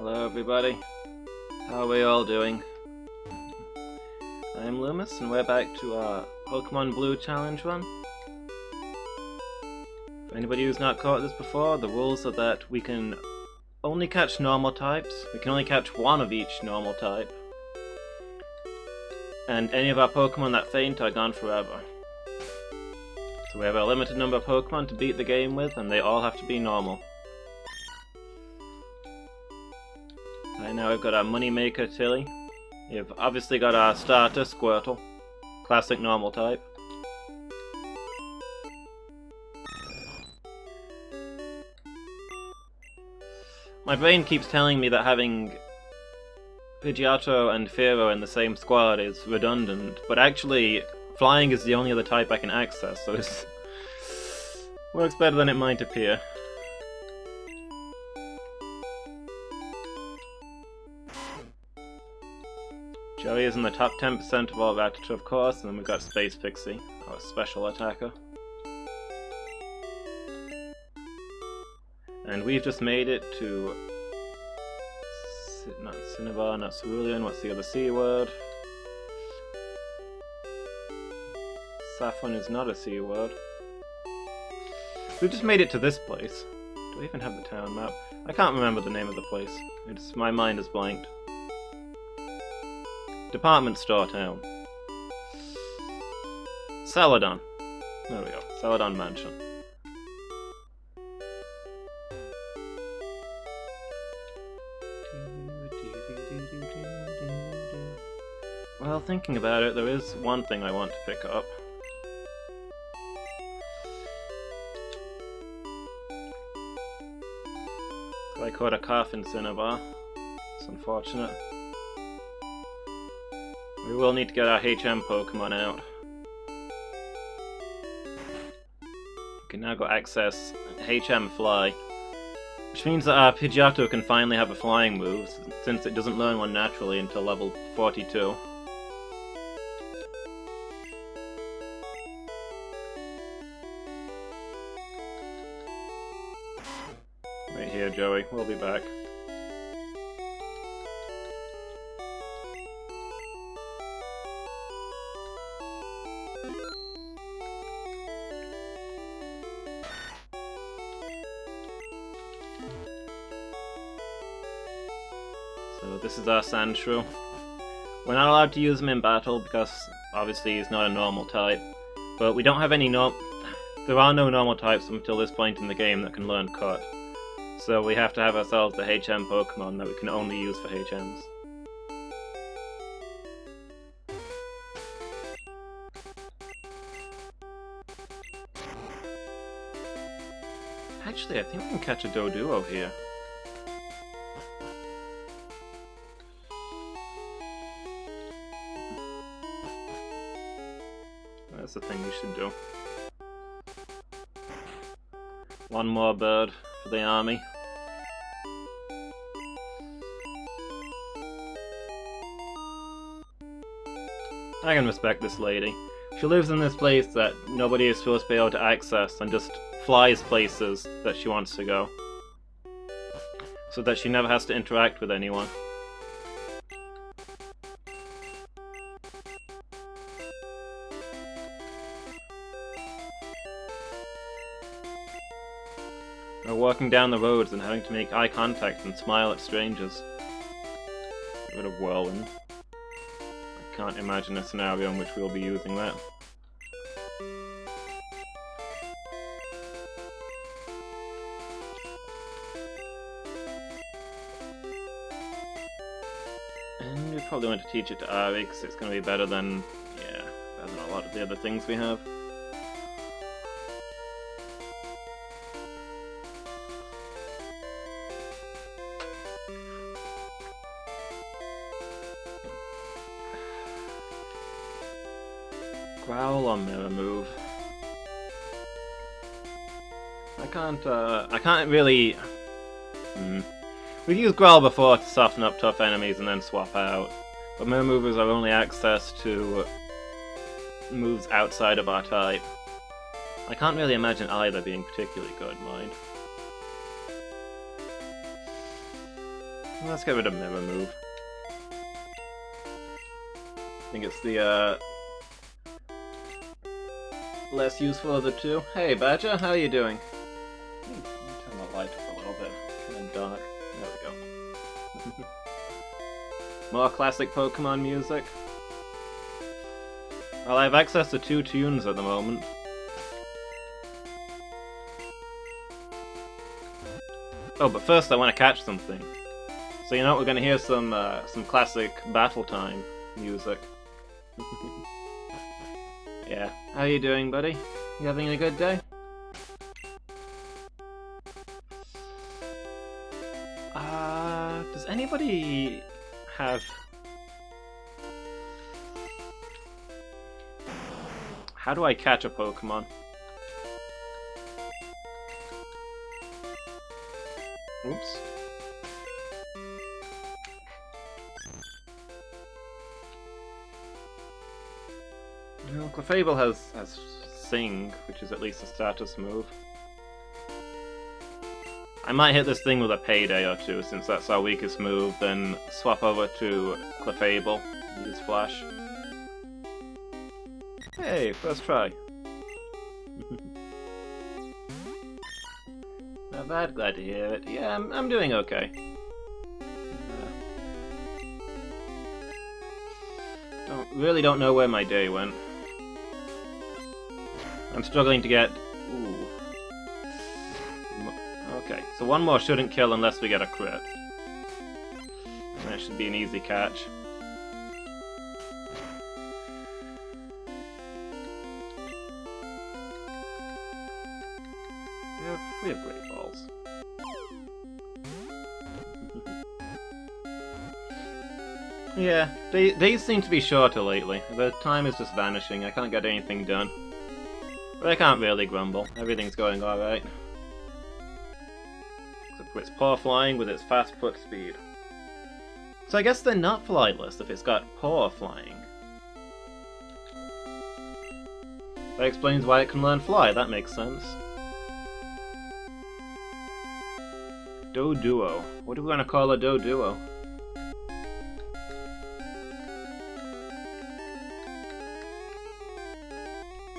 Hello everybody, how are we all doing? I'm Loomis and we're back to our Pokémon Blue challenge run. For anybody who's not caught this before, the rules are that we can only catch normal types, we can only catch one of each normal type, and any of our Pokémon that faint are gone forever. So we have a limited number of Pokémon to beat the game with, and they all have to be normal. Right now we've got our Moneymaker Tilly. We've obviously got our starter Squirtle, classic normal type. My brain keeps telling me that having Pidgeotto and Fearow in the same squad is redundant, but actually flying is the only other type I can access, so it works better than it might appear. Joey is in the top 10% of all Rattata, of course, and then we've got Space Pixie, our special attacker. And we've just made it to... not Cinnabar, not Cerulean, what's the other C word? Saffron is not a C word. We've just made it to this place. Do we even have the town map? I can't remember the name of the place. My mind is blanked. Department store town. Celadon. There we go. Celadon Mansion. Well, thinking about it, there is one thing I want to pick up. I caught a calf in Cinnabar. It's unfortunate. We will need to get our HM Pokemon out. We can now go access HM Fly, which means that our Pidgeotto can finally have a flying move, since it doesn't learn one naturally until level 42. Right here, Joey. We'll be back. So this is our Sandshrew. We're not allowed to use him in battle because obviously he's not a normal type, but we don't have any there are no normal types until this point in the game that can learn Cut. So we have to have ourselves the HM Pokemon that we can only use for HMs. Actually, I think we can catch a Doduo here. That's the thing we should do. One more bird for the army. I can respect this lady. She lives in this place that nobody is supposed to be able to access and just flies places that she wants to go, so that she never has to interact with anyone. Or walking down the roads and having to make eye contact and smile at strangers. A bit of whirlwind. I can't imagine a scenario in which we'll be using that. And we probably want to teach it to Ari because it's going to be better than, better than a lot of the other things we have. Growl or Mirror Move? I can't really... We've used Growl before to soften up tough enemies and then swap out, but Mirror Move is our only access to moves outside of our type. I can't really imagine either being particularly good, mind. Let's get rid of Mirror Move. I think it's the less useful of the two. Hey Badger, how are you doing? Turn the light up a little bit. Kind of dark. There we go. More classic Pokemon music. Well, I have access to 2 tunes at the moment. Oh, but first I want to catch something. So you know what, we're going to hear some classic Battle Time music. Yeah. How you doing, buddy? You having a good day? Does anybody have... How do I catch a Pokemon? Oops. Well, Clefable has Sing, which is at least a status move. I might hit this thing with a Payday or two, since that's our weakest move, then swap over to Clefable, use Flash. Hey, first try. Not bad, glad to hear it. Yeah, I'm doing okay. Really don't know where my day went. I'm struggling to get... Ooh. Okay, so one more shouldn't kill unless we get a crit. That should be an easy catch. We have great balls. Yeah, days seem to be shorter lately. The time is just vanishing. I can't get anything done. But I can't really grumble. Everything's going alright. Except for its paw flying with its fast foot speed. So I guess they're not flightless if it's got paw flying. That explains why it can learn fly, that makes sense. Doduo. What are we gonna call a Doduo?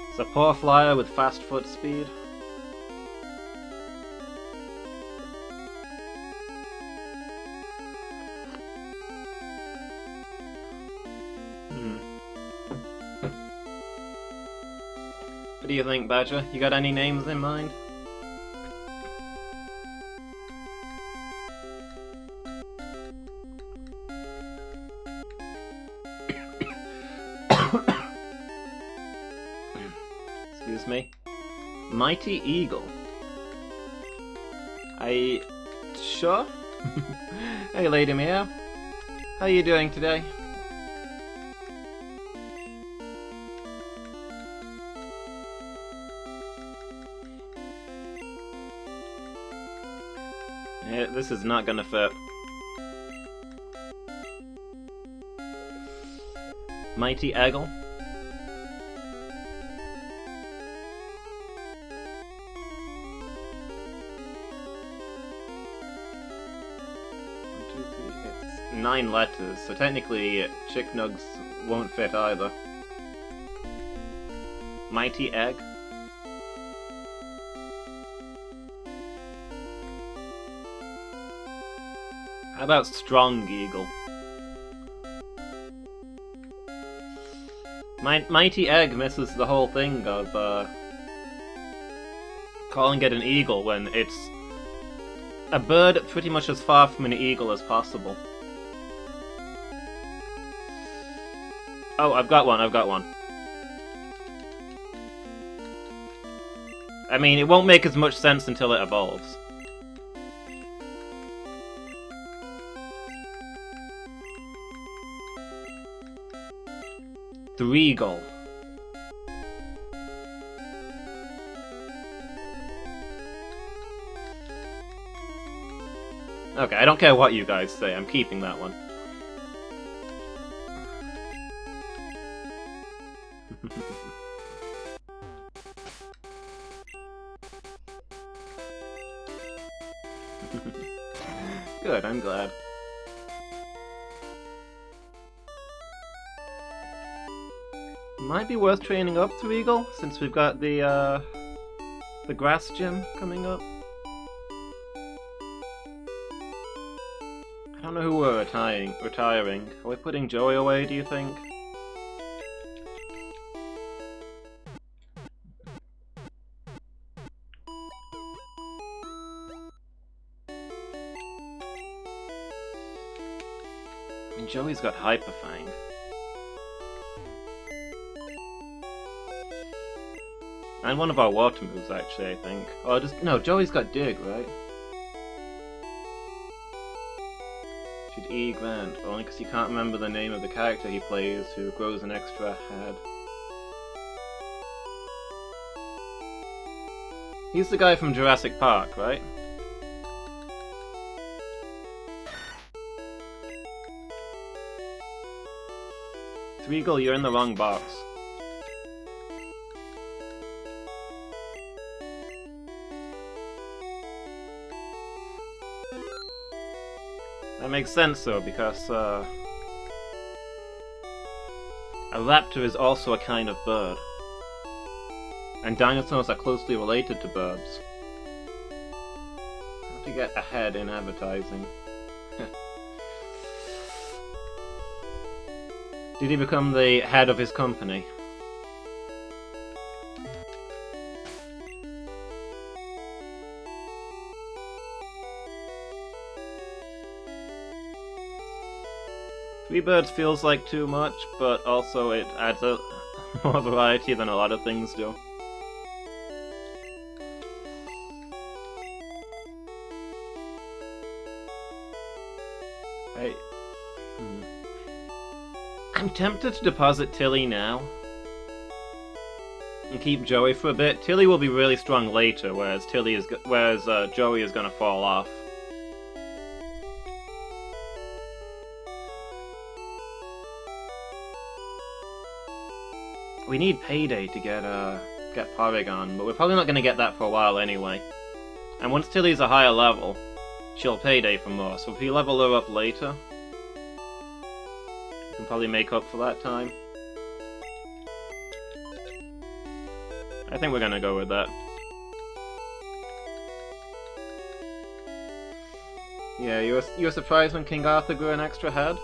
It's a paw flyer with fast foot speed. What do you think, Badger? You got any names in mind? Excuse me. Mighty Eagle. Sure? Hey, Lady Meow. How are you doing today? Yeah, this is not gonna fit. Mighty Eggle. It's 9 letters, so technically Chick Nugs won't fit either. Mighty Egg. How about Strong Eagle? Mighty Egg misses the whole thing of calling it an eagle when it's a bird pretty much as far from an eagle as possible. Oh, I've got one. I mean, it won't make as much sense until it evolves. Threegle. Okay, I don't care what you guys say, I'm keeping that one. Good, I'm glad. Might be worth training up Threagle, since we've got the grass gym coming up. I don't know who we're retiring. Are we putting Joey away, do you think? I mean, Joey's got Hyper Fang. And one of our water moves, actually, I think. Or no, Joey's got Dig, right? Should E grant, only because he can't remember the name of the character he plays who grows an extra head. He's the guy from Jurassic Park, right? Threagle, you're in the wrong box. That makes sense though, because a raptor is also a kind of bird. And dinosaurs are closely related to birds. I have to get ahead in advertising. Did he become the head of his company? Three birds feels like too much, but also it adds more variety than a lot of things do. I'm tempted to deposit Tilly now and keep Joey for a bit. Tilly will be really strong later, whereas Joey is gonna fall off. We need Payday to get Porygon, but we're probably not gonna get that for a while anyway. And once Tilly's a higher level, she'll Payday for more. So if we level her up later, we can probably make up for that time. I think we're gonna go with that. Yeah, you were surprised when King Arthur grew an extra head?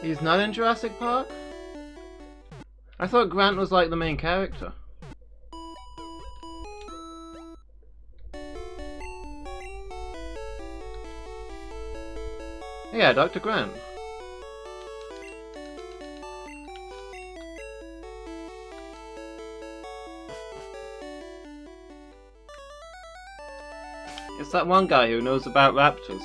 He's not in Jurassic Park? I thought Grant was like the main character. Yeah, Dr. Grant. It's that one guy who knows about raptors.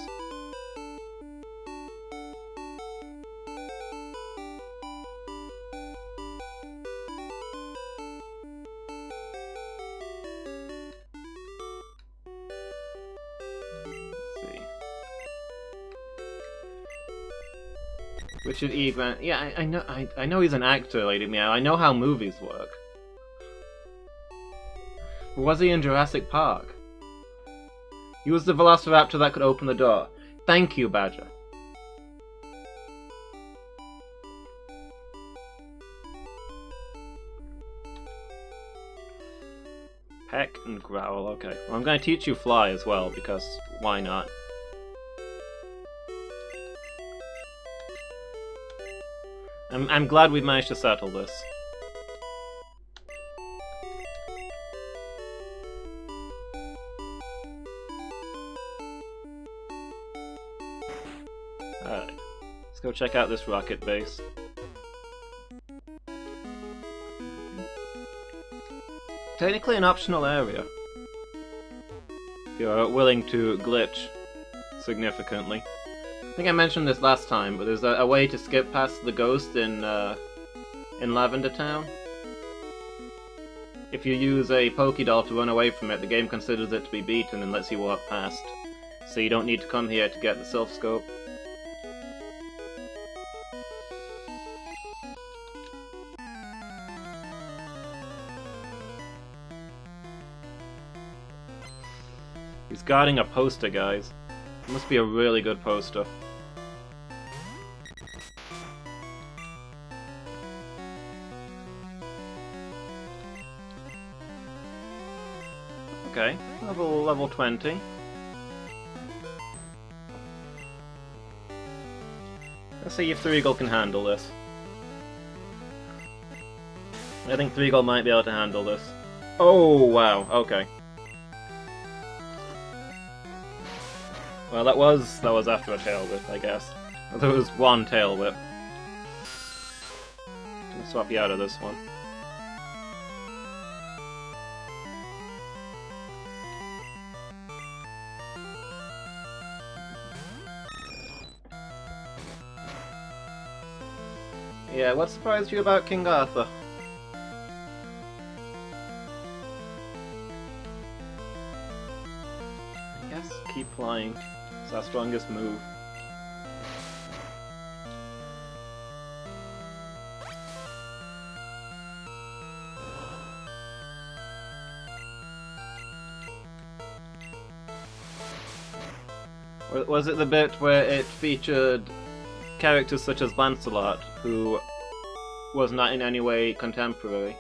Richard E. Grant. Yeah, I know he's an actor, Lady Meow. I know how movies work. But was he in Jurassic Park? He was the Velociraptor that could open the door. Thank you, Badger. Peck and growl, okay. Well, I'm going to teach you Fly as well, because why not? I'm glad we've managed to settle this. Alright, let's go check out this rocket base. Technically an optional area, if you're willing to glitch significantly. I think I mentioned this last time, but there's a way to skip past the ghost in Lavender Town. If you use a Pokédoll to run away from it, the game considers it to be beaten and lets you walk past. So you don't need to come here to get the Silph Scope. He's guarding a poster, guys. It must be a really good poster. Okay, level 20. Let's see if Threegle can handle this. I think Threegle might be able to handle this. Oh, wow, okay. Well, that was after a tail whip, I guess. There was one tail whip. Gonna swap you out of this one. Yeah, what surprised you about King Arthur? I guess keep flying. It's our strongest move. Was it the bit where it featured characters such as Lancelot, who was not in any way contemporary?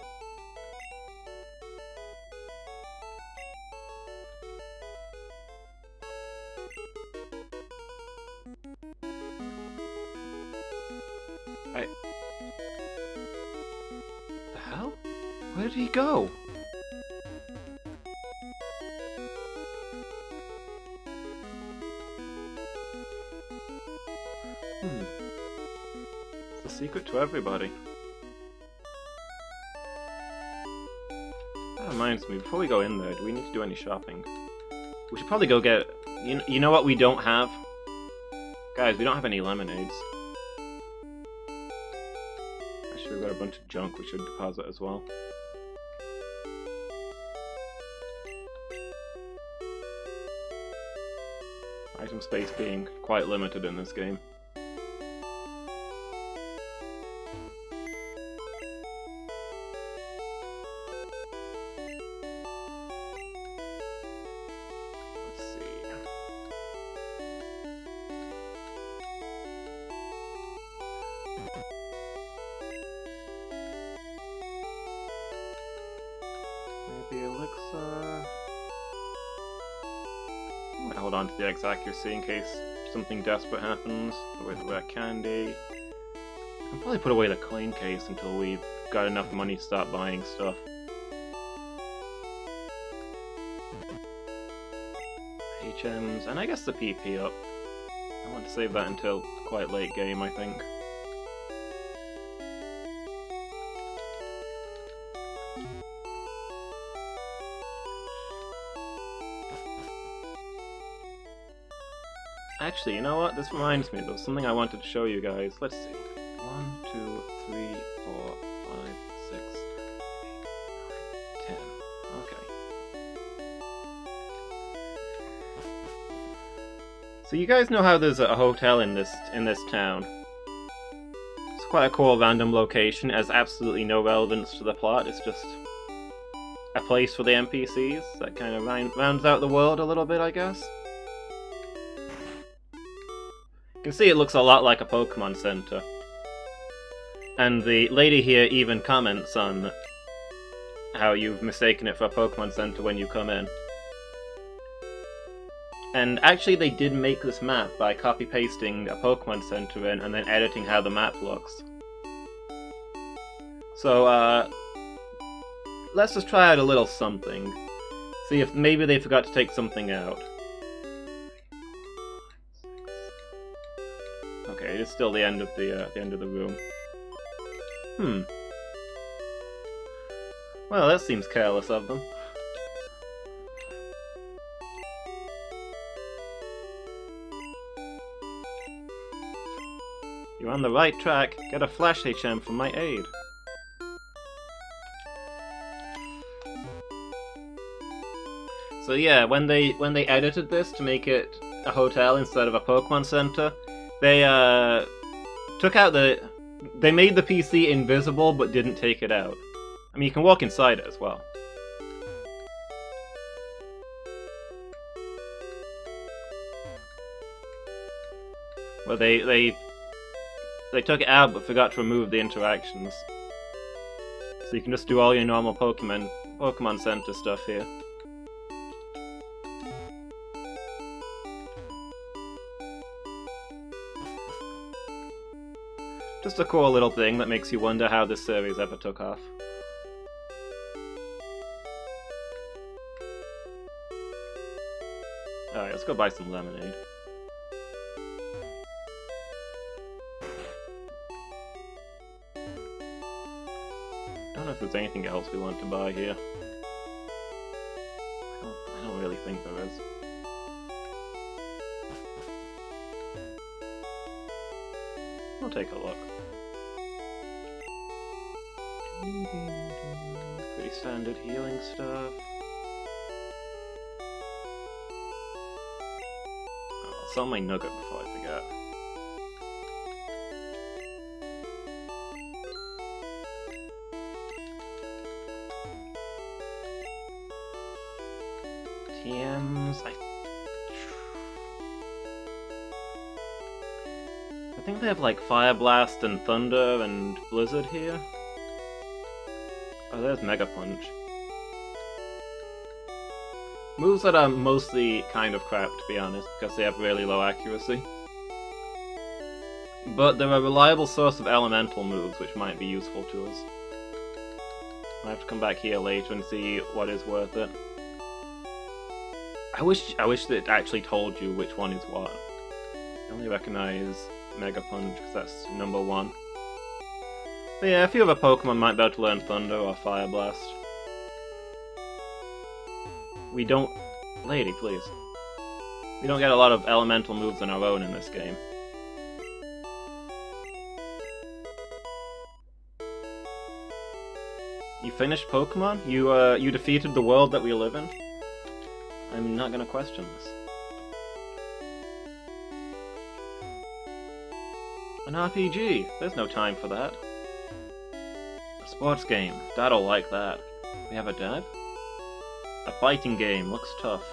The hell? Where did he go? It's a secret to everybody. That reminds me, before we go in there, do we need to do any shopping? We should probably go get... You know what we don't have? Guys, we don't have any lemonades. Actually, we've got a bunch of junk we should deposit as well. Item space being quite limited in this game. Maybe elixir. I might hold on to the X accuracy in case something desperate happens. Put away the rare candy. I'll probably put away the coin case until we've got enough money to start buying stuff. HMs, and I guess the PP up. I want to save that until quite late game, I think. Actually, you know what? This reminds me, there was something I wanted to show you guys. Let's see. 1, 2, 3, 4, 5, 6, 8, 9, 10. Okay. So you guys know how there's a hotel in this town? It's quite a cool random location. It has absolutely no relevance to the plot. It's just a place for the NPCs that kind of rounds out the world a little bit, I guess. You can see it looks a lot like a Pokémon Center. And the lady here even comments on how you've mistaken it for a Pokémon Center when you come in. And actually they did make this map by copy-pasting a Pokémon Center in and then editing how the map looks. So, let's just try out a little something. See if maybe they forgot to take something out. Okay, it's still the end of the room. Well, that seems careless of them. You're on the right track. Get a flash HM from my aid. So yeah, when they edited this to make it a hotel instead of a Pokemon Center, they took out they made the PC invisible but didn't take it out. I mean, you can walk inside it as well. Well, they took it out but forgot to remove the interactions. So you can just do all your normal Pokemon Center stuff here. Just a cool little thing that makes you wonder how this series ever took off. Alright, let's go buy some lemonade. I don't know if there's anything else we want to buy here. I don't really think there is. We'll take a look. Pretty standard healing stuff. Oh, I'll sell my nugget before I forget. TMs. I think they have like Fire Blast and Thunder and Blizzard here. Oh, there's Mega Punch. Moves that are mostly kind of crap, to be honest, because they have really low accuracy. But they're a reliable source of elemental moves, which might be useful to us. I have to come back here later and see what is worth it. I wish that it actually told you which one is what. I only recognize Mega Punch because that's number 1. But yeah, a few other Pokemon might be able to learn Thunder or Fire Blast. We don't... Lady, please. We don't get a lot of elemental moves on our own in this game. You finished Pokemon? You defeated the world that we live in? I'm not gonna question this. An RPG! There's no time for that. A sports game. Dad'll like that. We have a dad? A fighting game. Looks tough.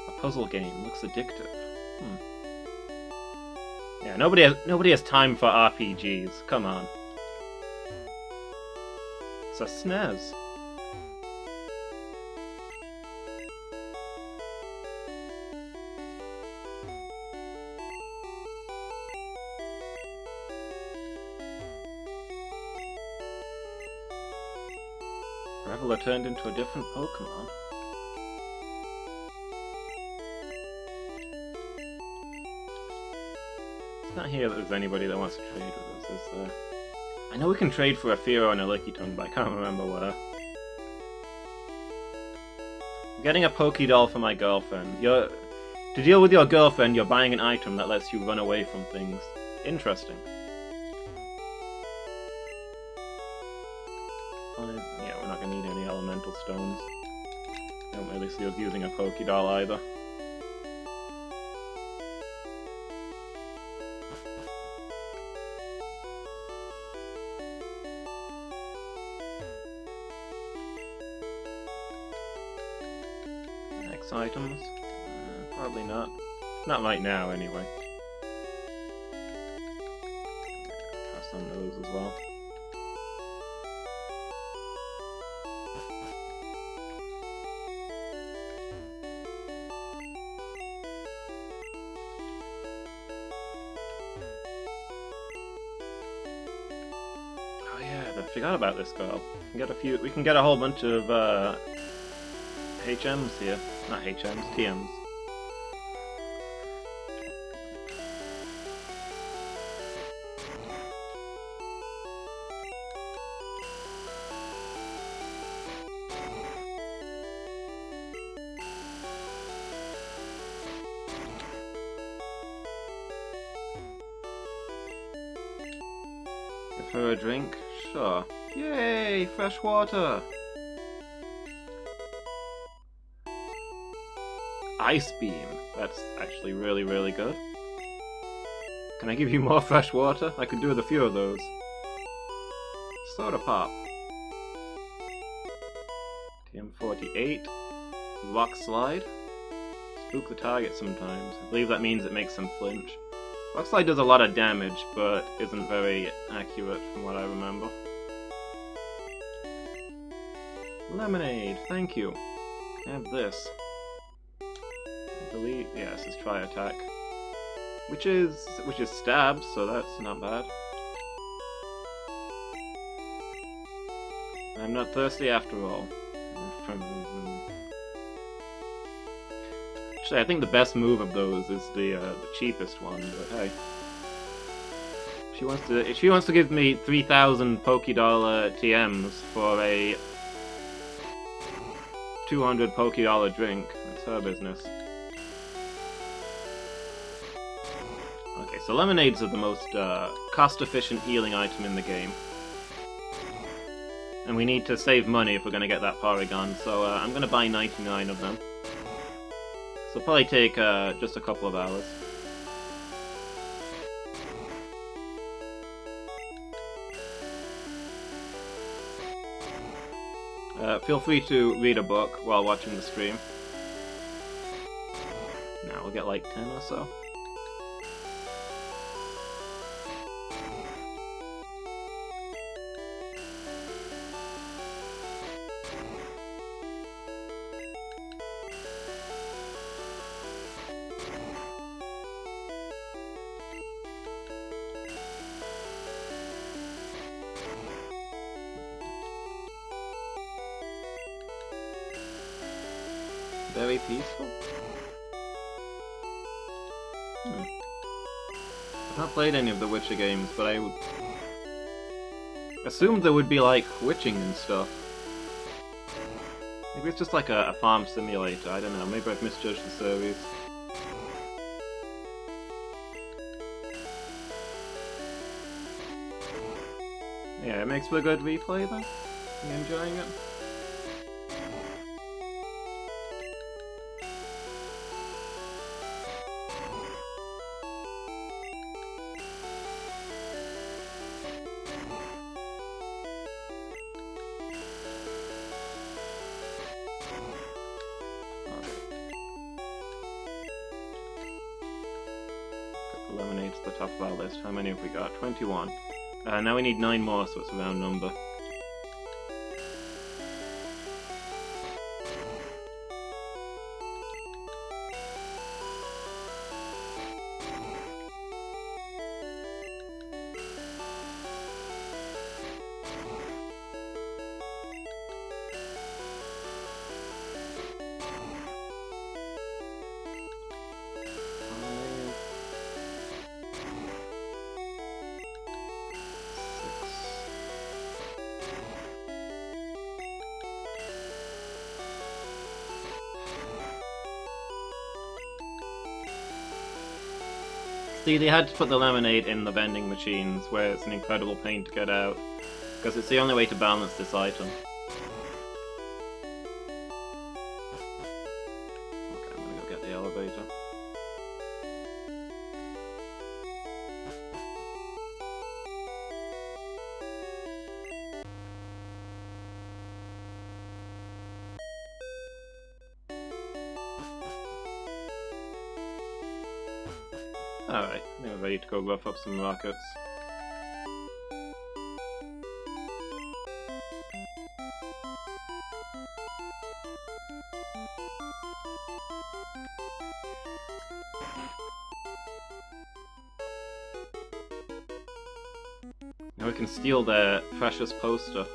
A puzzle game. Looks addictive. Yeah, nobody has time for RPGs. Come on. It's a SNES. Graveler turned into a different Pokemon. It's not here that there's anybody that wants to trade with us, is there? I know we can trade for a Fearow and a Lickitung, but I can't remember where. I'm getting a Pokédoll for my girlfriend. To deal with your girlfriend, you're buying an item that lets you run away from things. Interesting. Yeah, we're not going to need any elemental stones. Don't really see us using a Pokédoll either. Next items? Probably not. Not right now, anyway. Pass on those as well. I forgot about this girl. We can get a whole bunch of HMs here. Not HMs, TMs. Give her a drink? Sure. Yay! Fresh water! Ice Beam. That's actually really, really good. Can I give you more fresh water? I could do with a few of those. Soda Pop. TM48. Rock Slide. Spook the target sometimes. I believe that means it makes them flinch. Looks like does a lot of damage, but isn't very accurate from what I remember. Lemonade, thank you. I have this. I believe, yes, it's try attack. Which is stab, so that's not bad. I'm not thirsty after all. Actually, I think the best move of those is the cheapest one, but hey. If she wants to give me 3,000 Pokédollar TMs for a 200 Pokédollar drink, that's her business. Okay, so lemonades are the most cost-efficient healing item in the game. And we need to save money if we're going to get that Porygon, so I'm going to buy 99 of them. So it'll probably take just a couple of hours. Feel free to read a book while watching the stream. Now we'll get like 10 or so. Very peaceful. I've not played any of the Witcher games, but I would assumed there would be like witching and stuff. Maybe it's just like a farm simulator, I don't know, maybe I've misjudged the series. Yeah, it makes for a good replay though. You enjoying it? Lemonade to the top of our list. How many have we got? 21. Now we need 9 more, so it's a round number. See, they had to put the lemonade in the vending machines, where it's an incredible pain to get out, because it's the only way to balance this item. Okay, I'm gonna go get the elevator. Alright, I think we're ready to go rough up some rockets. Now we can steal their precious poster.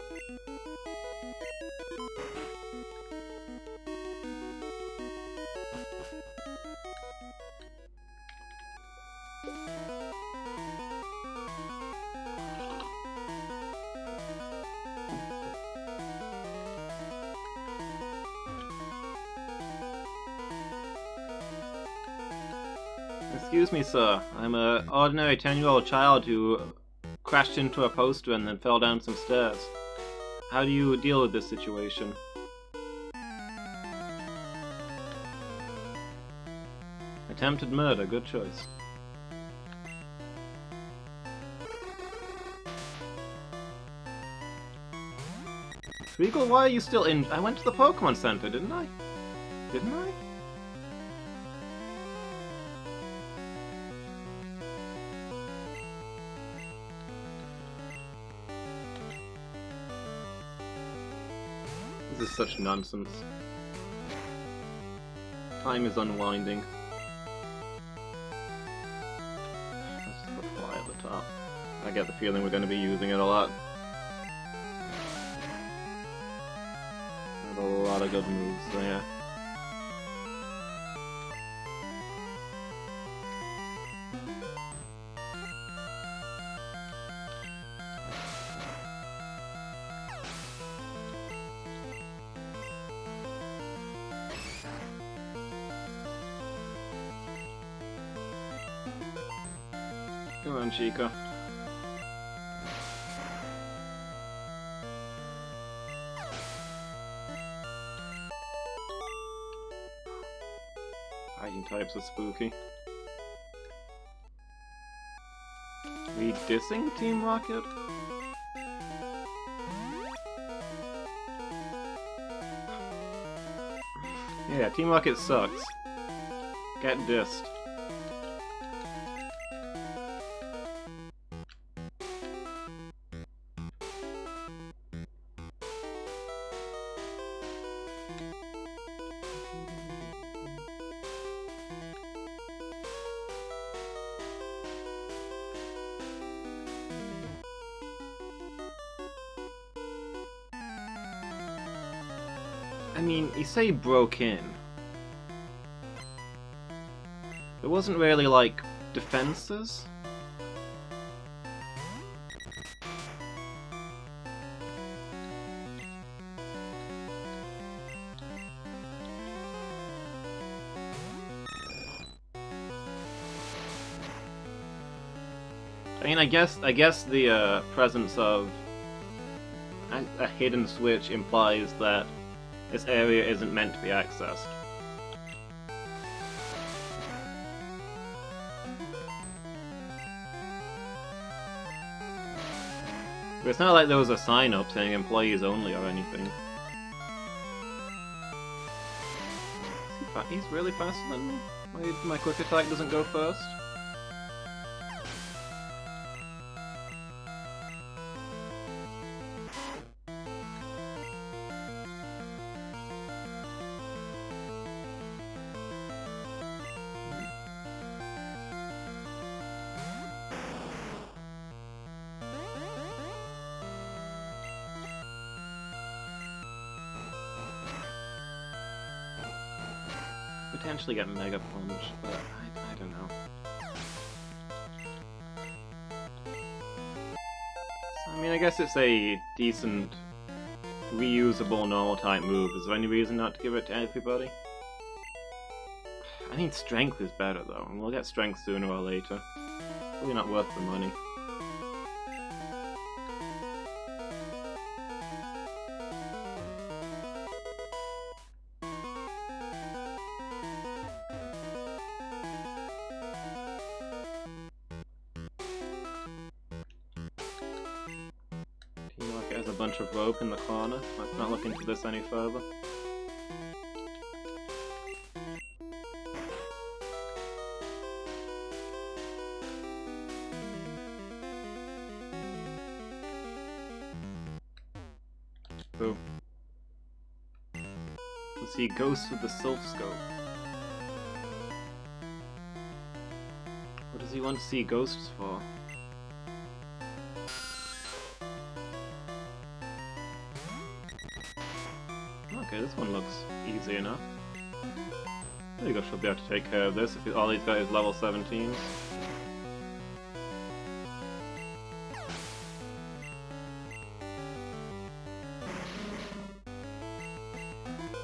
Excuse me, sir. I'm an ordinary 10-year-old child who crashed into a poster and then fell down some stairs. How do you deal with this situation? Attempted murder, good choice. Regal, why are you still in? I went to the Pokémon Center, didn't I? Didn't I? is such nonsense. Time is unwinding. Let's just put fly at the top. I get the feeling we're going to be using it a lot. Have a lot of good moves there. Come on, Chica. Fighting types are spooky. We dissing Team Rocket? Yeah, Team Rocket sucks. Get dissed. I mean, you say broke in. There wasn't really, like, defenses? I mean, I guess the presence of a hidden switch implies that this area isn't meant to be accessed. But it's not like there was a sign up saying employees only or anything. He's really faster than me? My quick attack doesn't go first? Potentially get Mega Punch, but I don't know. I mean, I guess it's a decent, reusable normal type move. Is there any reason not to give it to everybody? I think Strength is better though, and we'll get Strength sooner or later. Probably not worth the money. There's a bunch of rope in the corner. Let's not look into this any further. Boom. Let's see Ghost with the Sylph Scope. What does he want to see ghosts for? Okay, this one looks easy enough. There you go, she'll be able to take care of this if all he's got is level 17s.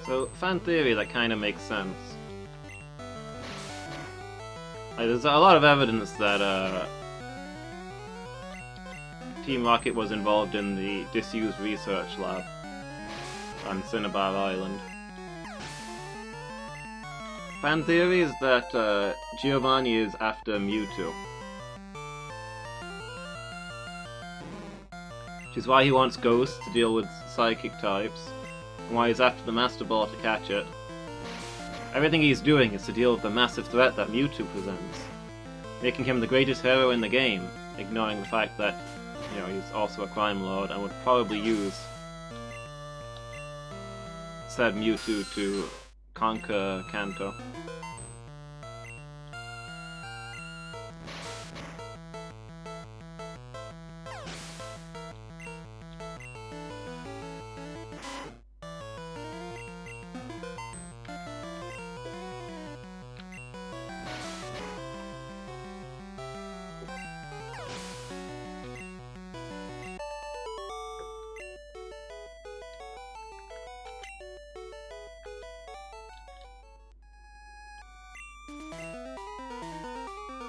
So, fan theory, that kind of makes sense. Like, there's a lot of evidence that Team Rocket was involved in the disused research lab on Cinnabar Island. Fan theory is that Giovanni is after Mewtwo. Which is why he wants Ghost to deal with psychic types, and why he's after the Master Ball to catch it. Everything he's doing is to deal with the massive threat that Mewtwo presents, making him the greatest hero in the game, ignoring the fact that, you know, he's also a crime lord and would probably use said Mewtwo to conquer Kanto.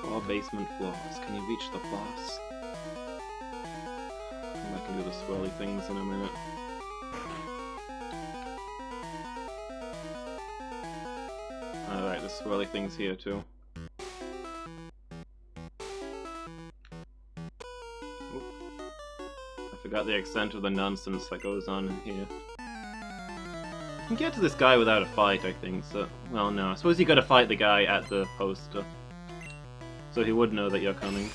Four basement floors. Can you reach the boss? I can do the swirly things in a minute. Alright, the swirly thing's here too. Oop. I forgot the extent of the nonsense that goes on in here. You can get to this guy without a fight, I think, so... Well, no, I suppose you gotta fight the guy at the poster. So he would know that you're coming.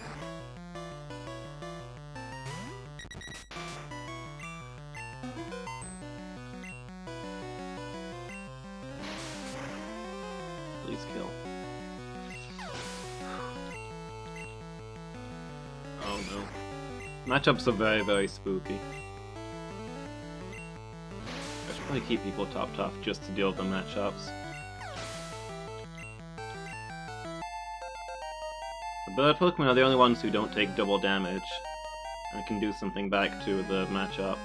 Please kill. Oh no. Matchups are very, very spooky. I should probably keep people topped off just to deal with the matchups. The bird Pokemon are the only ones who don't take double damage and can do something back to the matchup.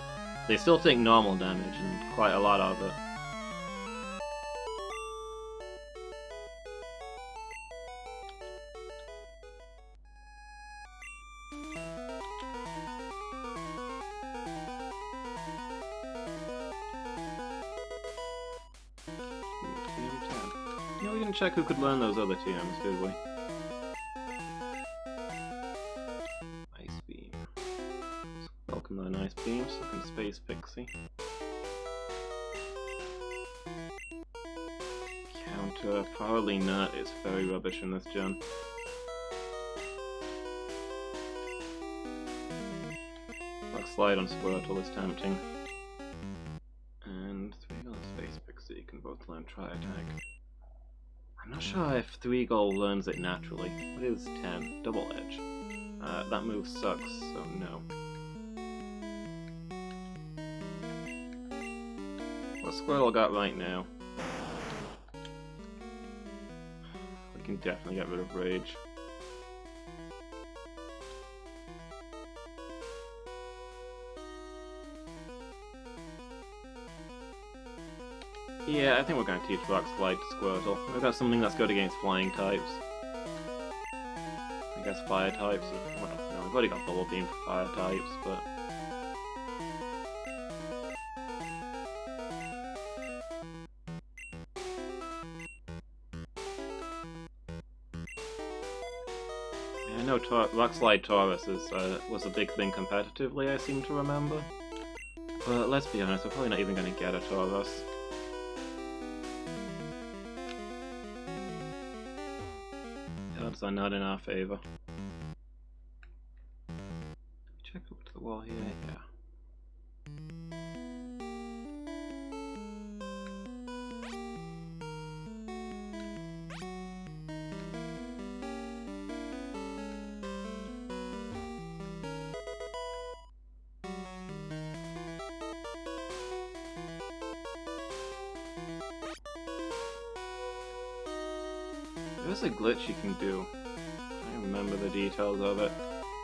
They still take normal damage, and quite a lot of it. TM10. You know, we didn't check who could learn those other TMs, did we? Welcome to the nice beams, looking Space Pixie. Counter, probably not, it's very rubbish in this gen. Rock Slide on Squirtle is tempting. And 3 on Space Pixie can both learn Tri-Attack. I'm not sure if 3-Goal learns it naturally. What is 10? Double Edge. That move sucks, so no. What's Squirtle got right now? We can definitely get rid of Rage. Yeah, I think we're going to teach Rock Slide to Squirtle. We've got something that's good against flying types. I guess fire types. Well, no, we've already got Bubble Beam for fire types, but... I know Rock Slide Taurus was a big thing competitively, I seem to remember. But let's be honest, we're probably not even going to get a Taurus. The odds are not in our favour. Check over to the wall here, yeah. There's a glitch you can do. I don't remember the details of it.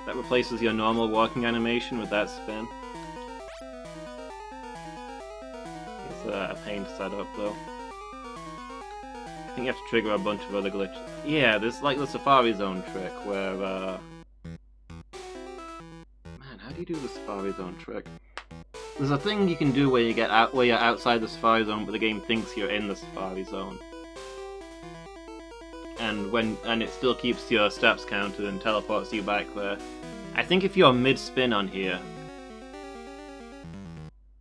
That replaces your normal walking animation with that spin. It's a pain to set up though. I think you have to trigger a bunch of other glitches. Yeah, there's like the Safari Zone trick where man, how do you do the Safari Zone trick? There's a thing you can do where you're outside the Safari Zone but the game thinks you're in the Safari Zone. And it still keeps your steps counted and teleports you back there. I think if you're mid-spin on here,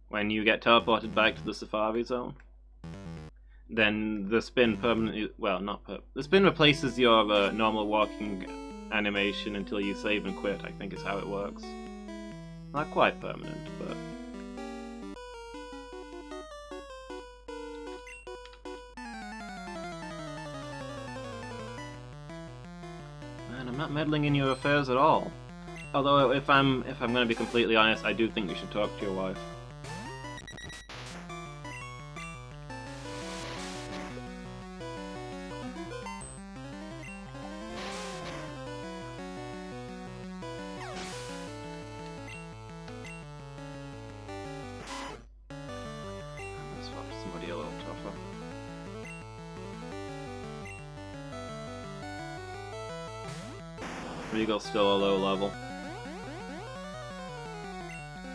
when you get teleported back to the Safari Zone, then the spin permanently, well, the spin replaces your normal walking animation until you save and quit, I think is how it works. Not quite permanent, but... I'm not meddling in your affairs at all. Although, if I'm going to be completely honest, I do think you should talk to your wife. Let's swap to somebody a little tougher. Regal's still a low level.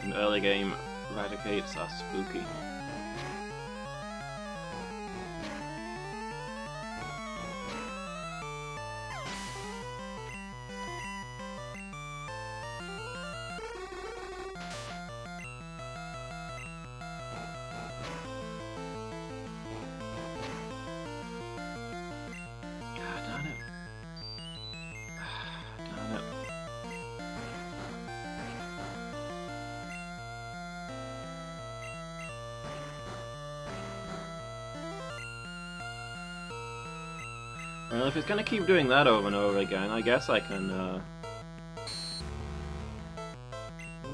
And early game eradicates are spooky. Well, if it's gonna keep doing that over and over again, I guess I can,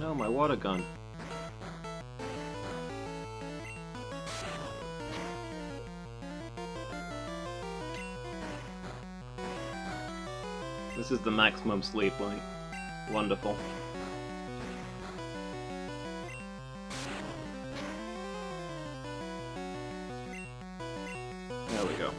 No, my water gun. This is the maximum sleep light. Wonderful. There we go.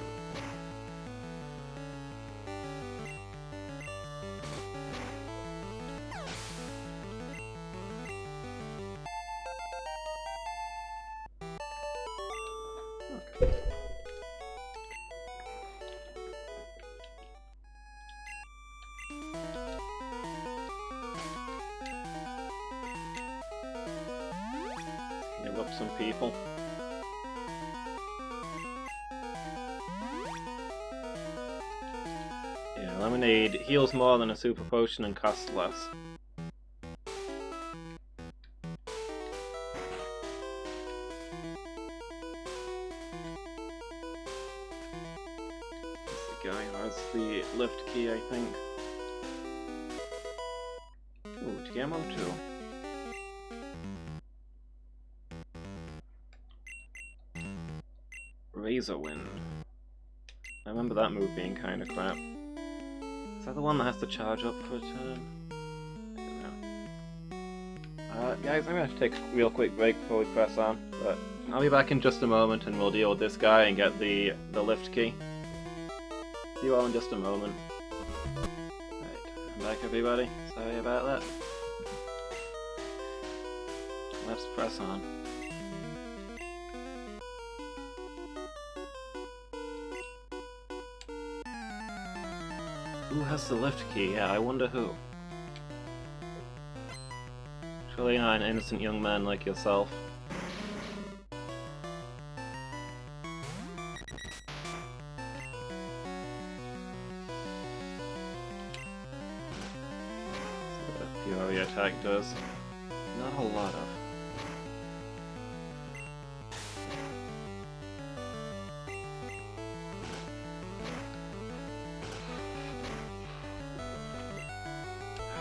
Give up some people. Yeah, lemonade heals more than a super potion and costs less. This guy has the lift key, I think. Ooh, TMO 2. Razor Wind. I remember that move being kind of crap. Is that the one that has to charge up for a turn? I don't know. Guys, I'm gonna have to take a real quick break before we press on, but I'll be back in just a moment and we'll deal with this guy and get the lift key. See you all in just a moment. Right, I'm back everybody. Sorry about that. Let's press on. Who has the lift key? Yeah, I wonder who. Surely not an innocent young man like yourself. See what a Fury attack does. Not a whole lot of.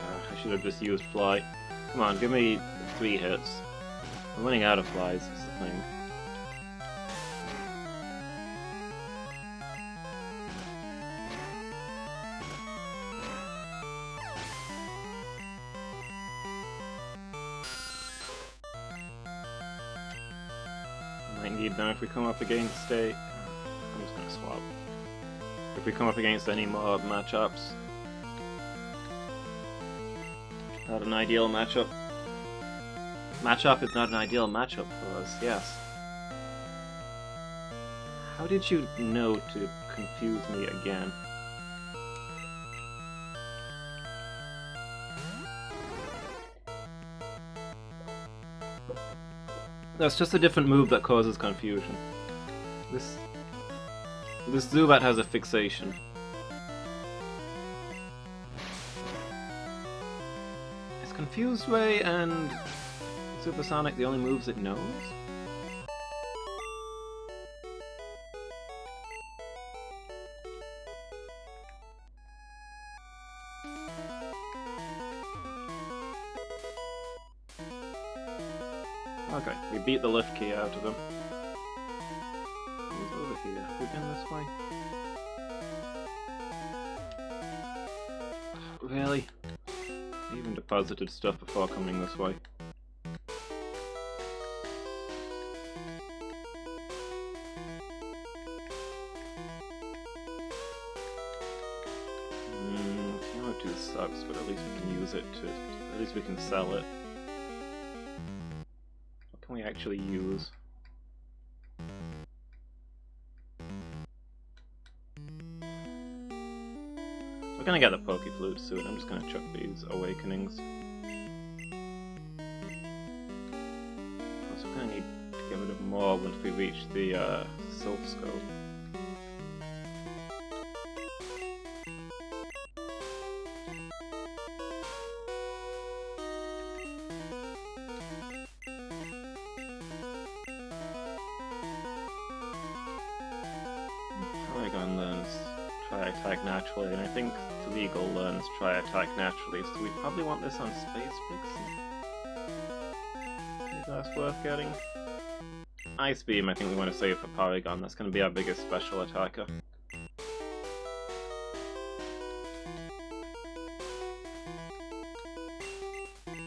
I should have just used fly. Come on, give me 3 hits. I'm running out of flies, is the thing. Might need them if we come up against a... I'm just gonna swap. If we come up against any more matchups. Not an ideal matchup. Matchup is not an ideal matchup for us, yes. How did you know to confuse me again? That's just a different move that causes confusion. This Zubat has a fixation. Is Confused Ray and Supersonic the only moves it knows? Okay, we beat the lift key out of him. Who's over here? Have we been this way? Really? I even deposited stuff before coming this way. CO2 sucks, but at least we can use it to... at least we can sell it. What can we actually use? We're gonna get the Pokeflute soon, I'm just gonna chuck these Awakenings. Also gonna need to get rid of more once we reach the Sylph Scope. Porygon learns Try Attack Naturally, and I think Legal learns Try Attack Naturally, so we probably want this on Space Pixie. Think that's worth getting. Ice Beam I think we want to save for Porygon, that's going to be our biggest special attacker. No,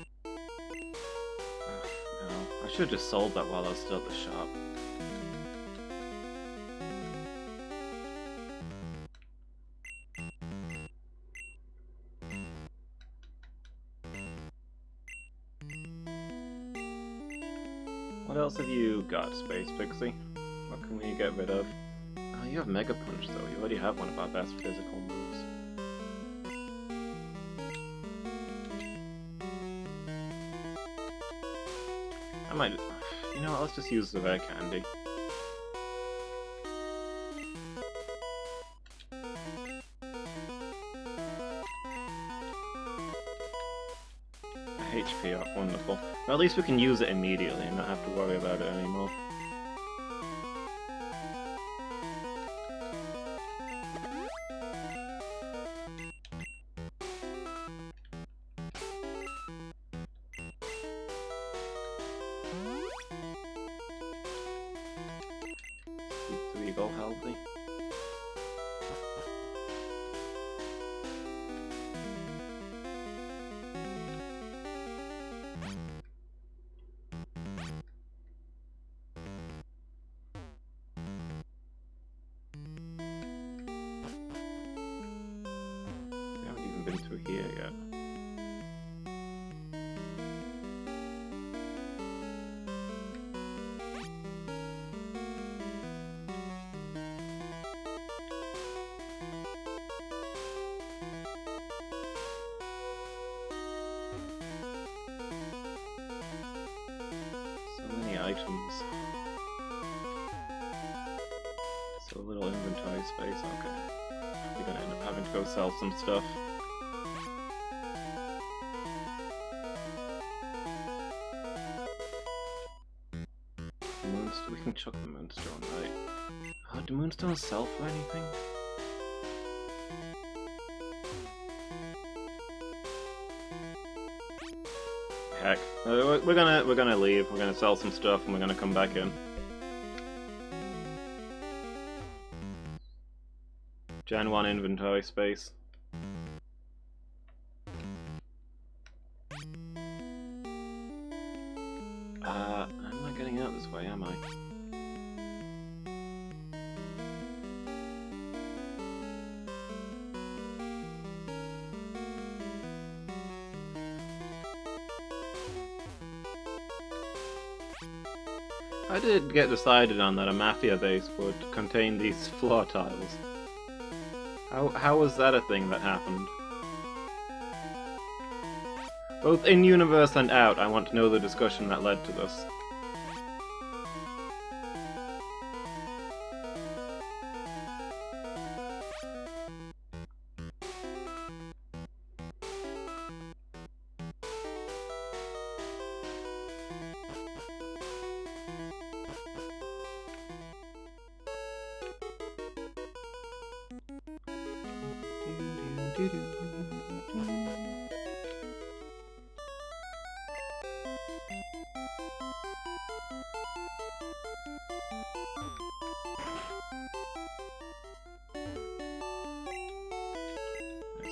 I should have just sold that while I was still at the shop. What else have you got, Space Pixie? What can we get rid of? Oh, you have Mega Punch though, you already have one of our best physical moves. I might... you know what, let's just use the Rare Candy. HP up, wonderful. But at least we can use it immediately and not have to worry about it anymore. Keep the Eagle healthy. Been through here yet. So many items. So little inventory space, okay. We're gonna end up having to go sell some stuff. We can chuck the Moonstone, right? Oh, do Moonstones sell for anything? Heck, we're gonna leave. We're gonna sell some stuff, and we're gonna come back in. Gen 1 inventory space. I'm not getting out this way, am I? I did get decided on that a Mafia base would contain these floor tiles. How was that a thing that happened? Both in-universe and out, I want to know the discussion that led to this.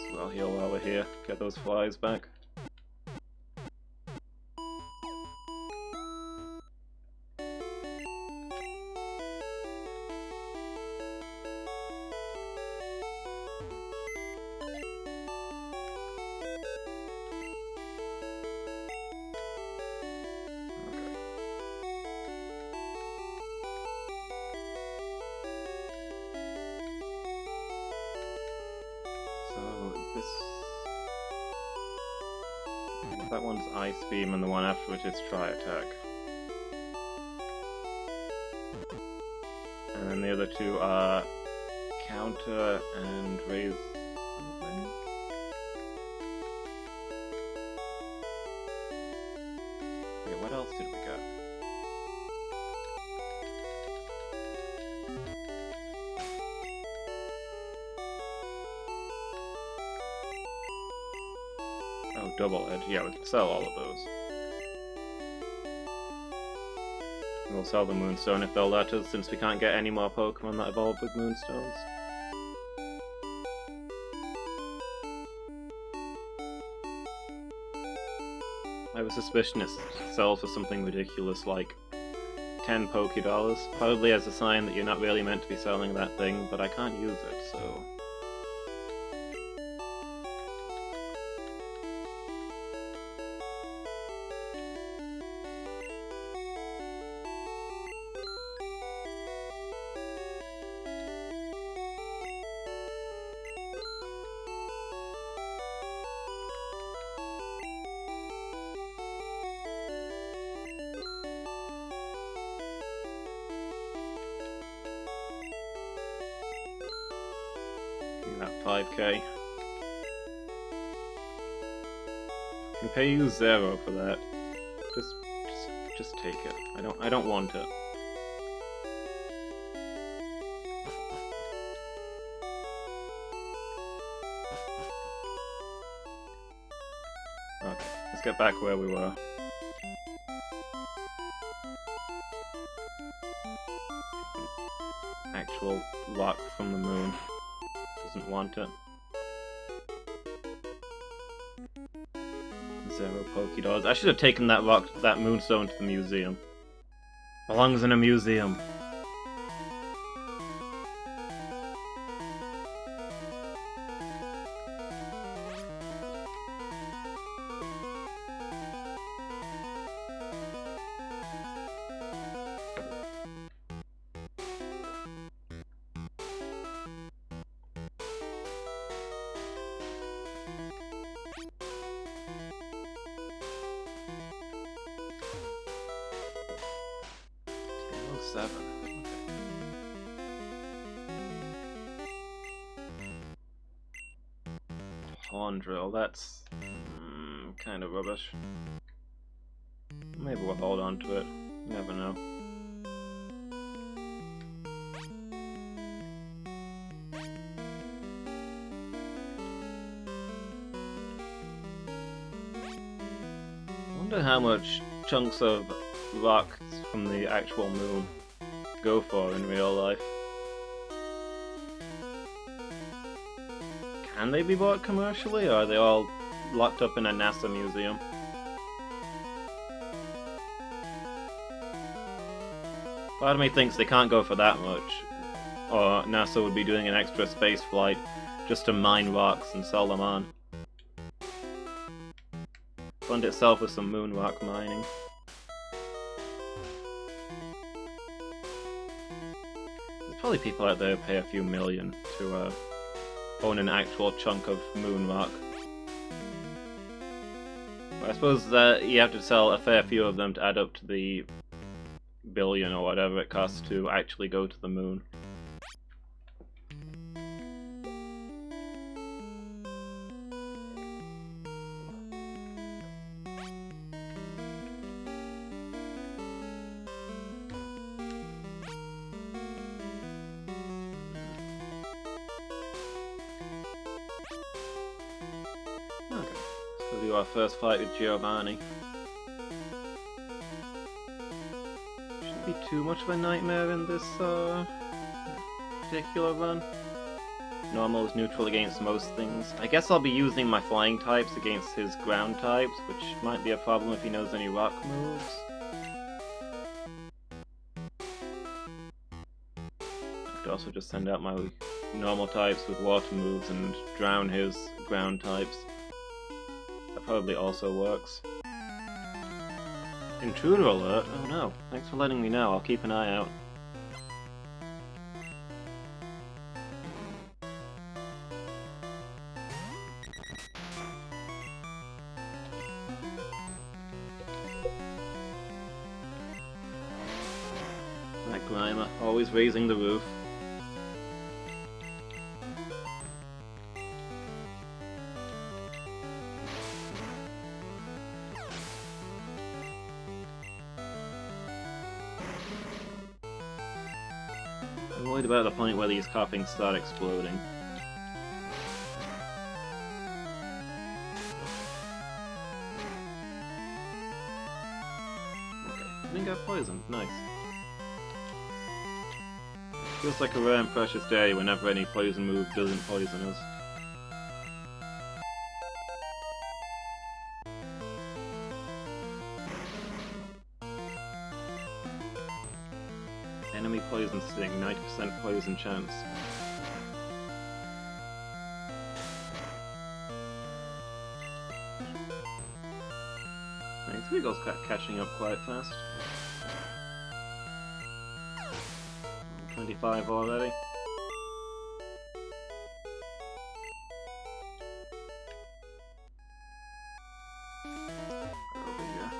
So I'll heal while we're here, get those flies back. That one's Ice Beam, and the one after it is Tri Attack. And then the other two are Counter and Raise something? Wait, what else did we get? Oh, Double Edge. Yeah, we can sell all of those. We'll sell the Moonstone if they'll let us, since we can't get any more Pokemon that evolve with Moonstones. I have a suspicion it sells for something ridiculous like 10 Pokédollars, probably as a sign that you're not really meant to be selling that thing, but I can't use it, so... That 5k. Can pay you 0 for that. Just take it. I don't want it. Okay, let's get back where we were. Actual rock from the moon. Doesn't want it. 0 Pokédollars. I should have taken that rock, that Moonstone to the museum. Belongs in a museum. Horndrill, that's kind of rubbish. Maybe we'll hold on to it. You never know. I wonder how much chunks of rocks from the actual moon go for in real life. Can they be bought commercially, or are they all locked up in a NASA museum? Part of me thinks they can't go for that much, or NASA would be doing an extra space flight just to mine rocks and sell them on. Fund itself with some moon rock mining. There's probably people out there who pay a few million to own an actual chunk of moon rock. But I suppose that you have to sell a fair few of them to add up to the billion or whatever it costs to actually go to the moon. We'll do our first fight with Giovanni. Shouldn't be too much of a nightmare in this particular run. Normal is neutral against most things. I guess I'll be using my flying types against his ground types, which might be a problem if he knows any rock moves. I could also just send out my normal types with water moves and drown his ground types. That probably also works. Intruder alert? Oh no. Thanks for letting me know. I'll keep an eye out. That Grimer, always raising the roof. I'm worried about the point where these coughings start exploding. Okay, I think I've poisoned. Nice. Feels like a rare and precious day whenever any poison move doesn't poison us. Enemy poison sting, 90% poison chance. Nice, Wiggle's catching up quite fast. 25 already. Over here.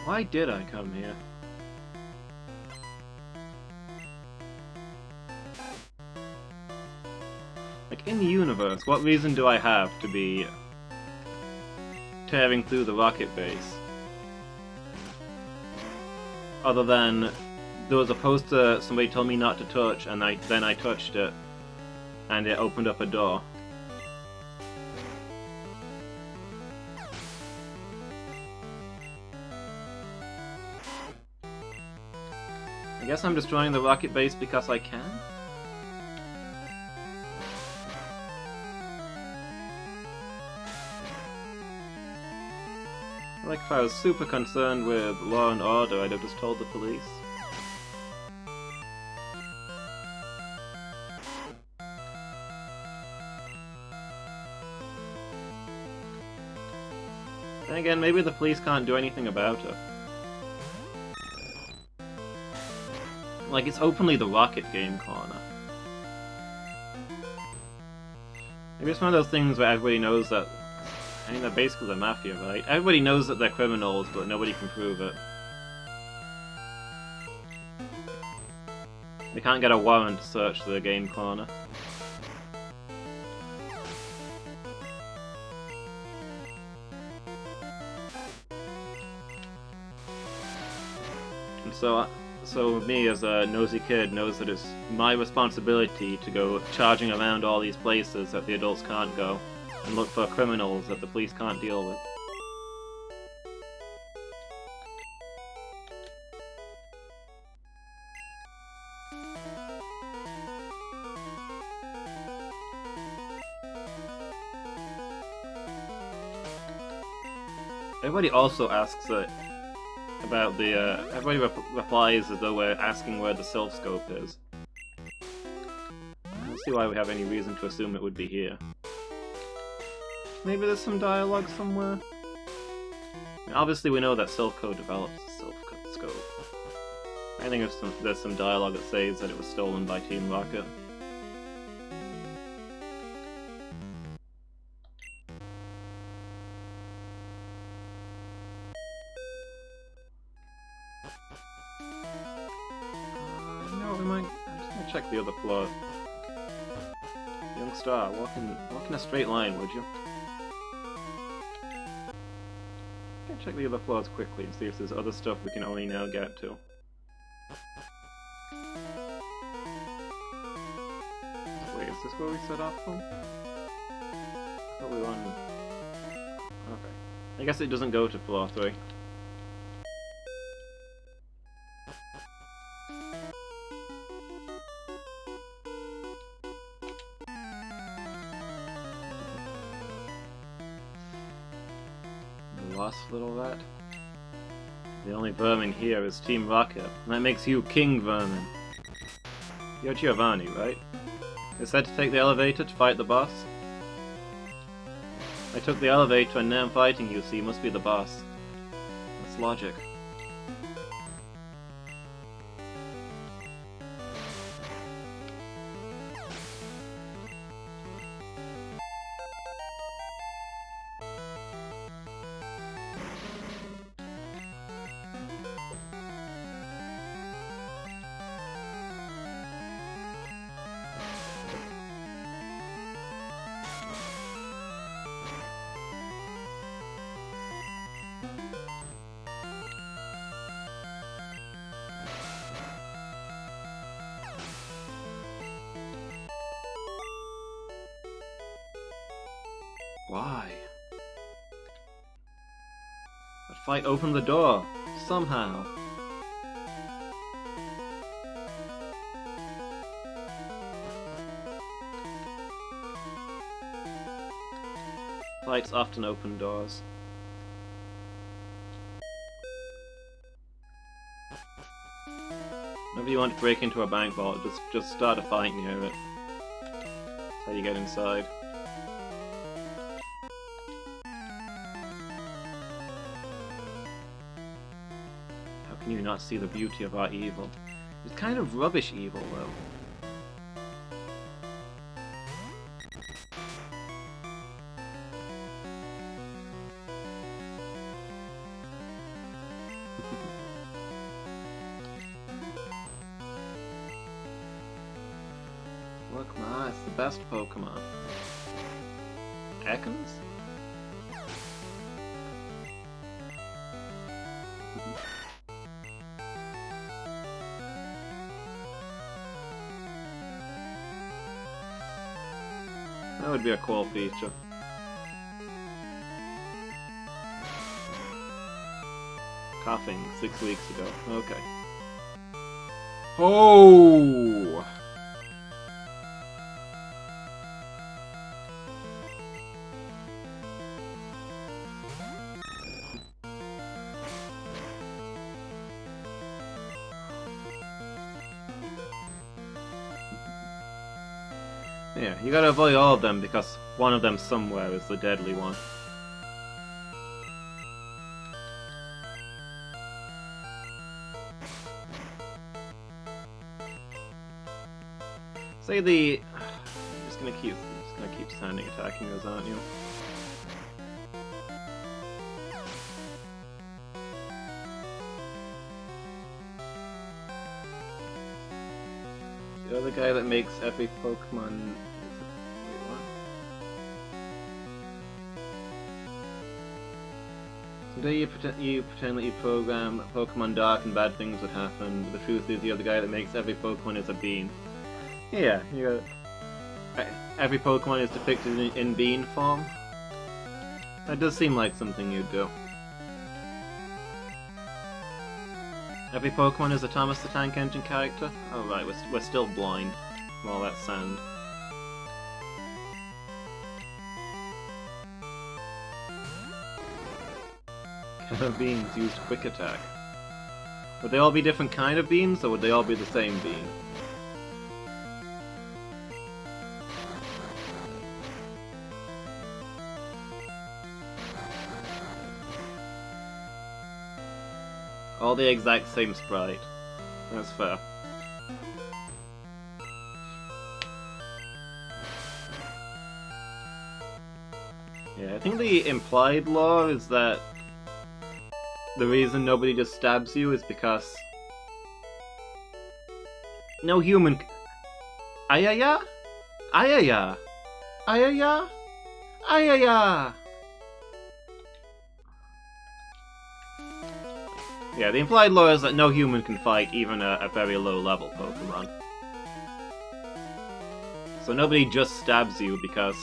Why did I come here? Like, in the universe, what reason do I have to be tearing through the rocket base? Other than there was a poster somebody told me not to touch, and then I touched it, and it opened up a door. I guess I'm destroying the rocket base because I can? Like, if I was super concerned with law and order, I'd have just told the police. Then again, maybe the police can't do anything about it. Like, it's openly the Rocket Game corner. Maybe it's one of those things where everybody knows that... I mean, they're basically the Mafia, right? Everybody knows that they're criminals, but nobody can prove it. They can't get a warrant to search the game corner. And so me as a nosy kid knows that it's my responsibility to go charging around all these places that the adults can't go, and look for criminals that the police can't deal with. Everybody also asks about the, everybody replies as though we're asking where the Sylph Scope is. I don't see why we have any reason to assume it would be here. Maybe there's some dialogue somewhere? I mean, obviously we know that Silph develops the Sylph Scope. I think there's some dialogue that says that it was stolen by Team Rocket. I'm just gonna check the other floor. Youngster, walk in a straight line, would you? I'm gonna check the other floors quickly and see if there's other stuff we can only now get to. Wait, is this where we set off from? I thought we were on I guess it doesn't go to floor 3. The lost little rat. The only vermin here is Team Rocket, and that makes you King Vermin. You're Giovanni, right? You said to take the elevator to fight the boss? I took the elevator and now I'm fighting you, so you must be the boss. That's logic. Why? That fight opened the door, somehow. Fights often open doors. Whenever you want to break into a bank vault, just start a fight near it. That's how you get inside. Can you not see the beauty of our evil? It's kind of rubbish evil, though. Look, Ma, it's the best Pokemon. Ekans? That would be a cool feature. Coughing 6 weeks ago. Okay. Oh! Yeah, you gotta avoid all of them because one of them somewhere is the deadly one. Say the... I'm just gonna keep standing attacking us, aren't you? The other guy that makes every Pokemon... Wait, what? Today you pretend that you program Pokemon Dark and bad things would happen, but the truth is the other guy that makes every Pokemon is a bean. Yeah, you got... Every Pokemon is depicted in bean form. That does seem like something you'd do. Every Pokemon is a Thomas the Tank Engine character? Oh right, we're still blind from all that sand. Kind of beans used quick attack. Would they all be different kind of beans, or would they all be the same bean? All the exact same sprite. That's fair. Yeah, I think the implied law is that the reason nobody just stabs you is because no human... Ayaya? Ayaya? Ayaya? Ayaya? Yeah, the implied law is that no human can fight even a very low level Pokemon. So nobody just stabs you because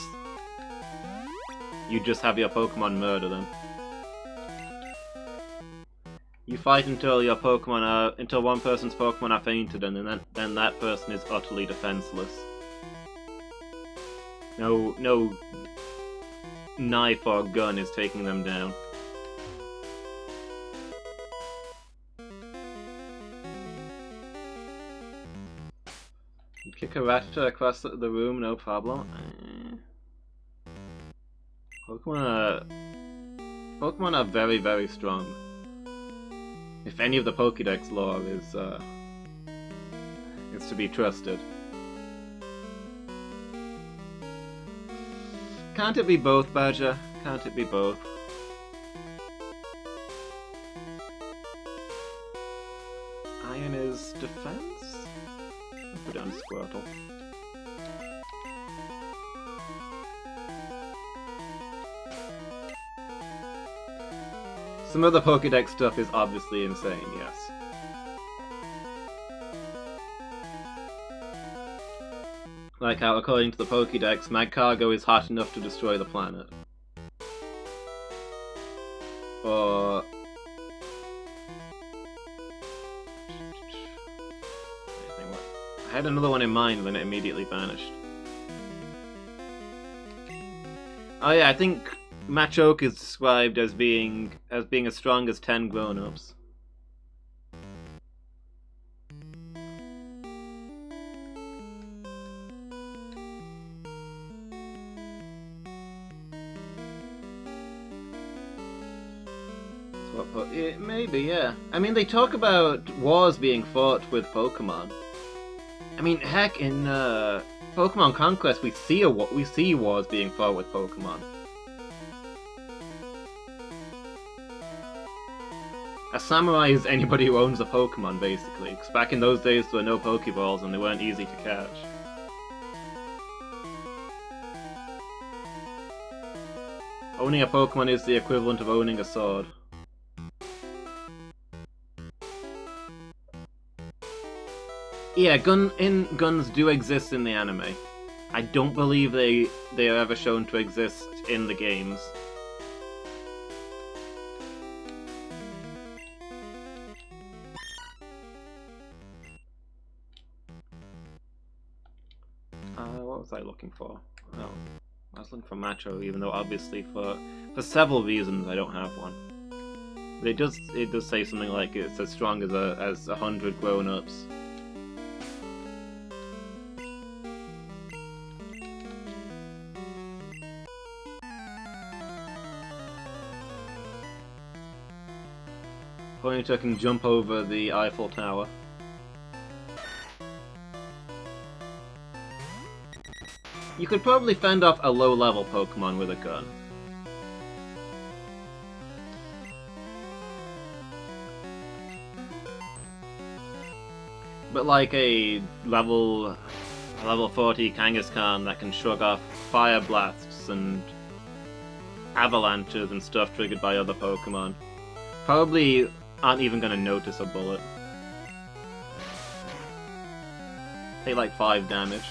you just have your Pokemon murder them. You fight until your Pokemon are until one person's Pokemon are fainted, and then that person is utterly defenseless. No knife or gun is taking them down. Kick a Rattata across the room, no problem. Pokemon are very, very strong. If any of the Pokédex lore is to be trusted. Can't it be both, Badger? Can't it be both? Iron is defense? I'll put down Squirtle. Some of the Pokédex stuff is obviously insane, yes. Like how, according to the Pokédex, Magcargo is hot enough to destroy the planet. Or... I had another one in mind, and then it immediately vanished. Oh yeah, I think Machoke is described as being as strong as 10 grown-ups. Maybe, yeah. I mean, they talk about wars being fought with Pokemon. I mean, heck, in Pokemon Conquest, we see wars being fought with Pokemon. A samurai is anybody who owns a Pokemon, basically. Because back in those days, there were no Pokeballs and they weren't easy to catch. Owning a Pokemon is the equivalent of owning a sword. Yeah, guns do exist in the anime. I don't believe they are ever shown to exist in the games. What was I looking for? Oh, I was looking for Macho, even though obviously for several reasons I don't have one. But it does say something like it's as strong as 100 grown-ups. Ponyta can jump over the Eiffel Tower. You could probably fend off a low-level Pokemon with a gun. But like a level 40 Kangaskhan that can shrug off fire blasts and avalanches and stuff triggered by other Pokemon, probably aren't even going to notice a bullet. Take like 5 damage.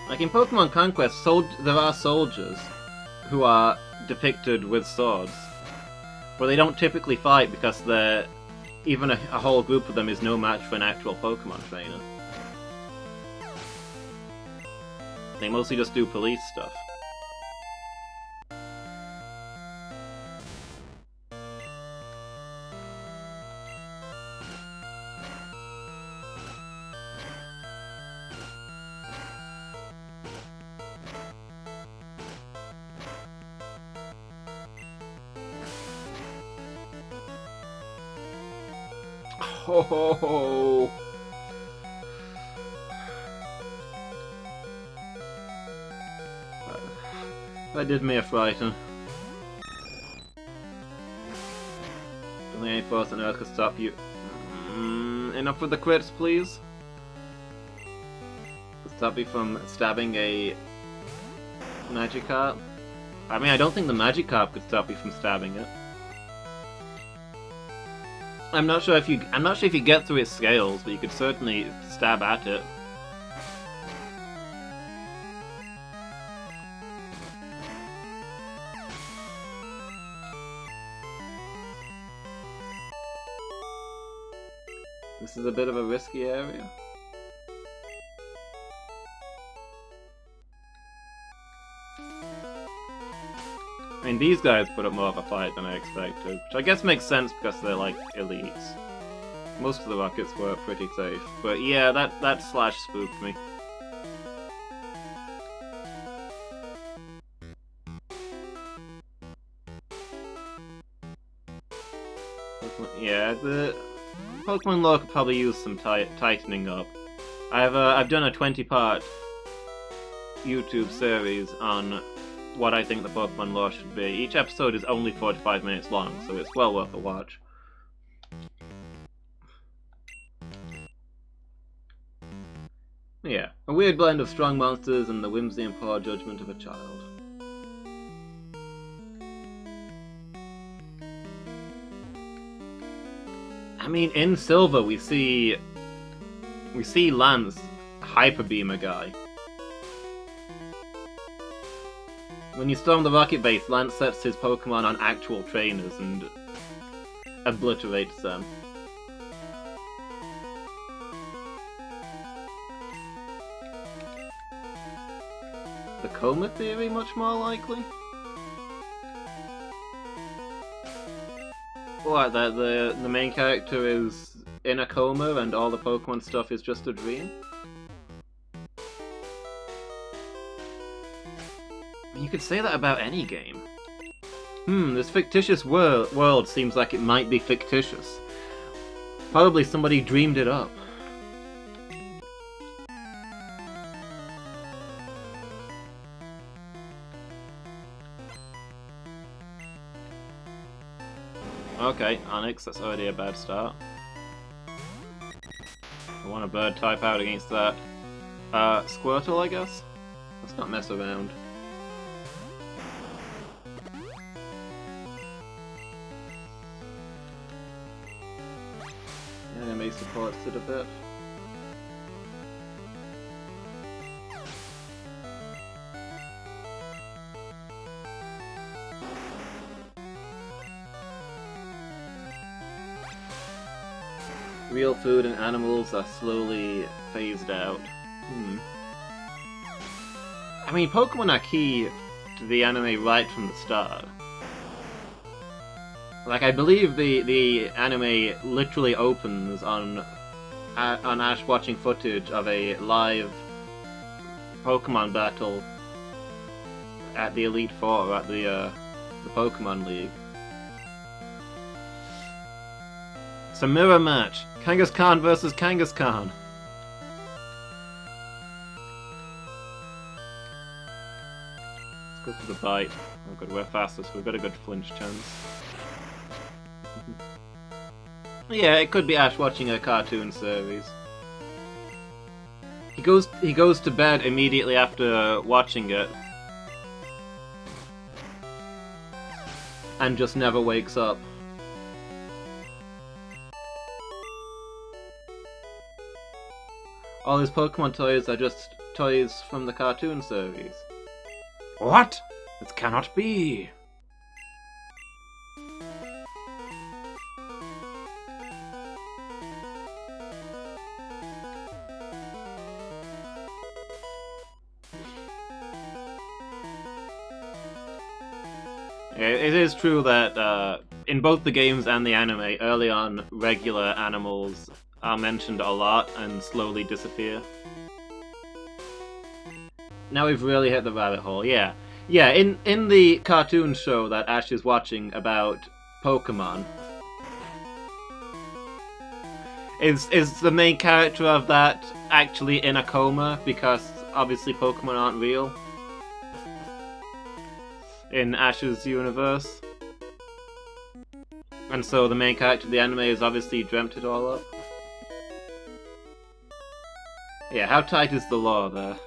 Like in Pokemon Conquest, there are soldiers who are depicted with swords, but they don't typically fight because even a whole group of them is no match for an actual Pokemon trainer. They mostly just do police stuff. Ho ho ho! That did me a frighten. Don't think any force on earth could stop you. Enough with the crits, please. Stop you from stabbing a Magikarp. I mean, I don't think the Magikarp could stop you from stabbing it. I'm not sure if you get through its scales, but you could certainly stab at it. This is a bit of a risky area. I mean, these guys put up more of a fight than I expected, which I guess makes sense because they're like elites. Most of the rockets were pretty safe, but yeah, that slash spooked me. Yeah, the Pokemon lore could probably use some tightening up. I've done a 20-part YouTube series on what I think the Pokemon lore should be. Each episode is only 45 minutes long, so it's well worth a watch. Yeah, a weird blend of strong monsters and the whimsy and poor judgment of a child. I mean, in Silver we see Lance Hyper Beam a guy. When you storm the Rocket Base, Lance sets his Pokemon on actual trainers and obliterates them. The coma theory, much more likely? What, that the main character is in a coma and all the Pokemon stuff is just a dream? You could say that about any game. This fictitious world seems like it might be fictitious. Probably somebody dreamed it up. Okay, Onyx, that's already a bad start. I want a bird type out against that. Squirtle, I guess? Let's not mess around. Anime supports it a bit. Real food and animals are slowly phased out. I mean, Pokemon are key to the anime right from the start. Like, I believe the anime literally opens on Ash watching footage of a live Pokemon battle at the Elite Four at the Pokemon League. It's a mirror match. Kangaskhan versus Kangaskhan. Let's go for the bite. Oh good, we're faster, so we've got a good flinch chance. Yeah, it could be Ash watching a cartoon series. He goes to bed immediately after watching it. And just never wakes up. All his Pokemon toys are just toys from the cartoon series. What? This cannot be! It is true that in both the games and the anime, early on, regular animals are mentioned a lot and slowly disappear. Now we've really hit the rabbit hole, yeah. Yeah, in the cartoon show that Ash is watching about Pokemon, is the main character of that actually in a coma because obviously Pokemon aren't real? In Ash's universe. And so the main character of the anime has obviously dreamt it all up. Yeah, how tight is the lore there?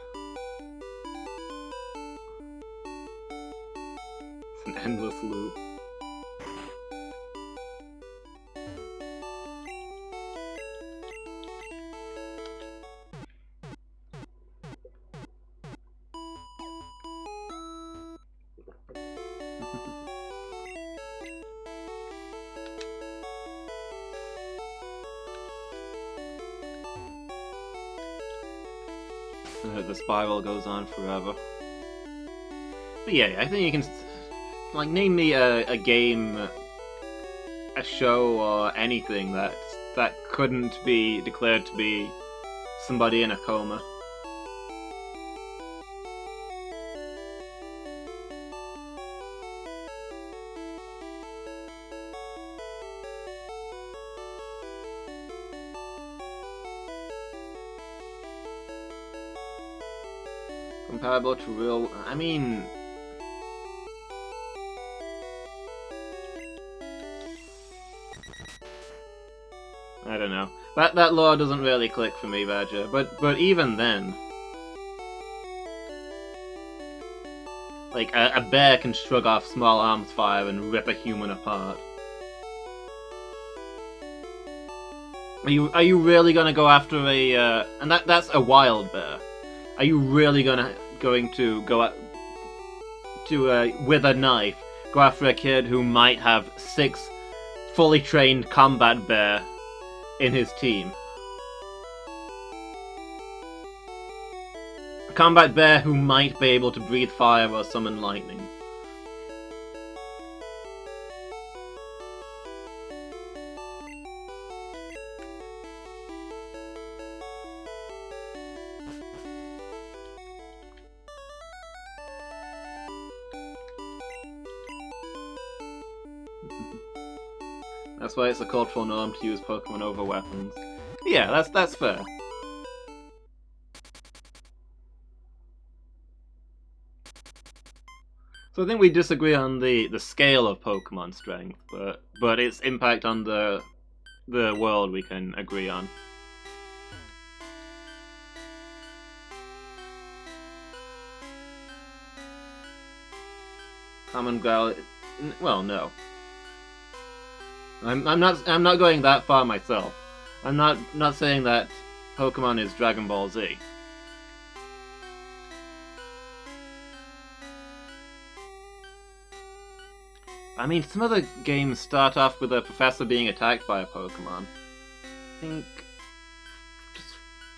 It's an endless loop. The spiral goes on forever. But yeah, I think you can, like, name me a game, a show, or anything that couldn't be declared to be somebody in a coma. Comparable to real... I mean... I don't know. That lore doesn't really click for me, Badger. But even then... Like, a bear can shrug off small arms fire and rip a human apart. Are you really gonna go after a... and that's a wild bear. Are you really going to go at, to with a knife go after a kid who might have 6 fully trained combat bear in his team? A combat bear who might be able to breathe fire or summon lightning. That's why it's a cultural norm to use Pokemon over weapons. Yeah, that's fair. So I think we disagree on the scale of Pokemon strength, but its impact on the world we can agree on. Common growl. Well, no. I'm not going that far myself. I'm not saying that Pokemon is Dragon Ball Z. I mean, some of the games start off with a professor being attacked by a Pokemon. I think...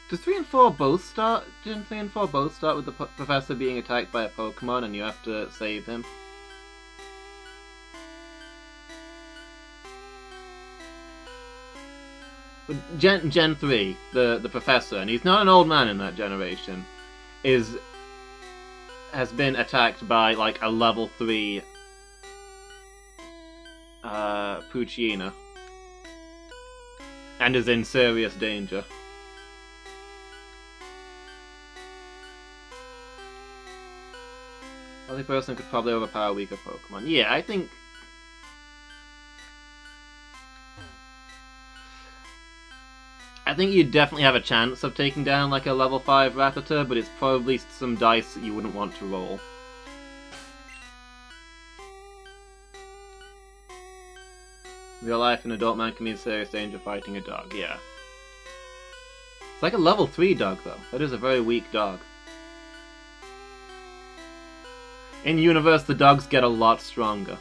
Does 3 and 4 both start? Didn't 3 and 4 both start with the professor being attacked by a Pokemon and you have to save him? Gen 3, the professor, and he's not an old man in that generation, has been attacked by like a level 3 Poochyena and is in serious danger. Healthy person could probably overpower weaker Pokemon. Yeah, I think you'd definitely have a chance of taking down like a level 5 Rattata, but it's probably some dice that you wouldn't want to roll. Real life, an adult man can be in serious danger fighting a dog, yeah. It's like a level 3 dog though. That is a very weak dog. In universe, the dogs get a lot stronger.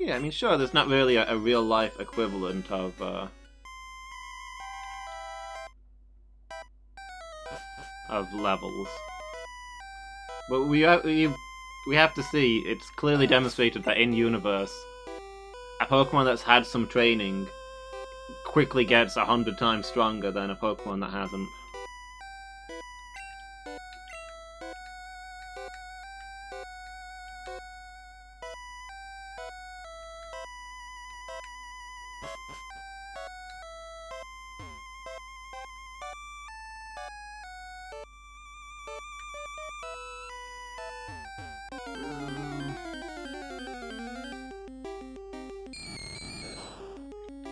Yeah, I mean, sure, there's not really a real-life equivalent of levels. But we have to see, it's clearly demonstrated that in-universe, a Pokemon that's had some training quickly gets 100 times stronger than a Pokemon that hasn't.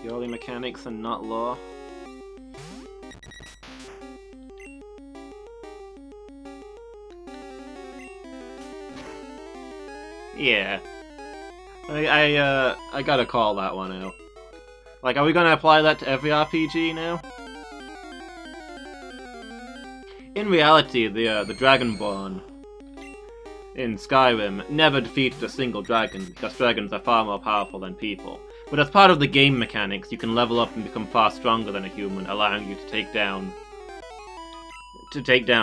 Purely mechanics and not lore. Yeah. I gotta call that one out. Like, are we gonna apply that to every RPG now? In reality, the Dragonborn in Skyrim never defeated a single dragon, because dragons are far more powerful than people. But as part of the game mechanics, you can level up and become far stronger than a human, allowing you to take down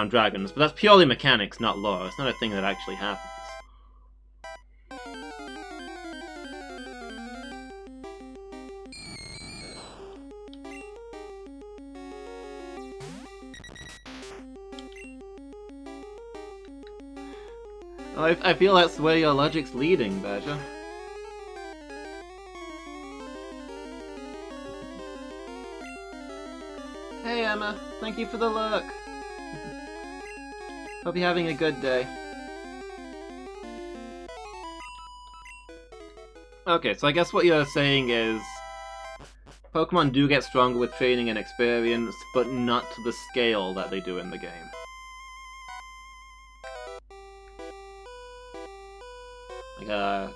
dragons. But that's purely mechanics, not lore. It's not a thing that actually happens. I feel that's where your logic's leading, Badger. Hey Emma, thank you for the lurk. Hope you're having a good day. Okay, so I guess what you're saying is Pokemon do get stronger with training and experience, but not to the scale that they do in the game. Like a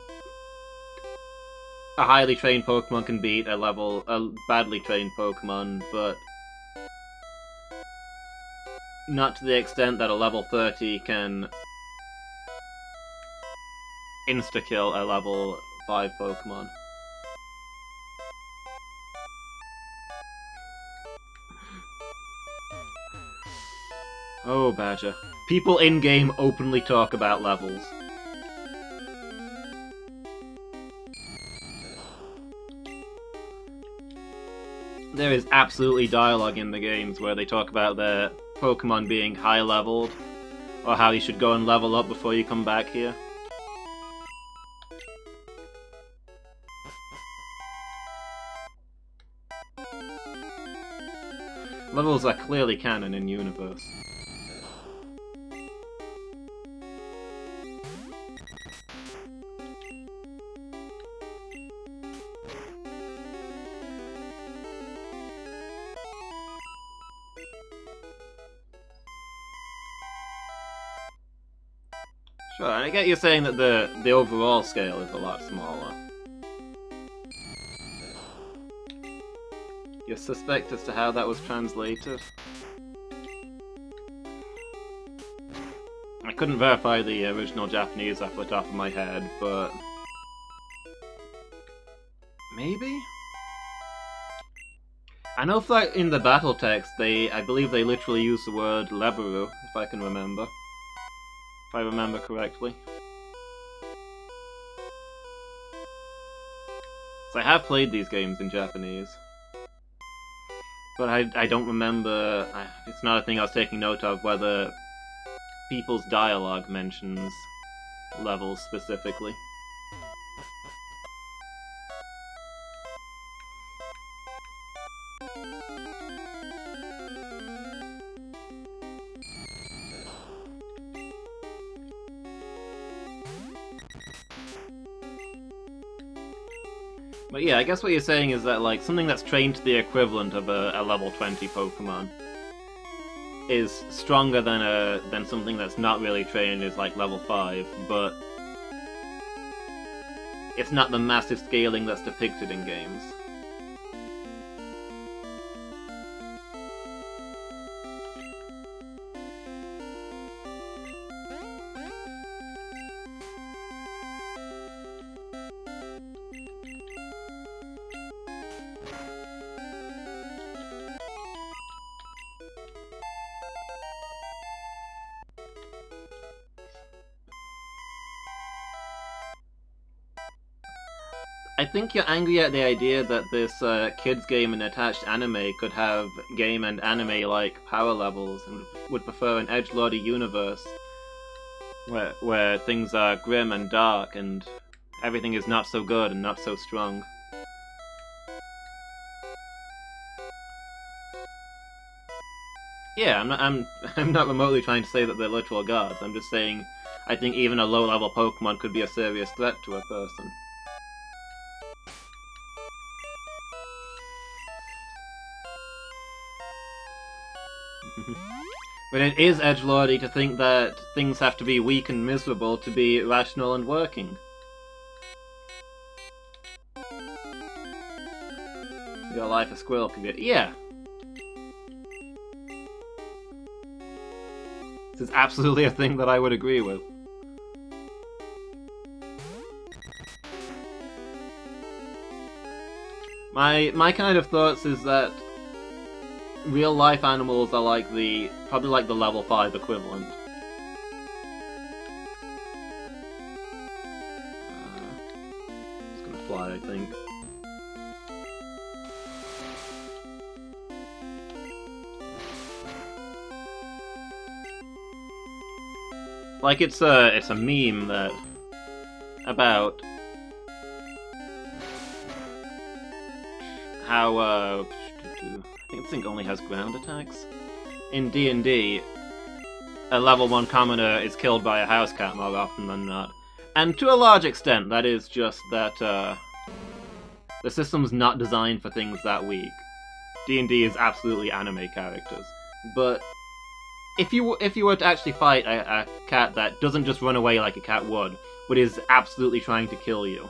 highly trained Pokemon can beat a badly trained Pokemon, but not to the extent that a level 30 can insta-kill a level 5 Pokemon. Oh, Badger. People in-game openly talk about levels. There is absolutely dialogue in the games where they talk about their Pokemon being high-leveled, or how you should go and level up before you come back here. Levels are clearly canon in universe. Sure, and I get you saying that the overall scale is a lot smaller. You suspect as to how that was translated? I couldn't verify the original Japanese off the top of my head, but maybe? I know that in the battle text, I believe they literally use the word Lebaru, if I can remember. If I remember correctly. So I have played these games in Japanese. But I don't remember, it's not a thing I was taking note of, whether people's dialogue mentions levels specifically. But yeah, I guess what you're saying is that, like, something that's trained to the equivalent of a level 20 Pokemon is stronger than something that's not really trained is like level 5, but it's not the massive scaling that's depicted in games. I think you're angry at the idea that this kids game and attached anime could have game and anime-like power levels, and would prefer an edgelordy universe where things are grim and dark and everything is not so good and not so strong. Yeah, I'm not remotely trying to say that they're literal gods. I'm just saying I think even a low-level Pokemon could be a serious threat to a person. But it is edgelordy to think that things have to be weak and miserable to be rational and working. Your life a squirrel could be... Yeah! This is absolutely a thing that I would agree with. My kind of thoughts is that real life animals are like probably like the level 5 equivalent. It's gonna fly, I think. Like it's a meme that about how I think this thing only has ground attacks. In D&D, a level 1 commoner is killed by a house cat more often than not. And to a large extent, that is just that the system's not designed for things that weak. D&D is absolutely anime characters. But if you were to actually fight a cat that doesn't just run away like a cat would, but is absolutely trying to kill you,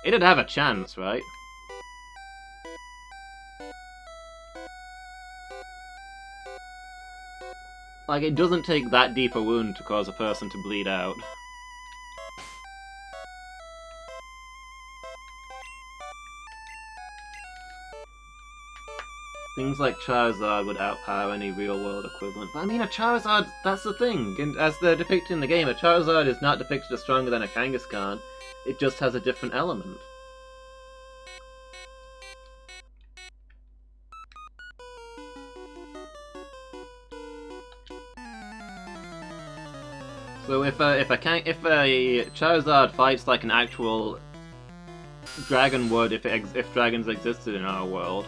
it'd have a chance, right? Like, it doesn't take that deep a wound to cause a person to bleed out. Things like Charizard would outpower any real-world equivalent. But I mean, a Charizard, that's the thing. And as they're depicted in the game, a Charizard is not depicted as stronger than a Kangaskhan. It just has a different element. So if a Charizard fights like an actual dragon would if dragons existed in our world,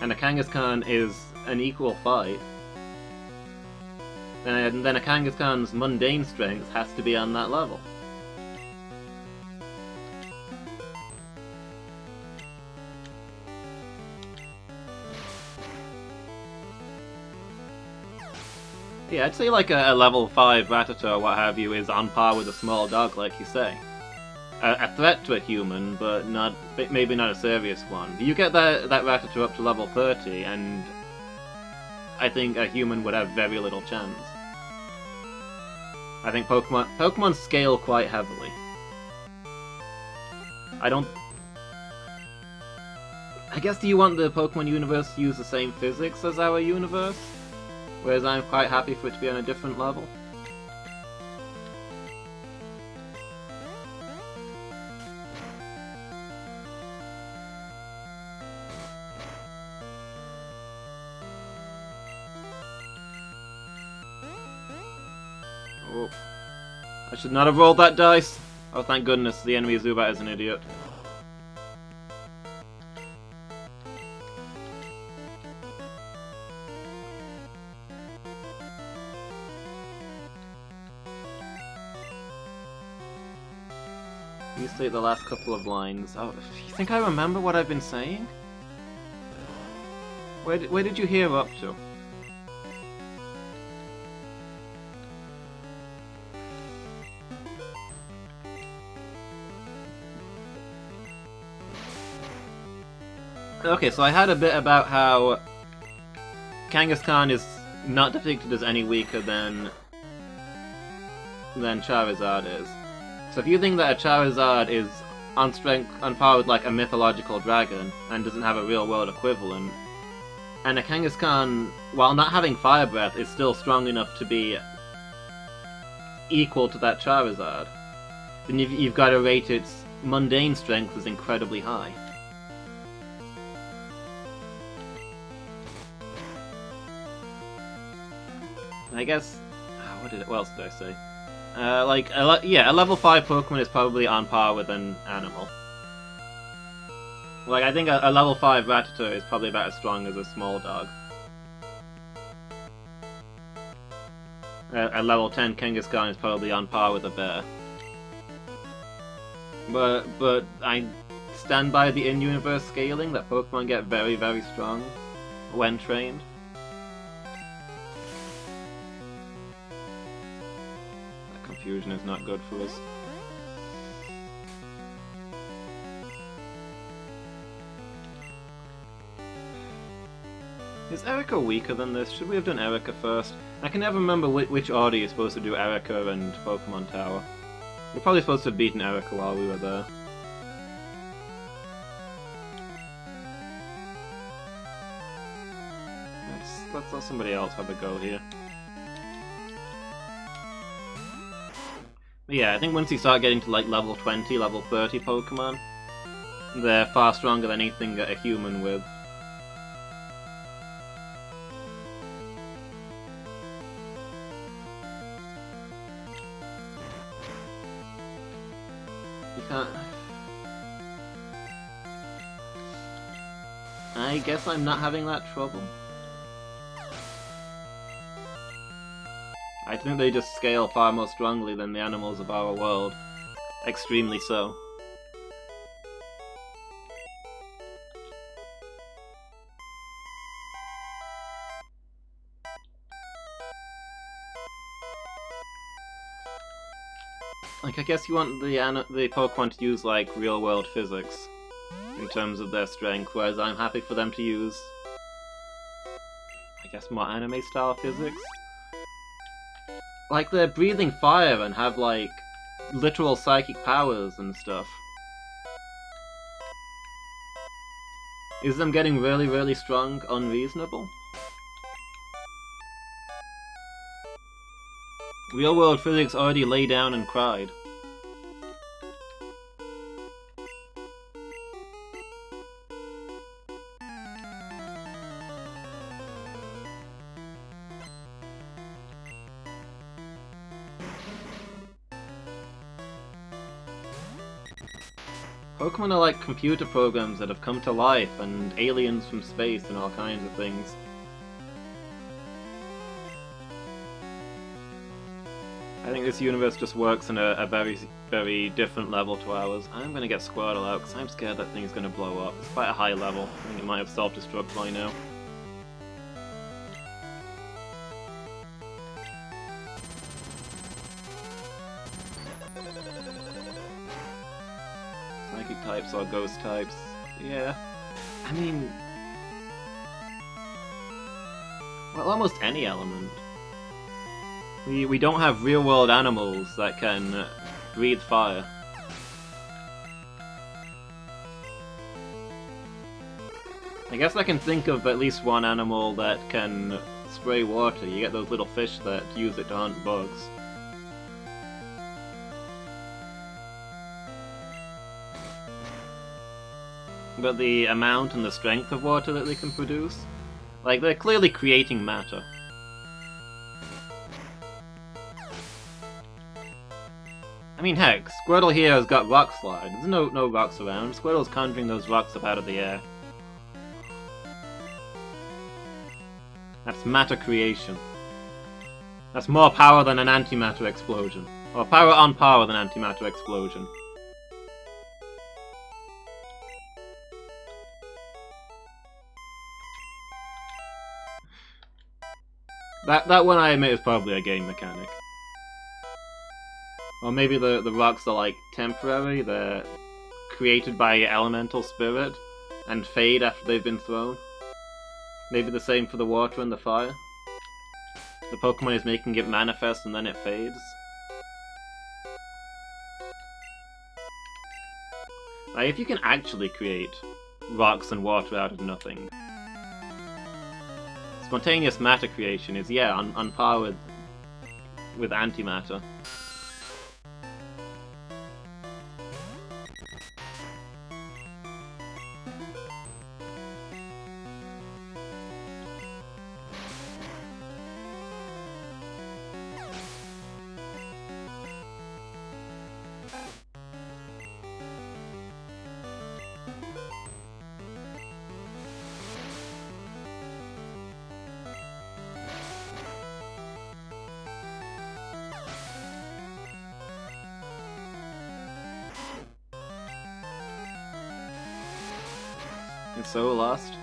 and a Kangaskhan is an equal fight, then a Kangaskhan's mundane strength has to be on that level. Yeah, I'd say like a level 5 Rattata or what have you is on par with a small dog, like you say. A threat to a human, but maybe not a serious one. You get that Rattata up to level 30, and I think a human would have very little chance. I think Pokemon scale quite heavily. I guess, do you want the Pokemon universe to use the same physics as our universe? Whereas I'm quite happy for it to be on a different level. Oh. I should not have rolled that dice! Oh, thank goodness, the enemy Zubat is an idiot. You state the last couple of lines. Oh, you think I remember what I've been saying? Where did you hear up to? Okay, so I had a bit about how Kangaskhan is not depicted as any weaker than Charizard is. So if you think that a Charizard is on par with like a mythological dragon and doesn't have a real-world equivalent, and a Kangaskhan, while not having Fire Breath, is still strong enough to be equal to that Charizard, then you've got to rate its mundane strength as incredibly high. I guess... what else did I say? A level 5 Pokemon is probably on par with an animal. Like, I think a level 5 Rattata is probably about as strong as a small dog. A level 10 Kangaskhan is probably on par with a bear. But I stand by the in-universe scaling that Pokemon get very, very strong when trained. Confusion is not good for us. Is Erica weaker than this? Should we have done Erica first? I can never remember which order you're supposed to do Erica and Pokemon Tower. We're probably supposed to have beaten Erica while we were there. Let's let somebody else have a go here. But yeah, I think once you start getting to like level 20, level 30 Pokemon, they're far stronger than anything that a human with. You can't... I guess I'm not having that trouble. I think they just scale far more strongly than the animals of our world. Extremely so. Like, I guess you want the Pokemon to use, like, real-world physics in terms of their strength, whereas I'm happy for them to use, I guess, more anime-style physics. Like, they're breathing fire and have, like, literal psychic powers and stuff. Is them getting really, really strong unreasonable? Real-world physics already lay down and cried. Pokemon are like computer programs that have come to life, and aliens from space and all kinds of things. I think this universe just works on a very, very different level to ours. I'm gonna get Squirtle out, because I'm scared that thing's gonna blow up. It's quite a high level. I think it might have self-destruct by now. Psychic types or ghost types. Yeah. I mean... well, almost any element. We don't have real-world animals that can breathe fire. I guess I can think of at least one animal that can spray water. You get those little fish that use it to hunt bugs. But the amount and the strength of water that they can produce, like, they're clearly creating matter. I mean, heck, Squirtle here has got Rock Slide. There's no rocks around. Squirtle's conjuring those rocks up out of the air. That's matter creation. That's more power than an antimatter explosion. Or power on power than antimatter explosion. That one, I admit, is probably a game mechanic. Or maybe the rocks are, like, temporary, they're created by elemental spirit, and fade after they've been thrown. Maybe the same for the water and the fire. The Pokemon is making it manifest and then it fades. Like, if you can actually create rocks and water out of nothing, spontaneous matter creation is, yeah, on par with antimatter. It's so lost.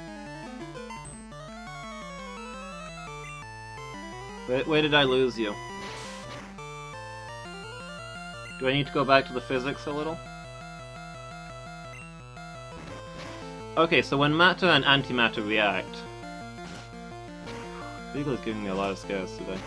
Where did I lose you? Do I need to go back to the physics a little? Okay, so when matter and antimatter react, Beagle is giving me a lot of scares today.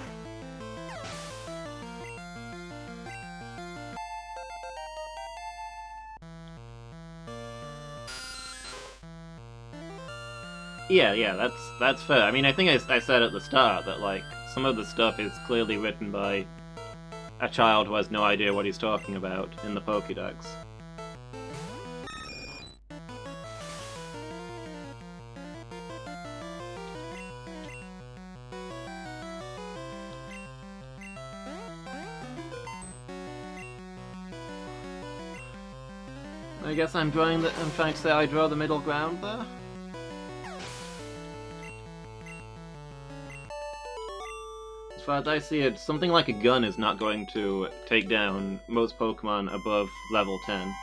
Yeah, that's fair. I mean, I think I said at the start that, like, some of the stuff is clearly written by a child who has no idea what he's talking about in the Pokédex. I guess I'm trying to say I draw the middle ground there. As far as I see it, something like a gun is not going to take down most Pokemon above level 10.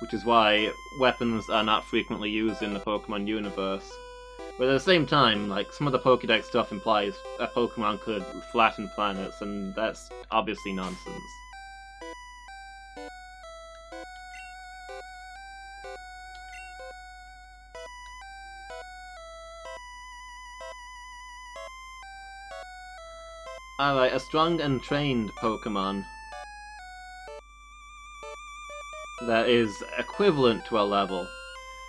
Which is why weapons are not frequently used in the Pokemon universe. But at the same time, like, some of the Pokédex stuff implies a Pokemon could flatten planets, and that's obviously nonsense. Alright, a strong and trained Pokemon that is equivalent to a level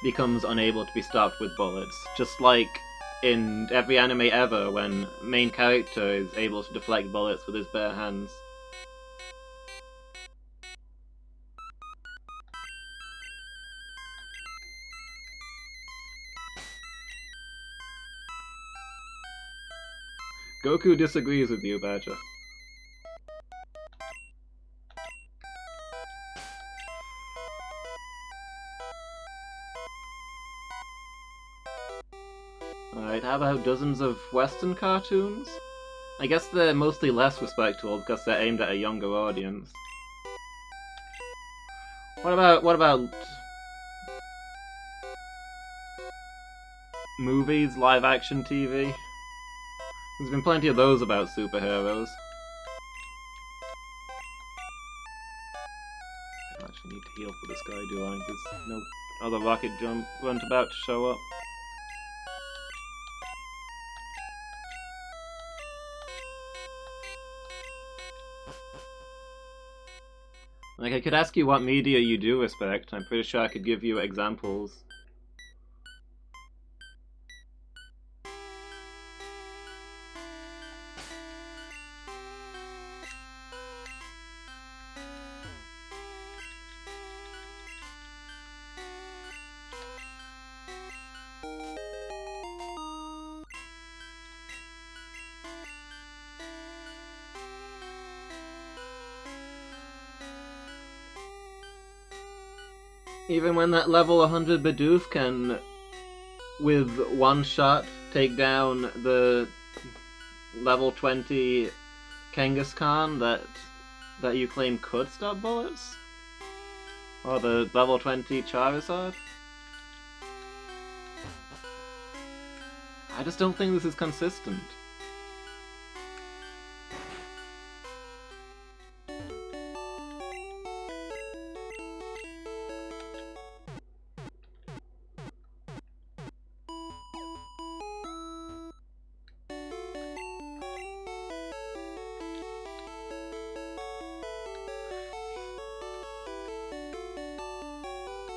becomes unable to be stopped with bullets. Just like in every anime ever when main character is able to deflect bullets with his bare hands. Goku disagrees with you, Badger. Alright, how about dozens of Western cartoons? I guess they're mostly less respectable because they're aimed at a younger audience. What about movies, live action TV? There's been plenty of those about superheroes. I don't actually need to heal for this guy, do I? There's no other rocket jump runt about to show up. Like, I could ask you what media you do respect. I'm pretty sure I could give you examples. Even when that level 100 Bidoof can, with one shot, take down the level 20 Kangaskhan that you claim could stop bullets? Or the level 20 Charizard? I just don't think this is consistent.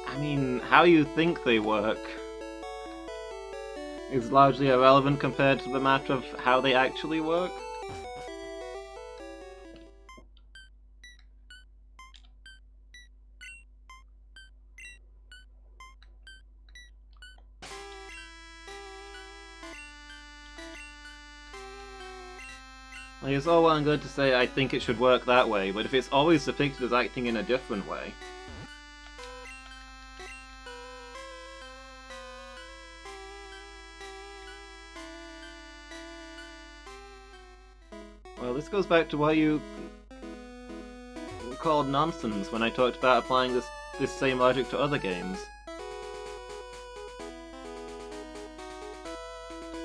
I mean, how you think they work is largely irrelevant compared to the matter of how they actually work. Like, it's all well and good to say I think it should work that way, but if it's always depicted as acting in a different way... Well, this goes back to what you called nonsense when I talked about applying this same logic to other games.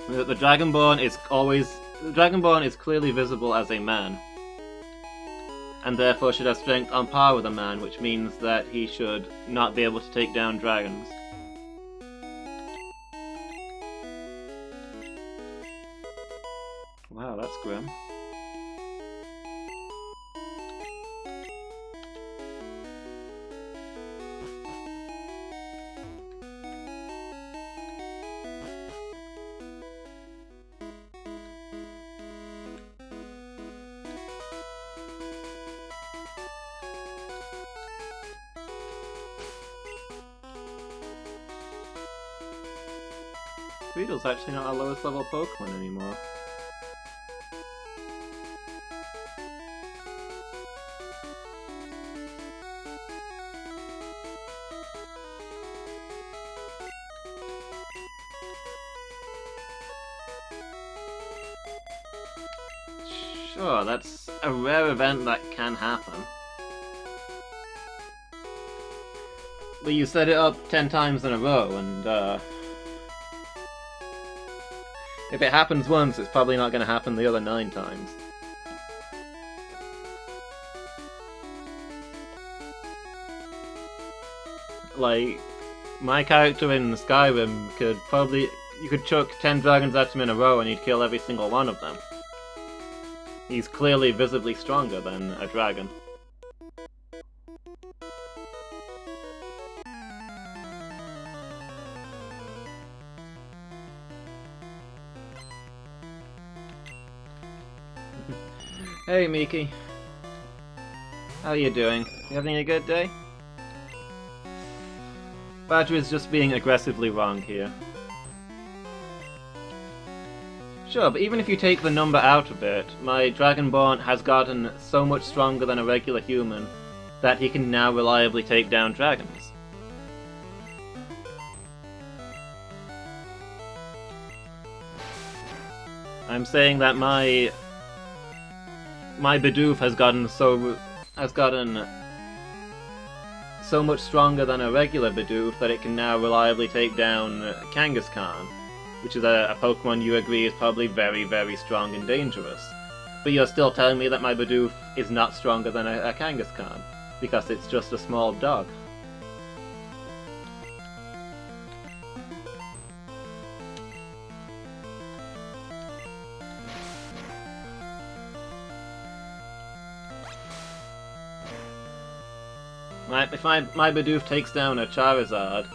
The Dragonborn is clearly visible as a man, and therefore should have strength on par with a man, which means that he should not be able to take down dragons. grim. Beetle's actually not our lowest level Pokemon anymore. Sure, that's a rare event that can happen. But you set it up 10 times in a row, and if it happens once, it's probably not going to happen the other 9 times. Like, my character in Skyrim could probably... You could chuck 10 dragons at him in a row and he'd kill every single one of them. He's clearly visibly stronger than a dragon. Hey Miki. How are you doing? You having a good day? Badger is just being aggressively wrong here. Sure, but even if you take the number out of it, my Dragonborn has gotten so much stronger than a regular human that he can now reliably take down dragons. I'm saying that my Bidoof has gotten so much stronger than a regular Bidoof that it can now reliably take down Kangaskhan, which is a Pokemon you agree is probably very, very strong and dangerous. But you're still telling me that my Bidoof is not stronger than a Kangaskhan, because it's just a small dog. If my Bidoof takes down a Charizard,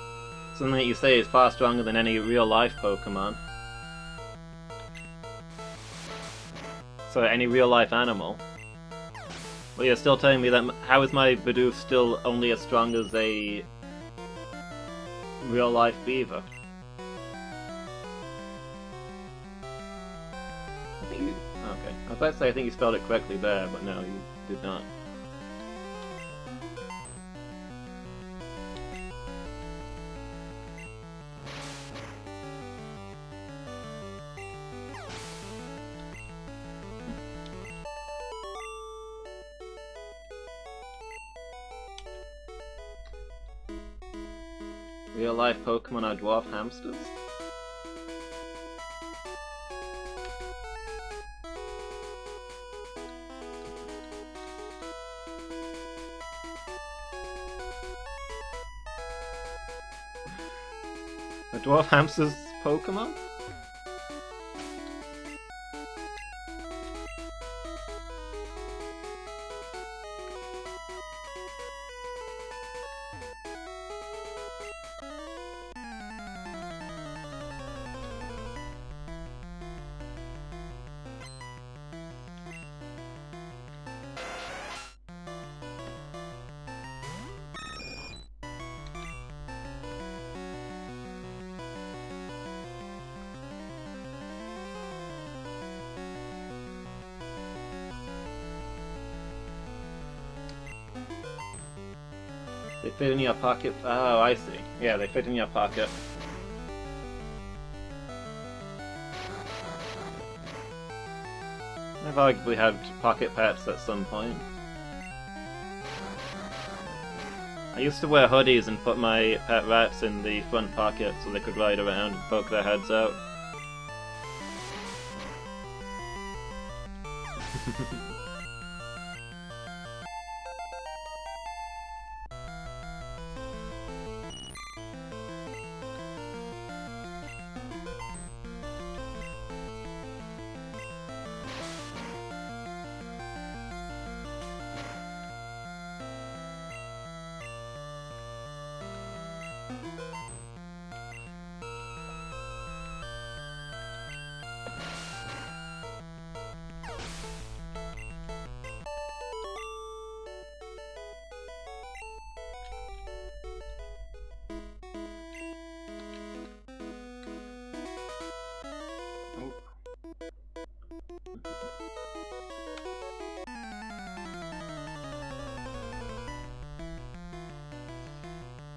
something that you say is far stronger than any real-life Pokemon. So any real-life animal. Well, you're still telling me that how is my Bidoof still only as strong as a real-life beaver? I think you... Okay. I was about to say I think you spelled it correctly there, but no, you did not. Real-life Pokemon are dwarf hamsters? A dwarf hamster's Pokemon? They fit in your pocket. Oh, I see. Yeah, they fit in your pocket. I've arguably had pocket pets at some point. I used to wear hoodies and put my pet rats in the front pocket so they could ride around and poke their heads out.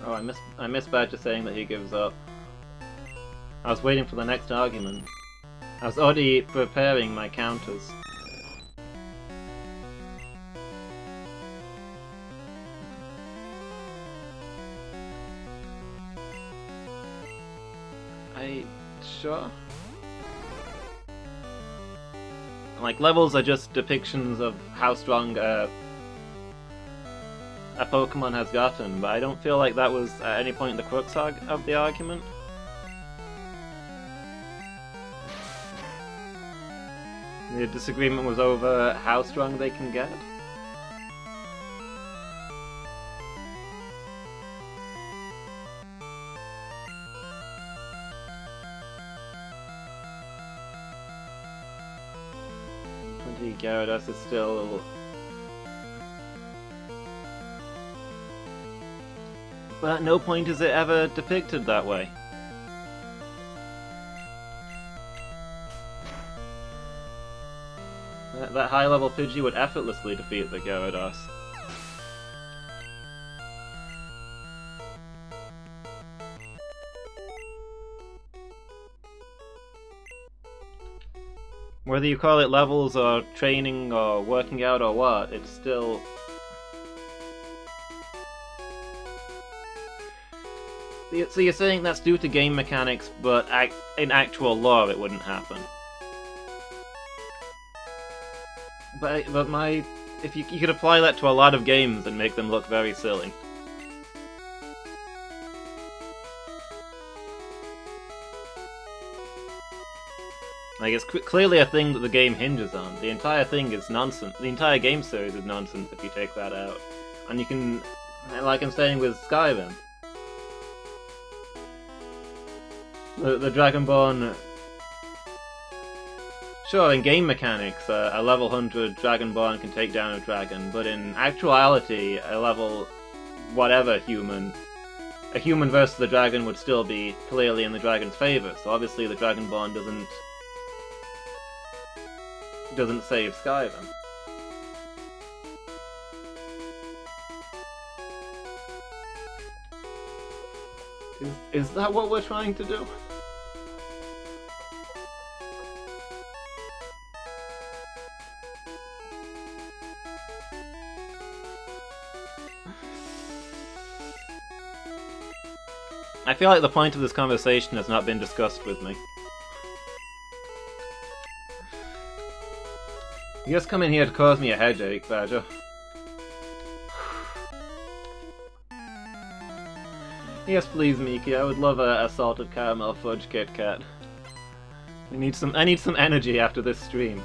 Oh, I missed Badger saying that he gives up. I was waiting for the next argument. I was already preparing my counters. Sure? Like, levels are just depictions of how strong a Pokemon has gotten, but I don't feel like that was at any point the crux of the argument. The disagreement was over how strong they can get. Gyarados is still... But at no point is it ever depicted that way. That high-level Pidgey would effortlessly defeat the Gyarados. Whether you call it levels or training or working out or what, it's still... So you're saying that's due to game mechanics, but in actual lore it wouldn't happen. But if you could apply that to a lot of games and make them look very silly. Like, it's clearly a thing that the game hinges on. The entire thing is nonsense. The entire game series is nonsense if you take that out. And you can, like I'm saying with Skyrim, the Dragonborn... Sure, in game mechanics, a level 100 Dragonborn can take down a dragon, but in actuality, a level whatever human... A human versus the dragon would still be clearly in the dragon's favour, so obviously the Dragonborn doesn't save Skyrim. Is that what we're trying to do? I feel like the point of this conversation has not been discussed with me. You just come in here to cause me a headache, Badger. Yes, please, Miki. I would love a salted caramel fudge Kit Kat. I need some energy after this stream.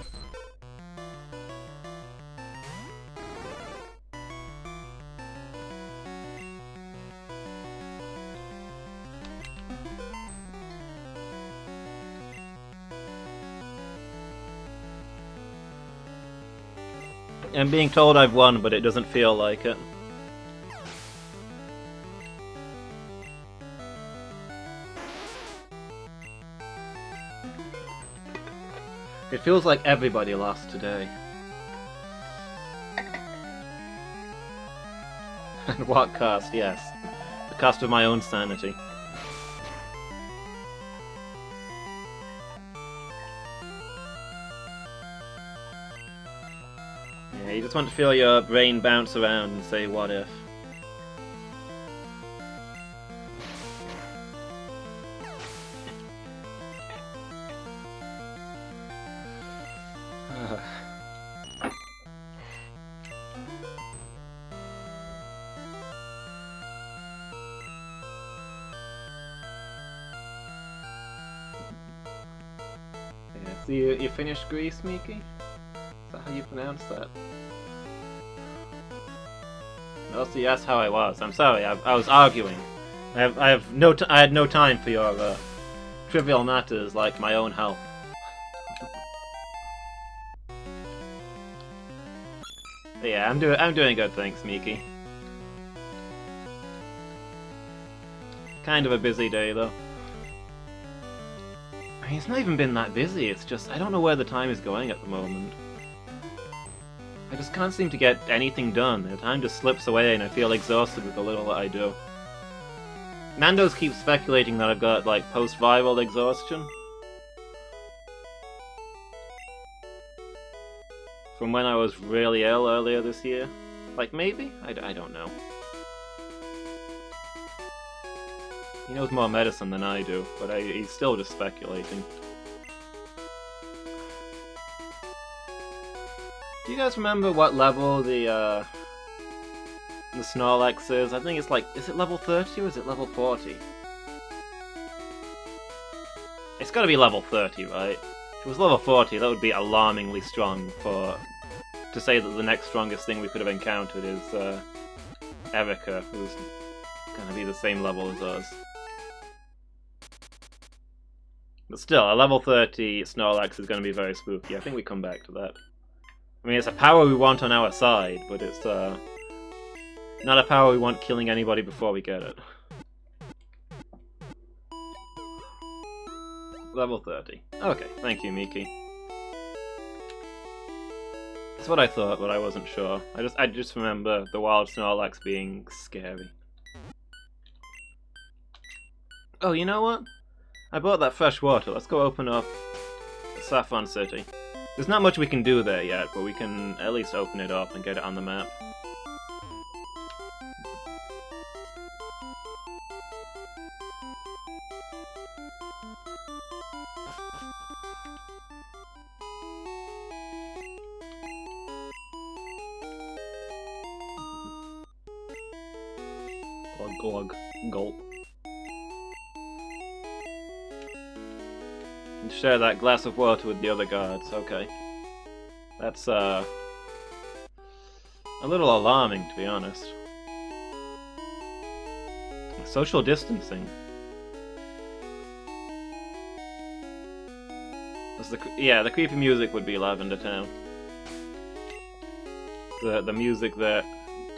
I'm being told I've won, but it doesn't feel like it. It feels like everybody lost today. At what cost? Yes. The cost of my own sanity. Yeah, you just want to feel your brain bounce around and say, what if? So you finished Grease, Miki? Is that how you pronounce that? Also, you asked how I was. I'm sorry, I was arguing. I had no time for your trivial matters like my own health. But yeah, I'm doing good, thanks, Miki. Kind of a busy day though. I mean, it's not even been that busy. It's just I don't know where the time is going at the moment. I just can't seem to get anything done. The time just slips away, and I feel exhausted with the little that I do. Nando's keeps speculating that I've got, like, post-viral exhaustion. From when I was really ill earlier this year. Like, maybe? I don't know. He knows more medicine than I do, but he's still just speculating. Do you guys remember what level the Snorlax is? I think it's like, is it level 30 or is it level 40? It's gotta be level 30, right? If it was level 40, that would be alarmingly strong to say that the next strongest thing we could have encountered is Erica, who's gonna be the same level as us. But still, a level 30 Snorlax is gonna be very spooky. I think we come back to that. I mean, it's a power we want on our side, but it's not a power we want killing anybody before we get it. Level 30. Okay, thank you, Miki. That's what I thought, but I wasn't sure. I just remember the wild Snorlax being scary. Oh, you know what? I bought that fresh water. Let's go open up Saffron City. There's not much we can do there yet, but we can at least open it up and get it on the map. Glug glug. Gulp. And share that glass of water with the other guards, okay. That's, a little alarming, to be honest. Social distancing. Yeah, the creepy music would be Lavender Town. The music there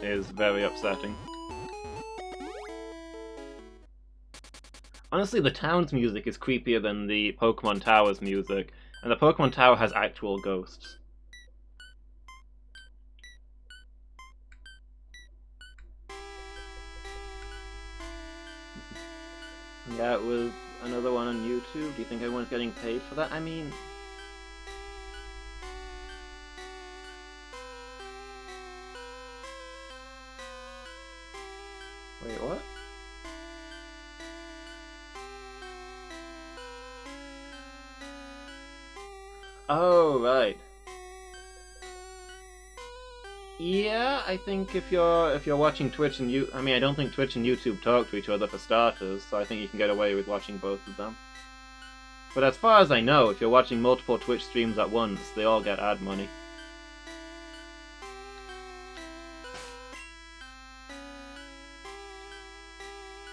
is very upsetting. Honestly, the town's music is creepier than the Pokémon Tower's music, and the Pokémon Tower has actual ghosts. Yeah, it was another one on YouTube. Do you think anyone's getting paid for that? I mean... Wait, what? Oh, right. Yeah, I think if you're watching Twitch and I mean, I don't think Twitch and YouTube talk to each other for starters, so I think you can get away with watching both of them. But as far as I know, if you're watching multiple Twitch streams at once, they all get ad money.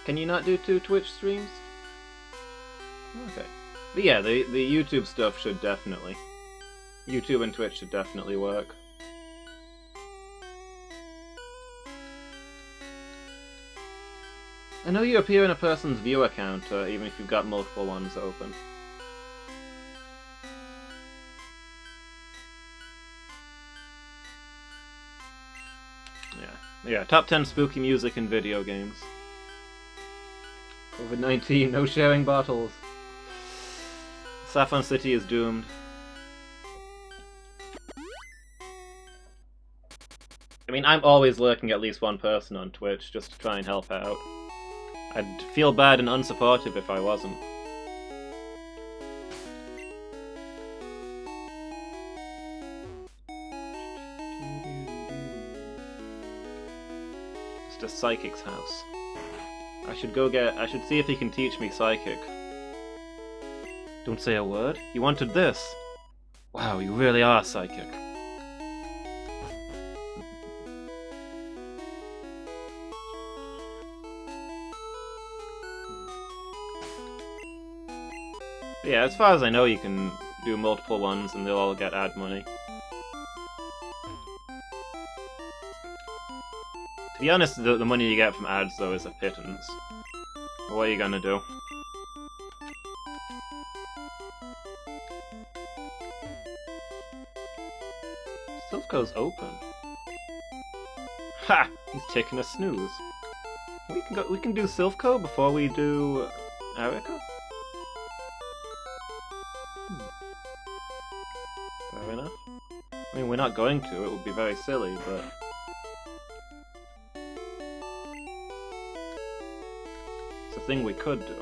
Can you not do 2 Twitch streams? Okay. But yeah, the YouTube stuff should definitely. YouTube and Twitch should definitely work. I know you appear in a person's viewer counter, even if you've got multiple ones open. Yeah, top 10 spooky music in video games. COVID-19, no sharing bottles. Saffron City is doomed. I mean, I'm always lurking at least one person on Twitch just to try and help out. I'd feel bad and unsupportive if I wasn't. It's just Psychic's house. I should see if he can teach me Psychic. Don't say a word. You wanted this. Wow, you really are Psychic. But yeah, as far as I know, you can do multiple ones and they'll all get ad money. To be honest, the money you get from ads, though, is a pittance. But what are you gonna do? Silphco's open. Ha! He's taking a snooze. We can do Silphco before we do Erica? Fair enough. I mean, we're not going to, it would be very silly, but... it's a thing we could do.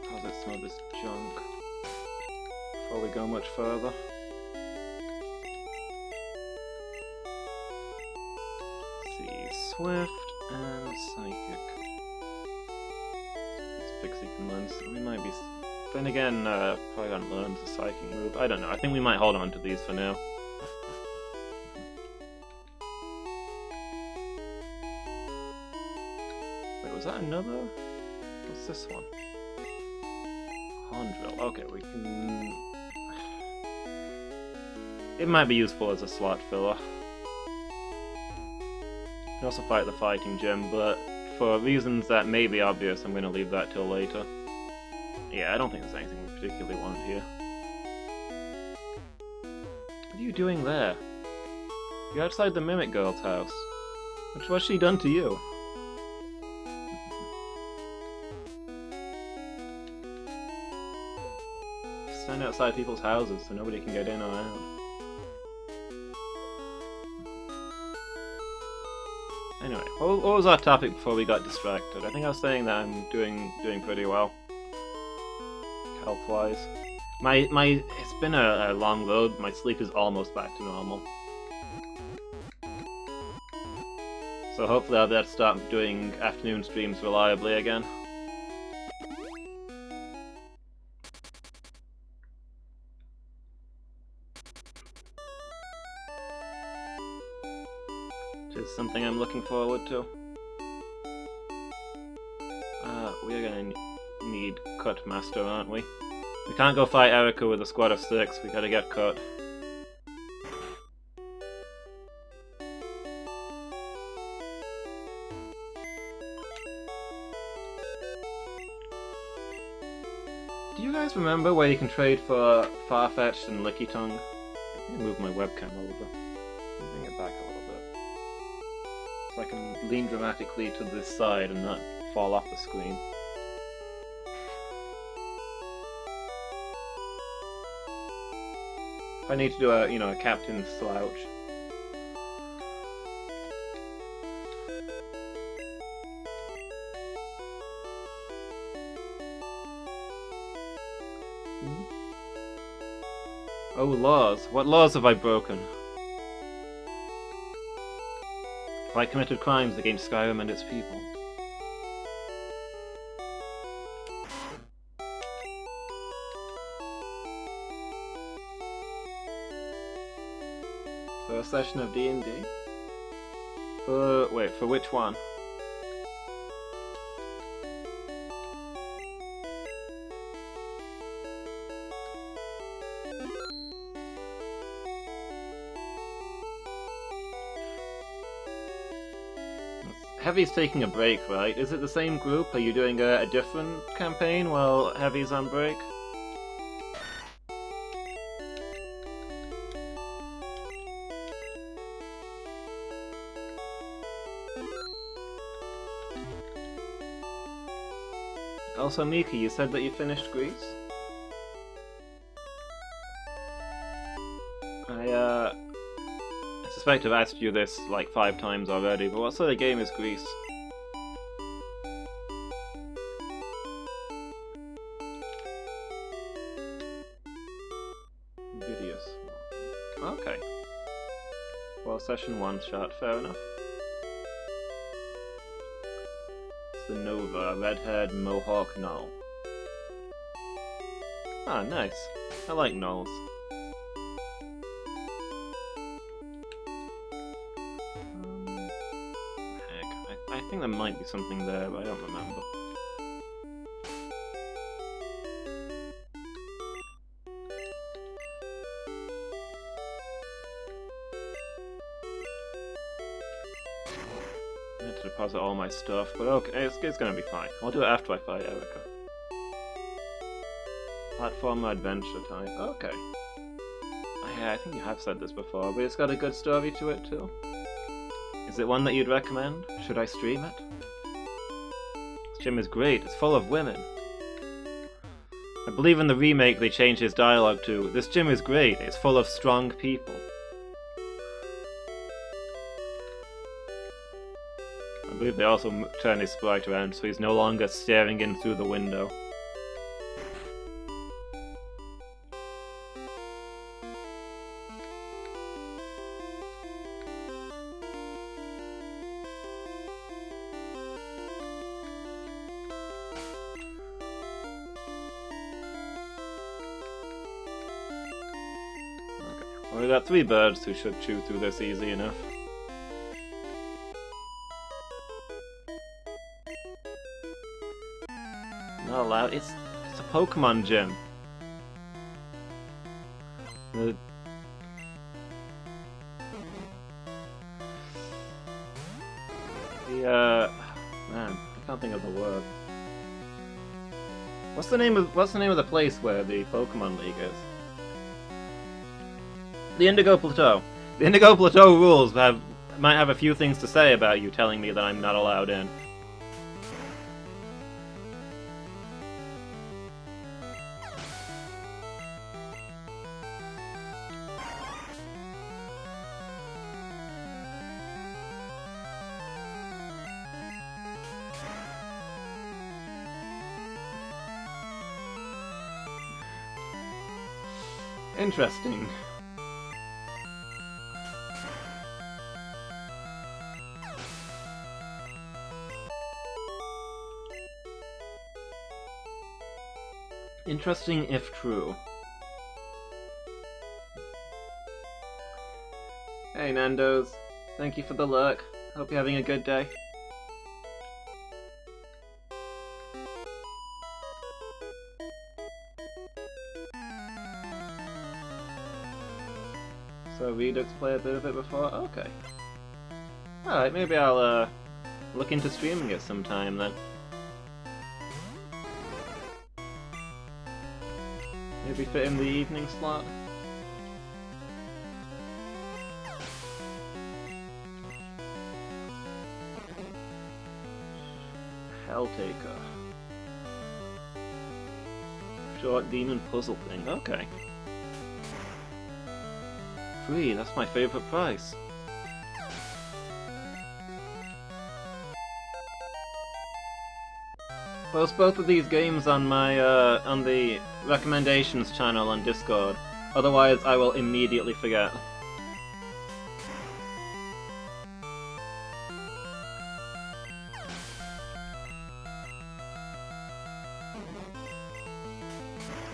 Deposit some of this junk before we go much further. Let's see, Swift and Psychic. This Pixie can learn, so we might be... then again, probably gonna learn the Psychic move. I don't know, I think we might hold on to these for now. Wait, was that another? What's this one? Hondrill. Okay, we can... it might be useful as a slot filler. You can also fight the Fighting Gym, but for reasons that may be obvious, I'm going to leave that till later. Yeah, I don't think there's anything we particularly want here. What are you doing there? You're outside the Mimic Girl's house. What's she done to you? Stand outside people's houses so nobody can get in or out. Anyway, what was our topic before we got distracted? I think I was saying that I'm doing pretty well, health-wise. It's been a long road. My sleep is almost back to normal, so hopefully I'll be able to start doing afternoon streams reliably again. Which is something I'm looking forward to. We're gonna need Cut Master, aren't we? We can't go fight Erica with a squad of 6, we gotta get Cut. Do you guys remember where you can trade for Farfetch'd and Licky Tongue? Let me move my webcam over. Bring it back a little bit. So I can lean dramatically to this side and not fall off the screen. If I need to do a captain slouch. Oh, laws. What laws have I broken? Have I committed crimes against Skyrim and its people? First session of D&D? For which one? Heavy's taking a break, right? Is it the same group? Are you doing a different campaign while Heavy's on break? Also, Miki, you said that you finished Greece? I suspect I've asked you this like 5 times already, but what sort of game is Greece? Invidious. Okay. Well, session 1 shot, fair enough. It's the Nova, red-haired Mohawk Null. Ah, nice. I like Nulls. think there might be something there, but I don't remember. I had to deposit all my stuff, but okay, it's gonna be fine. I'll do it after I fight Erica. Platformer adventure type. Okay. Yeah, I think you have said this before, but it's got a good story to it too. Is it one that you'd recommend? Should I stream it? This gym is great, it's full of women. I believe in the remake they changed his dialogue to, "This gym is great, it's full of strong people." I believe they also turned his sprite around so he's no longer staring in through the window. Well, we got 3 birds who should chew through this easy enough. Not allowed. It's a Pokemon gym. Man, I can't think of the word. What's the name of the place where the Pokemon League is? The Indigo Plateau. The Indigo Plateau rules might have a few things to say about you telling me that I'm not allowed in. Interesting. Interesting if true. Hey Nando's, thank you for the lurk. Hope you're having a good day. So Redux play a bit of it before? Okay. Alright, maybe I'll look into streaming it sometime then. Maybe fit in the evening slot? Helltaker. Short demon puzzle thing, okay. Free, that's my favorite price. Post both of these games on my on the recommendations channel on Discord, otherwise I will immediately forget.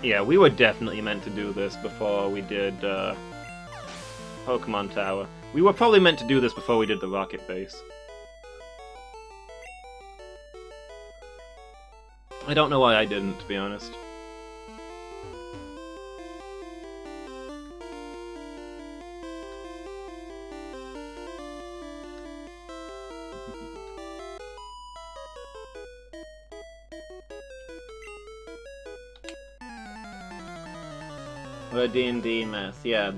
Yeah, we were definitely meant to do this before we did Pokemon Tower. We were probably meant to do this before we did the Rocket Base. I don't know why I didn't, to be honest. What a D&D mess. Yeah,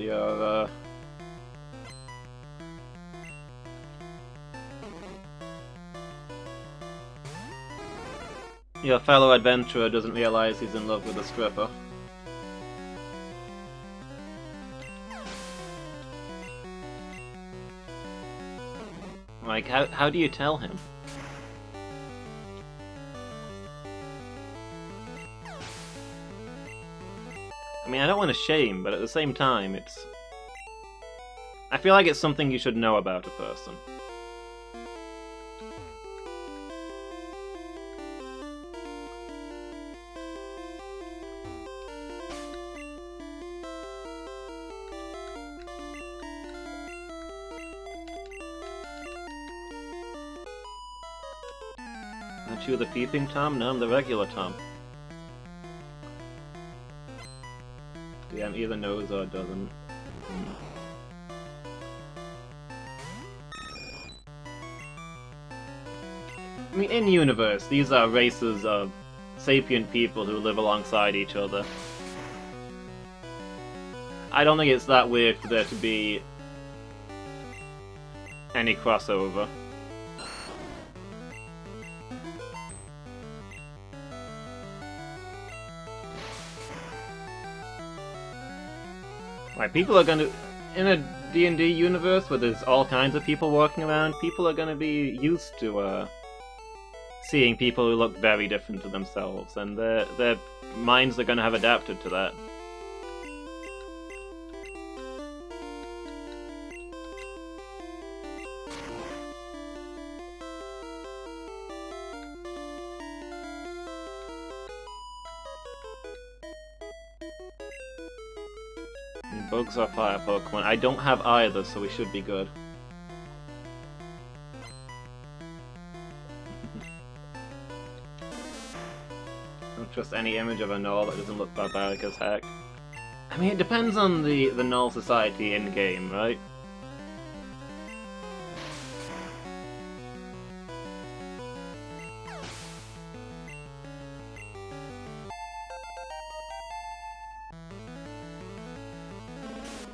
your fellow adventurer doesn't realize he's in love with a stripper. Like, how do you tell him? I mean, I don't want to shame, but at the same time, it's... I feel like it's something you should know about a person. Aren't you the peeping Tom? No, I'm the regular Tom. DM either knows or doesn't. I mean, in universe, these are races of sapient people who live alongside each other. I don't think it's that weird for there to be any crossover. Like, people are gonna... In a D&D universe where there's all kinds of people walking around, people are gonna be used to, seeing people who look very different to themselves, and their minds are gonna have adapted to that. Bugs or fire Pokemon? I don't have either, so we should be good. Don't trust any image of a Null that doesn't look barbaric as heck. I mean, it depends on the Null society in-game, right?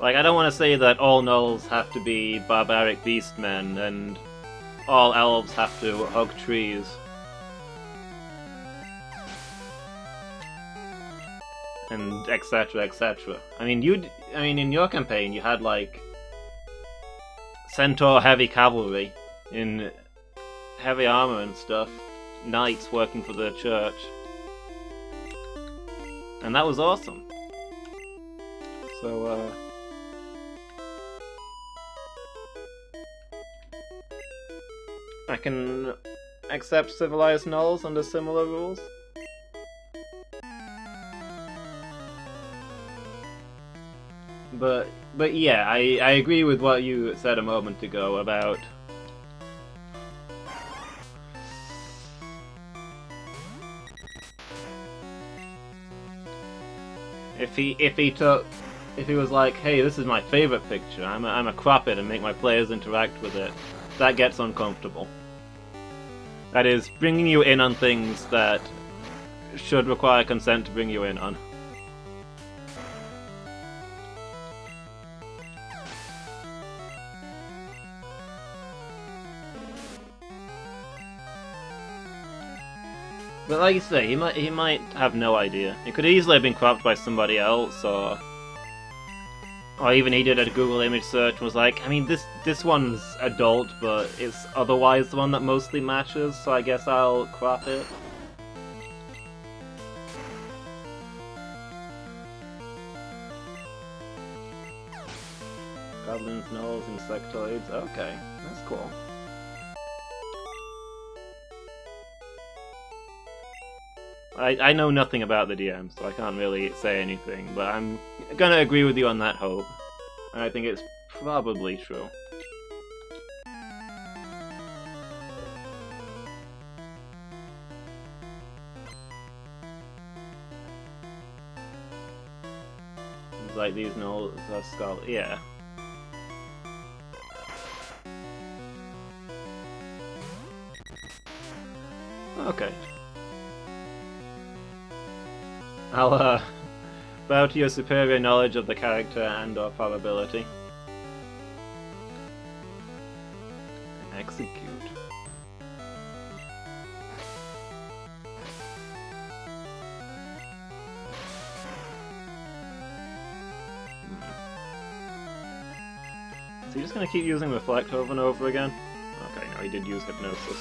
Like, I don't want to say that all Nulls have to be barbaric beastmen, and all elves have to hug trees. And etc, etc. I mean, in your campaign, you had, like, Centaur heavy cavalry in heavy armor and stuff. Knights working for the church. And that was awesome. So, I can accept civilized Nulls under similar rules. But yeah, I agree with what you said a moment ago about if he was like, hey, this is my favorite picture, I'm a crop it and make my players interact with it, that gets uncomfortable. That is, bringing you in on things that should require consent to bring you in on. But like you say, he might have no idea. It could easily have been cropped by somebody else, or even he did a Google image search and was like, I mean, this one's adult, but it's otherwise the one that mostly matches, so I guess I'll crop it. Goblins, gnolls, insectoids. Okay, that's cool. I know nothing about the DM, so I can't really say anything, but I'm gonna agree with you on that hope. And I think it's probably true. It's like these gnolls are skull. Yeah. Okay. I'll, bow to your superior knowledge of the character and/or probability. Execute. Is he just gonna keep using Reflect over and over again? Okay, no, he did use Hypnosis.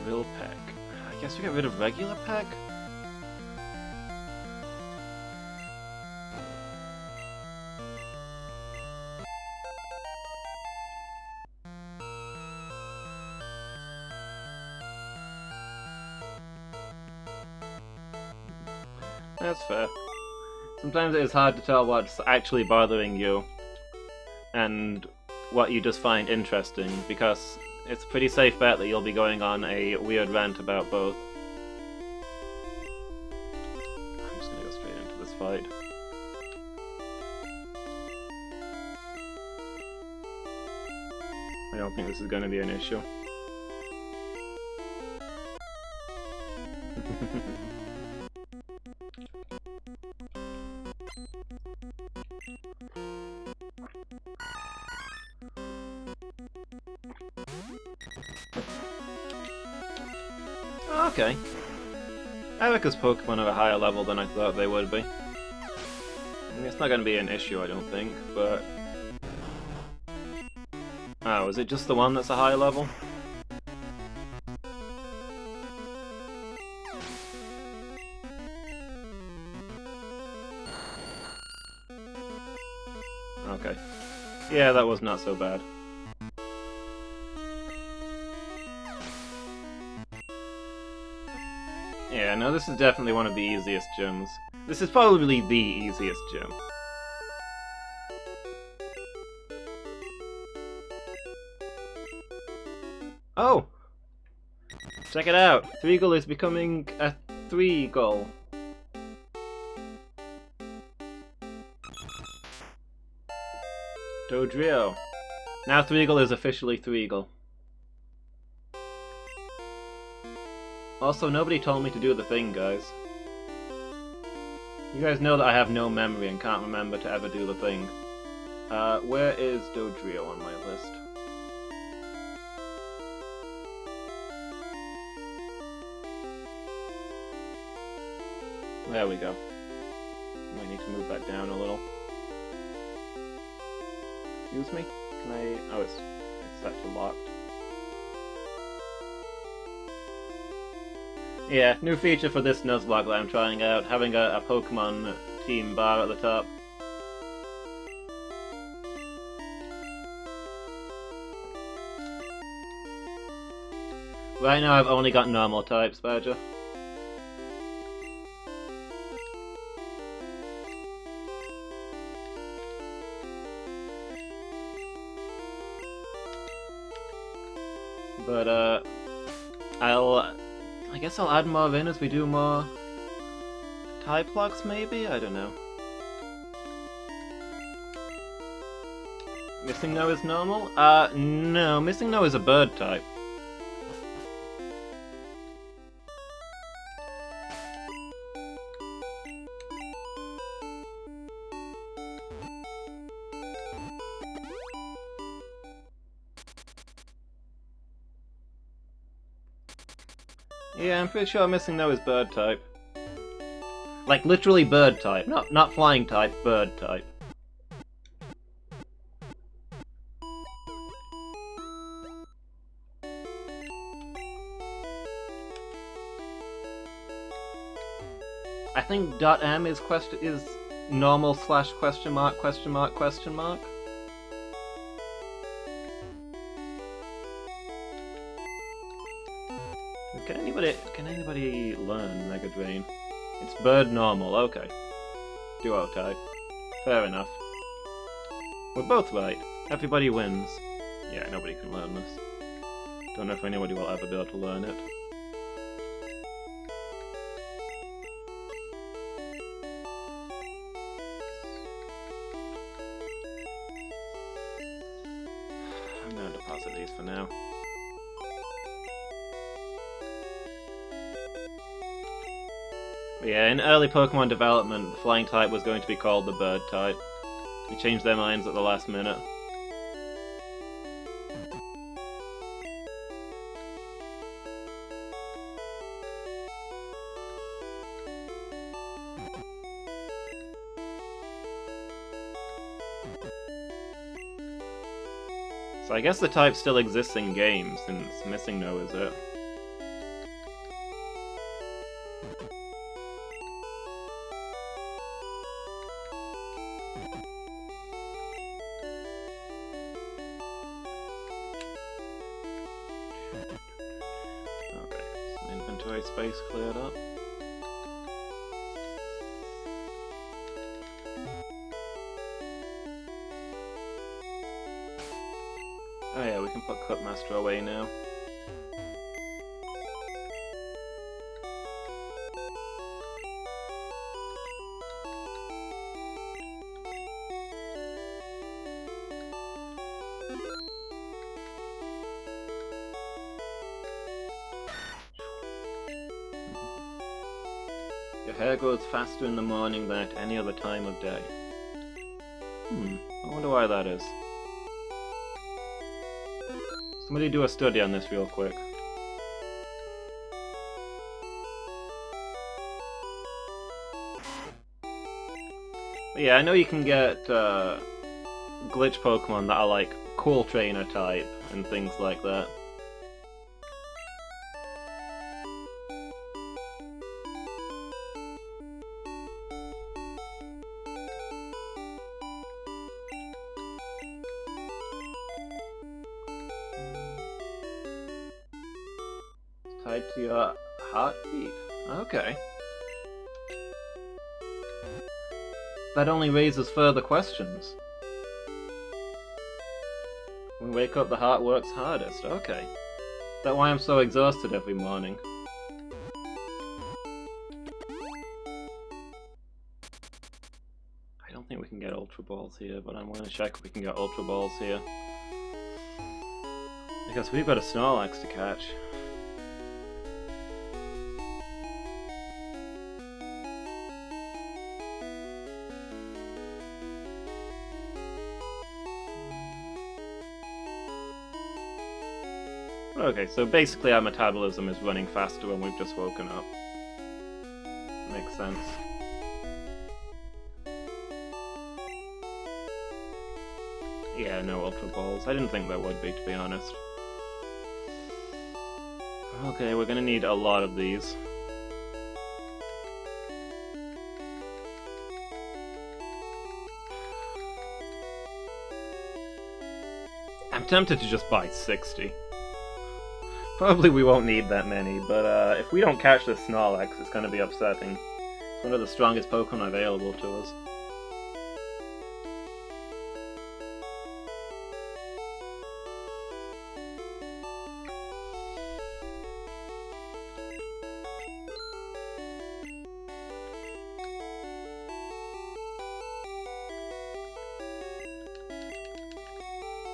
Drill Peck. I guess we get rid of regular Peck? That's fair. Sometimes it is hard to tell what's actually bothering you and what you just find interesting, because it's a pretty safe bet that you'll be going on a weird rant about both. I'm just gonna go straight into this fight. I don't think this is gonna be an issue. Okay. Erica's Pokemon are a higher level than I thought they would be. I mean, it's not going to be an issue, I don't think, but... Oh, is it just the one that's a high level? Okay. Yeah, that was not so bad. Yeah, no, this is definitely one of the easiest gyms. This is probably the easiest gym. Oh! Check it out! Threegle is becoming a Threegle. Dodrio. Now Threegle is officially Threegle. Also, nobody told me to do the thing, guys. You guys know that I have no memory and can't remember to ever do the thing. Where is Dodrio on my list? There we go. Might need to move that down a little. Excuse me? Can I... Oh, it's set to locked. Yeah, new feature for this Nuzlocke that I'm trying out, having a Pokemon team bar at the top. Right now I've only got normal types, Badger. But, I guess I'll add more in as we do more type locks, maybe? I don't know. Missing No is normal? No, Missing No is a bird type. Yeah, I'm pretty sure Missing No is bird type. Like, literally bird type, not flying type, bird type. I think .m is normal / question mark question mark question mark. Can anybody learn Mega Drain? It's bird normal, okay. Duo type. Fair enough. We're both right. Everybody wins. Yeah, nobody can learn this. Don't know if anybody will ever be able to learn it. I'm gonna deposit these for now. But yeah, in early Pokemon development, the flying type was going to be called the bird type. They changed their minds at the last minute. So I guess the type still exists in game, since Missing No is it. Okay, some inventory space cleared up. Oh yeah, we can put Cutmaster away now. Your hair grows faster in the morning than at any other time of day. I wonder why that is. Somebody do a study on this real quick. But yeah, I know you can get glitch Pokemon that are like Cool Trainer type and things like that. Tied to your heartbeat. Okay. That only raises further questions. When we wake up, the heart works hardest. Okay. Is that why I'm so exhausted every morning? I don't think we can get Ultra Balls here, but I'm going to check if we can get Ultra Balls here. Because we've got a Snorlax to catch. Okay, so basically our metabolism is running faster when we've just woken up. Makes sense. Yeah, no Ultra Balls. I didn't think there would be, to be honest. Okay, we're gonna need a lot of these. I'm tempted to just buy 60. Probably we won't need that many, but if we don't catch this Snorlax, it's going to be upsetting. It's one of the strongest Pokemon available to us.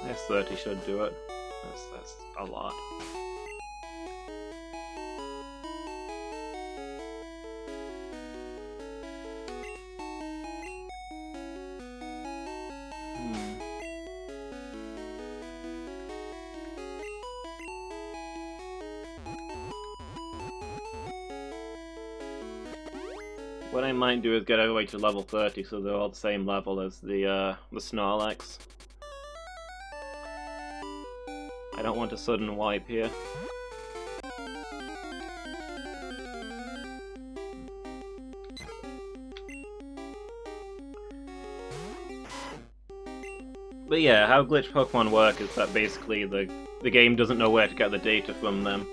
I guess 30 should do it. That's a lot. What I might do is get everybody to level 30 so they're all the same level as the Snorlax. I don't want a sudden wipe here. But yeah, how glitch Pokemon work is that basically the game doesn't know where to get the data from them.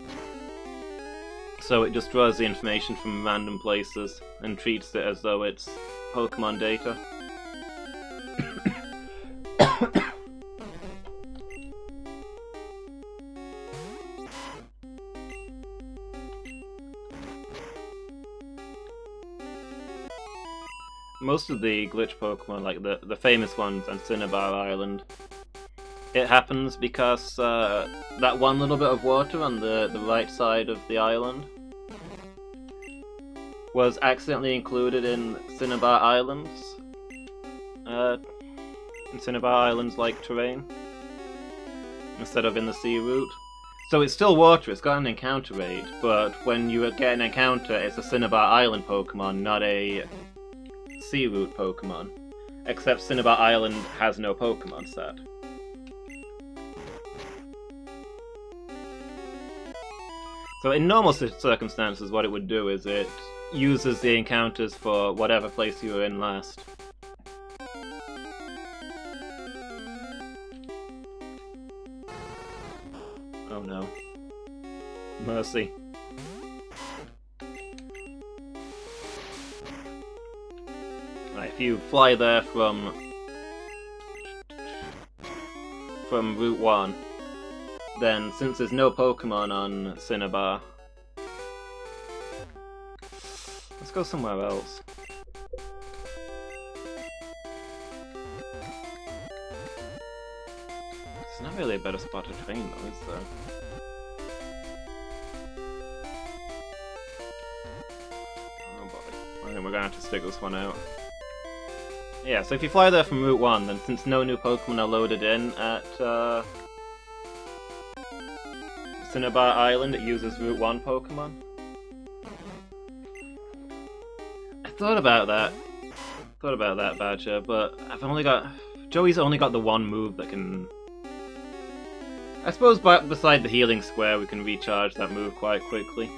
So it just draws the information from random places and treats it as though it's Pokemon data. Most of the glitch Pokemon, like the famous ones on Cinnabar Island, it happens because that one little bit of water on the right side of the island was accidentally included in Cinnabar Island's like terrain instead of in the sea route. So it's still water, it's got an encounter rate, but when you get an encounter, it's a Cinnabar Island Pokemon, not a sea route Pokemon. Except Cinnabar Island has no Pokemon set. So in normal circumstances, what it would do is it uses the encounters for whatever place you were in last. Oh no. Mercy. Right, if you fly there from Route 1, then since there's no Pokemon on Cinnabar, let's go somewhere else. It's not really a better spot to train though, is there? Oh boy. I think we're gonna have to stick this one out. Yeah, so if you fly there from Route 1, then since no new Pokemon are loaded in at Cinnabar Island, it uses Route 1 Pokemon. I thought about that, Badger, but Joey's only got the one move that can... I suppose beside the healing square we can recharge that move quite quickly.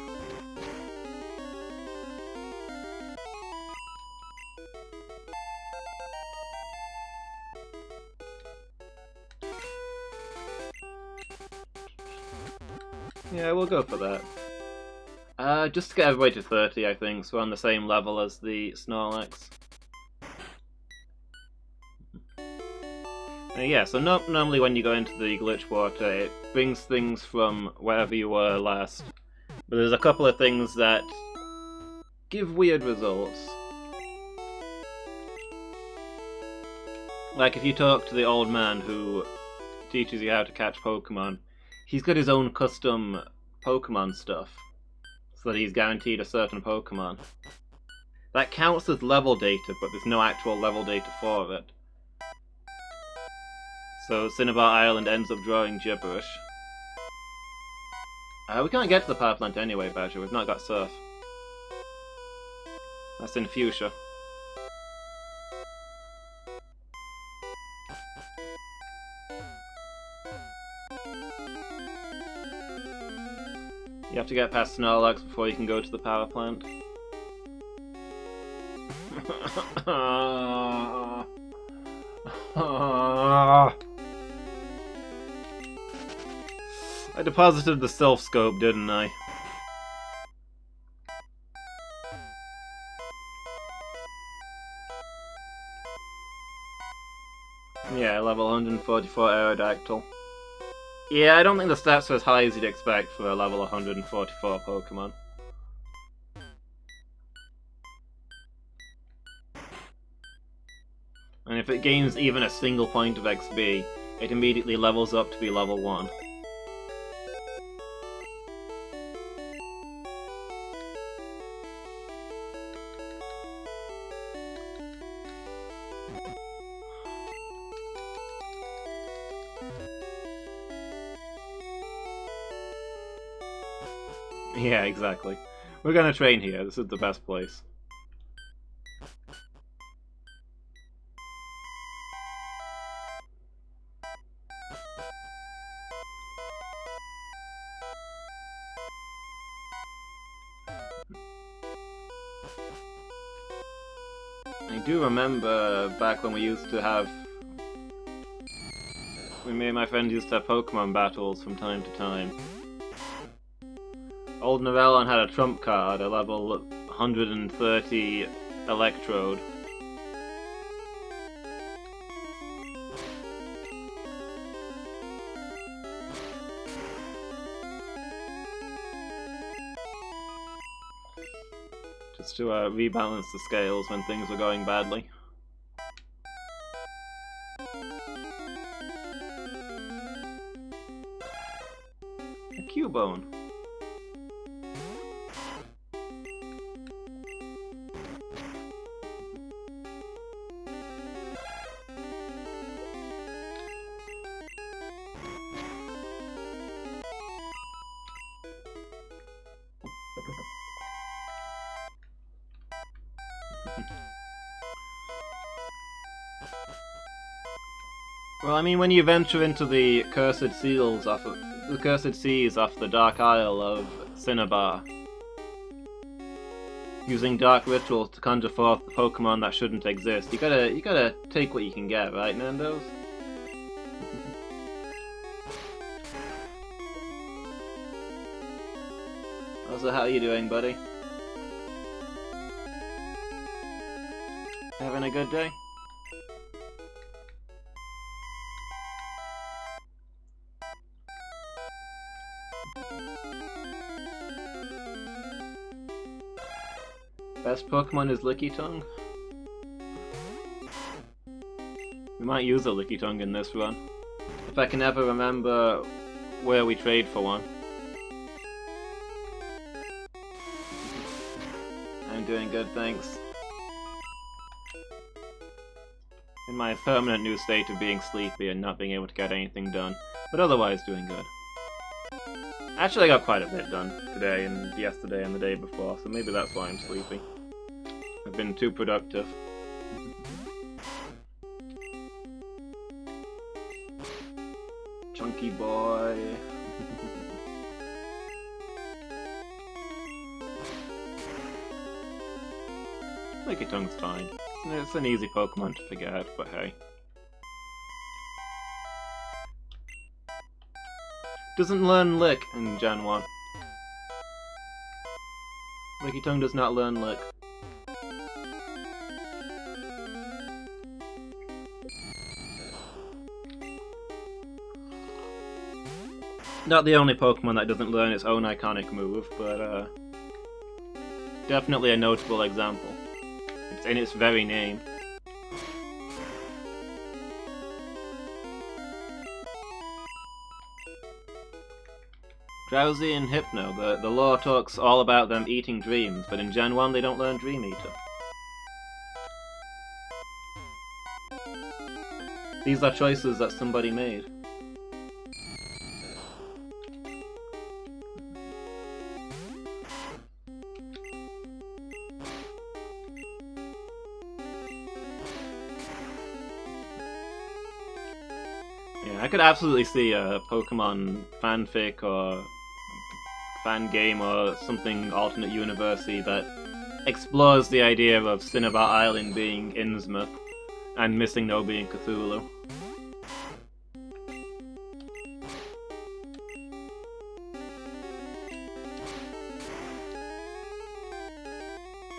Yeah, we'll go for that. Just to get everybody to 30, I think, so we're on the same level as the Snorlax. Yeah, so normally when you go into the glitch water, it brings things from wherever you were last. But there's a couple of things that give weird results. Like if you talk to the old man who teaches you how to catch Pokemon, he's got his own custom Pokemon stuff, so that he's guaranteed a certain Pokemon. That counts as level data, but there's no actual level data for it. So Cinnabar Island ends up drawing gibberish. We can't get to the power plant anyway, Badger. We've not got Surf. That's in Fuchsia. You have to get past Snorlax before you can go to the power plant. I deposited the self-scope, didn't I? Yeah, level 144 Aerodactyl. Yeah, I don't think the stats are as high as you'd expect for a level 144 Pokemon. And if it gains even a single point of XP, it immediately levels up to be level 1. Yeah, exactly. We're gonna train here, this is the best place. I do remember back when we used to have... Me and my friends used to have Pokemon battles from time to time. Old Narellan had a trump card, a level 130 Electrode. Just to rebalance the scales when things were going badly. A Cubone. Well, I mean, when you venture into the cursed seas off the Dark Isle of Cinnabar, using dark rituals to conjure forth Pokemon that shouldn't exist, you gotta take what you can get, right, Nando's? So how are you doing, buddy? Having a good day? Best Pokemon is Lickitung. We might use a Lickitung in this run. If I can ever remember where we trade for one. I'm doing good, thanks. In my permanent new state of being sleepy and not being able to get anything done, but otherwise doing good. Actually, I got quite a bit done today and yesterday and the day before, so maybe that's why I'm sleepy. I've been too productive. Chunky boy. Lickiting's fine. It's an easy Pokemon to forget, but hey. Doesn't learn Lick in Gen 1. Lickitung does not learn Lick. Not the only Pokemon that doesn't learn its own iconic move, but definitely a notable example. It's in its very name. Drowsy and Hypno, the lore talks all about them eating dreams, but in Gen 1 they don't learn Dream Eater. These are choices that somebody made. Yeah, I could absolutely see a Pokemon fanfic or fan game or something alternate university that explores the idea of Cinnabar Island being Innsmouth and Missing No being Cthulhu.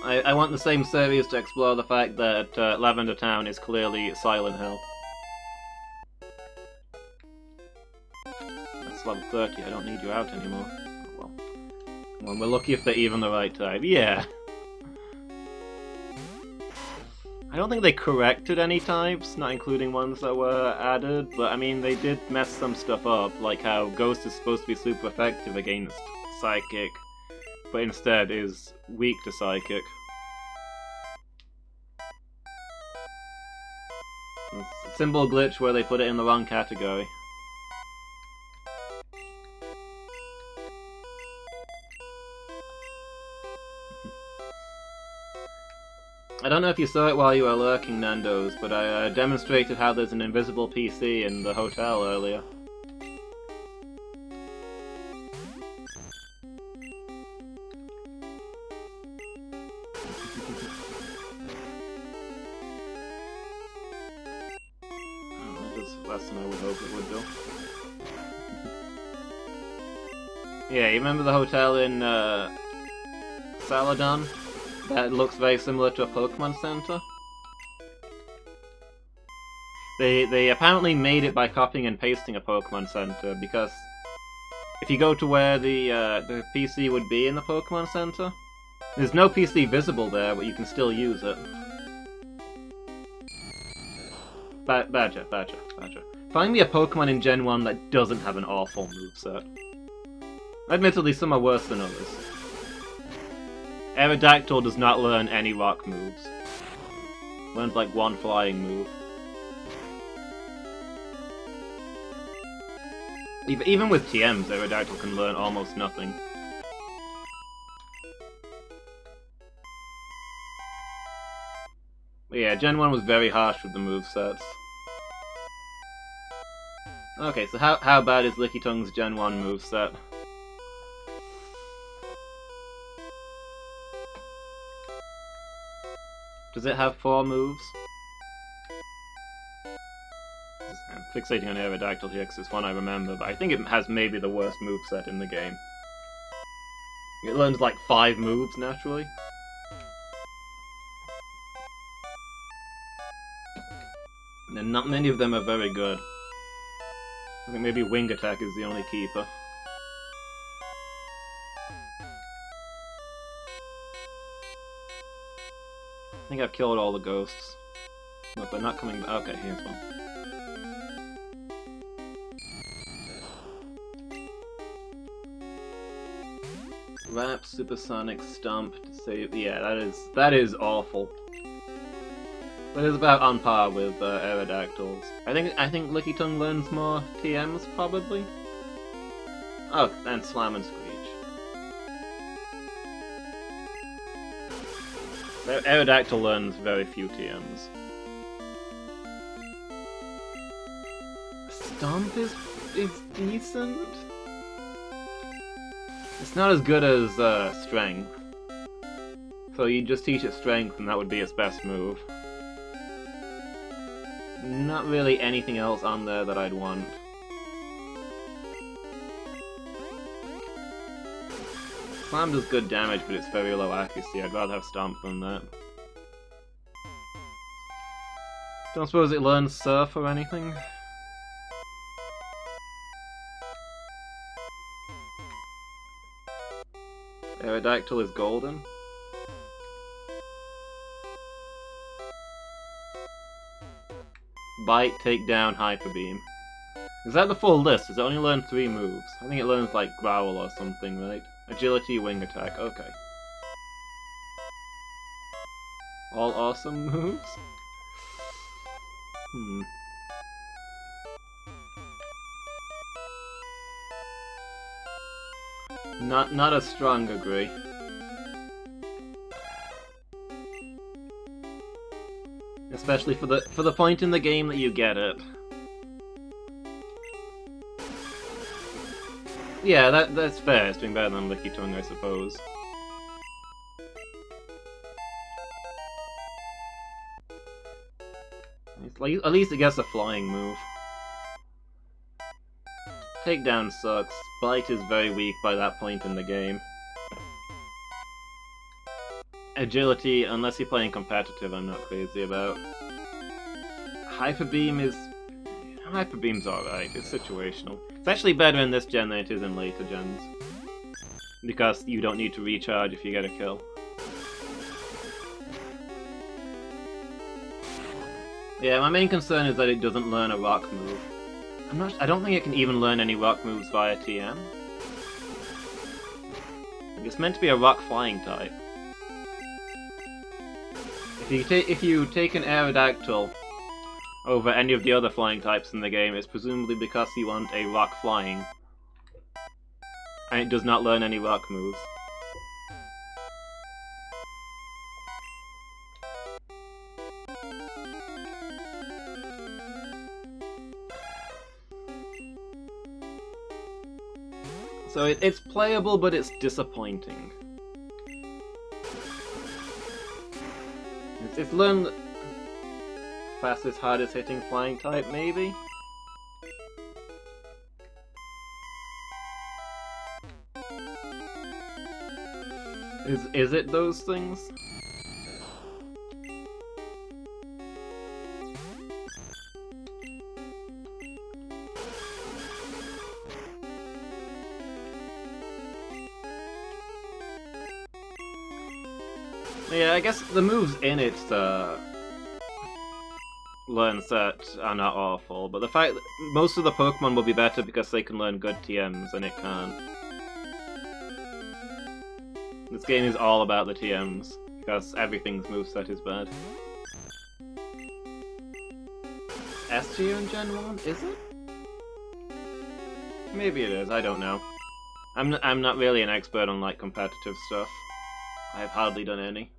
I want the same series to explore the fact that Lavender Town is clearly Silent Hill. That's level 30, I don't need you out anymore. Well, we're lucky if they're even the right type. Yeah! I don't think they corrected any types, not including ones that were added, but I mean, they did mess some stuff up, like how Ghost is supposed to be super effective against Psychic, but instead is weak to Psychic. It's a symbol glitch where they put it in the wrong category. I don't know if you saw it while you were lurking, Nando's, but I demonstrated how there's an invisible PC in the hotel earlier. Oh, that does less than I would hope it would do. Yeah, you remember the hotel in Saladon? That looks very similar to a Pokemon Center. They apparently made it by copying and pasting a Pokemon Center, because if you go to where the PC would be in the Pokemon Center, there's no PC visible there, but you can still use it. Badger. Find me a Pokemon in Gen 1 that doesn't have an awful moveset. Admittedly, some are worse than others. Aerodactyl does not learn any rock moves. Learns like one flying move. Even with TMs, Aerodactyl can learn almost nothing. But yeah, Gen 1 was very harsh with the movesets. Okay, so how bad is Lickiting's Gen 1 moveset? Does it have 4 moves? I'm fixating on Aerodactyl here because it's one I remember, but I think it has maybe the worst moveset in the game. It learns like 5 moves naturally. And not many of them are very good. I think maybe Wing Attack is the only keeper. think I've killed all the ghosts. But they're not coming back. Okay, here's one. Rap, supersonic, stomp to save. Yeah, that is awful. That is about on par with Aerodactyls. I think Licky Tongue learns more TMs probably. Oh, and Slam and Screech. Aerodactyl learns very few TMs. Stomp is decent. It's not as good as Strength. So you just teach it Strength and that would be its best move. Not really anything else on there that I'd want. Slam does good damage, but it's very low accuracy. I'd rather have Stomp than that. Don't suppose it learns Surf or anything? Aerodactyl is golden. Bite, Takedown, Hyper Beam. Is that the full list? Does it only learn 3 moves? I think it learns like Growl or something, right? Agility, Wing Attack, okay. All awesome moves? Not a strong agree. Especially for the point in the game that you get it. Yeah, that's fair. It's doing better than Licky Tongue, I suppose. It's like, at least it gets a flying move. Takedown sucks. Bite is very weak by that point in the game. Agility, unless you're playing competitive, I'm not crazy about. Hyper Beam is... Hyper Beam's alright, it's situational. It's actually better in this gen than it is in later gens. Because you don't need to recharge if you get a kill. Yeah, my main concern is that it doesn't learn a rock move. I don't think it can even learn any rock moves via TM. It's meant to be a rock flying type. If you take an Aerodactyl over any of the other flying types in the game, it's presumably because you want a rock flying. And it does not learn any rock moves. So it's playable, but it's disappointing. It's learned fastest, hardest hitting flying type, maybe? Is it those things? Yeah, I guess the moves in it learn set are not awful, but the fact that most of the Pokemon will be better because they can learn good TMs and it can't. This game is all about the TMs, because everything's moveset is bad. S tier in Gen 1? Is it? Maybe it is, I don't know. I'm not really an expert on like competitive stuff. I have hardly done any.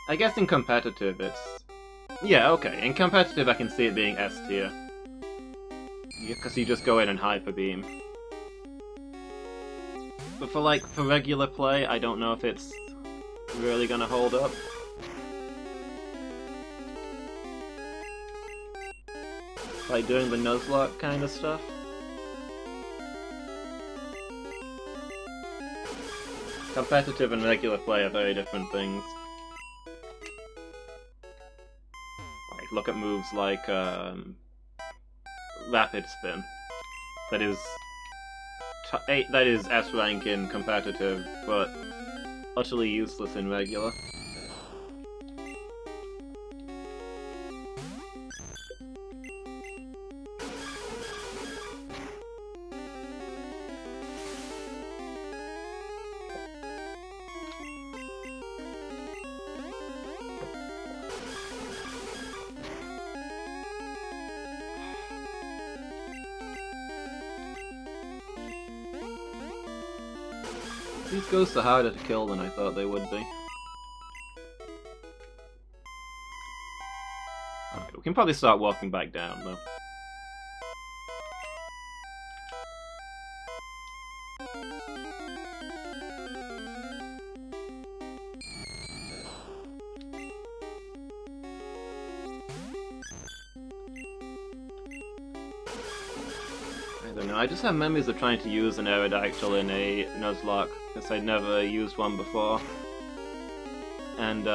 I guess in competitive it's... Yeah, okay. In competitive I can see it being S tier. Because you just go in and Hyper Beam. But for regular play, I don't know if it's really gonna hold up. Like doing the Nuzlocke kind of stuff. Competitive and regular play are very different things. Like, look at moves like Rapid Spin. That is that is S rank in competitive, but utterly useless in regular. These ghosts are harder to kill than I thought they would be. Okay, we can probably start walking back down, though. I don't know, I just have memories of trying to use an Aerodactyl in a Nuzlocke, because I'd never used one before. And,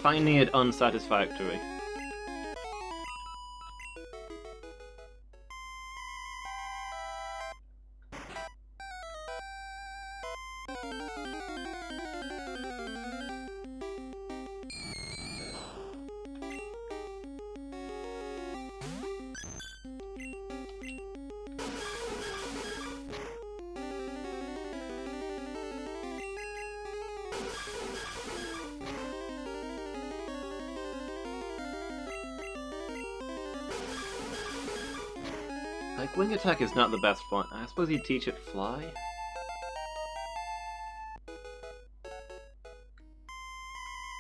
finding it unsatisfactory. Like, Wing Attack is not the best fun. I suppose you'd teach it Fly?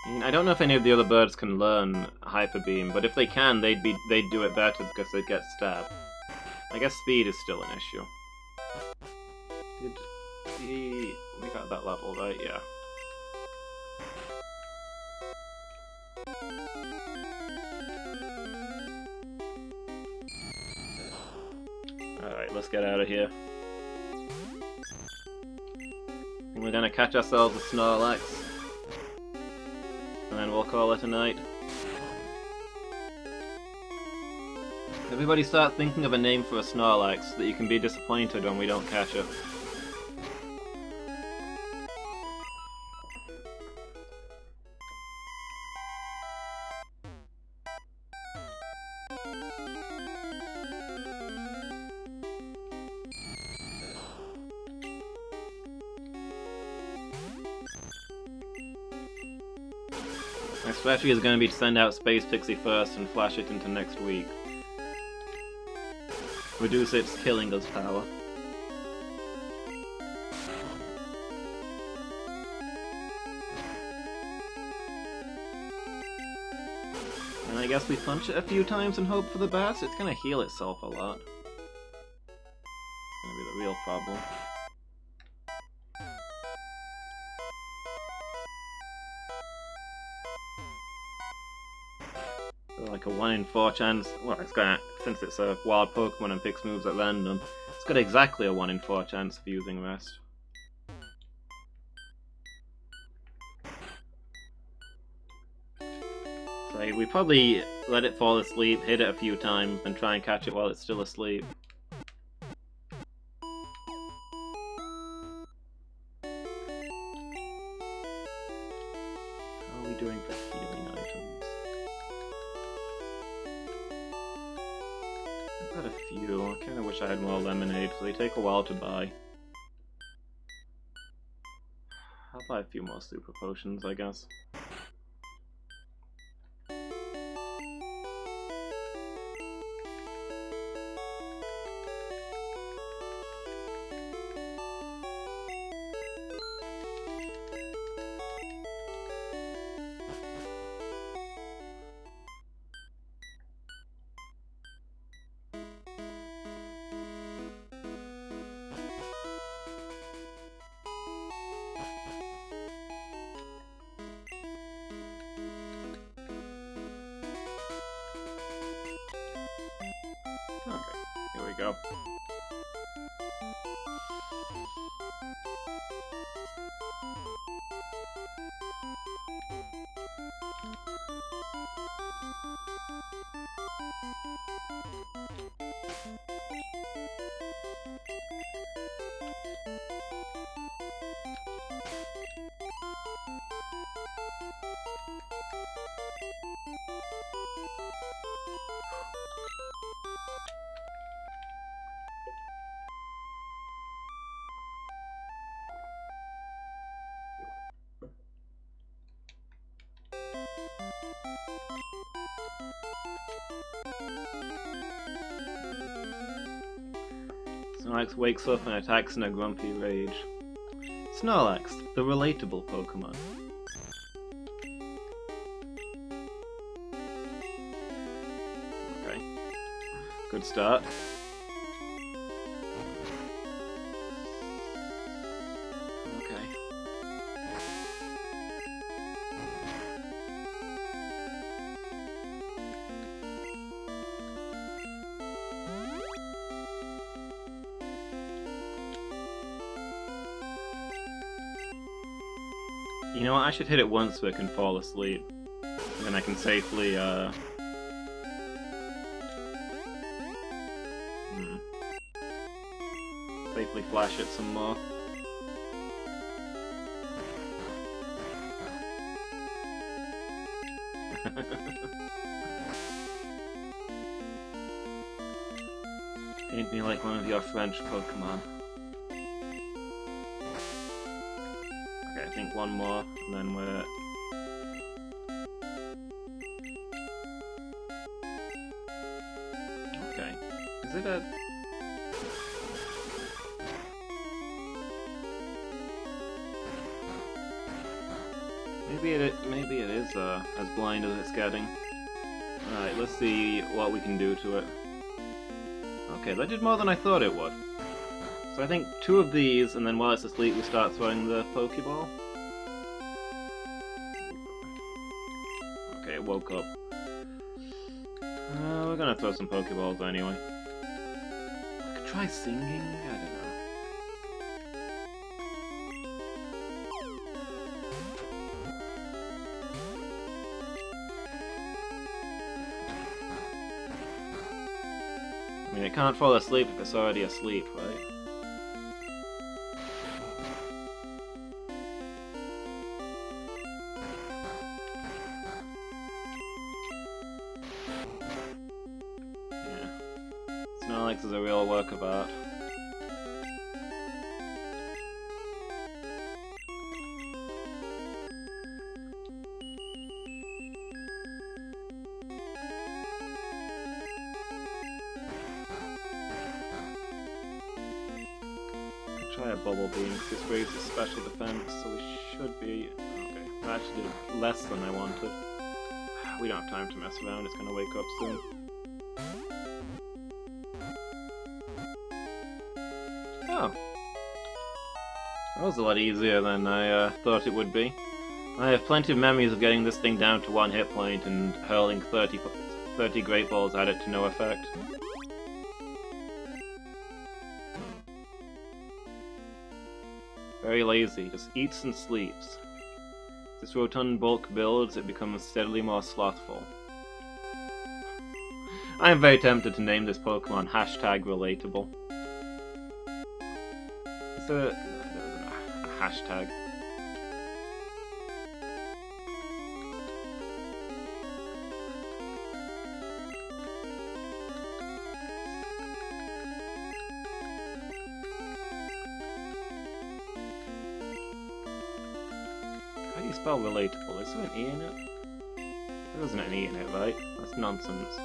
I mean, I don't know if any of the other birds can learn Hyper Beam, but if they can, they'd do it better because they'd get stabbed. I guess speed is still an issue. We got that level, right? Yeah. Alright, let's get out of here. And we're gonna catch ourselves a Snorlax. And then we'll call it a night. Everybody start thinking of a name for a Snorlax so that you can be disappointed when we don't catch it. My strategy is going to be to send out Space Pixie first and flash it into next week. Reduce its killing us power. And I guess we punch it a few times and hope for the best. It's going to heal itself a lot. It's going to be the real problem. Like a 1 in 4 chance. Well, it's got, since it's a wild Pokemon and picks moves at random, it's got exactly a 1 in 4 chance of using Rest. So we probably let it fall asleep, hit it a few times, and try and catch it while it's still asleep. How are we doing for healing items? I've got a few. I kinda wish I had more lemonade, so they take a while to buy. I'll buy a few more super potions, I guess. Okay, here we go. Snorlax wakes up and attacks in a grumpy rage. Snorlax, the relatable Pokemon. Okay. Good start. Okay. You know what, I should hit it once so it can fall asleep. And then I can safely, safely flash it some more. Paint me like one of your French Pokemon. Okay, I think one more, and then we're... Okay. Is it a... Maybe it is as blind as it's getting. Alright, let's see what we can do to it. Okay, that did more than I thought it would. So I think 2 of these, and then while it's asleep we start throwing the Pokeball. Okay, it woke up. We're gonna throw some Pokeballs anyway. I could try singing? I don't know. I mean, it can't fall asleep if it's already asleep, right? Yeah. Snorlax is a real work of art. Try a Bubble Beam, because this raises special defense, so we should be... Okay, I actually did less than I wanted. We don't have time to mess around, it's gonna wake up soon. Oh! That was a lot easier than I thought it would be. I have plenty of memories of getting this thing down to 1 hit point and hurling 30 Great Balls at it to no effect. Very lazy, just eats and sleeps. As this rotund bulk builds, it becomes steadily more slothful. I am very tempted to name this Pokemon #relatable. Is there a hashtag? How do you spell relatable? Is there an E in it? There isn't an E in it, right? That's nonsense.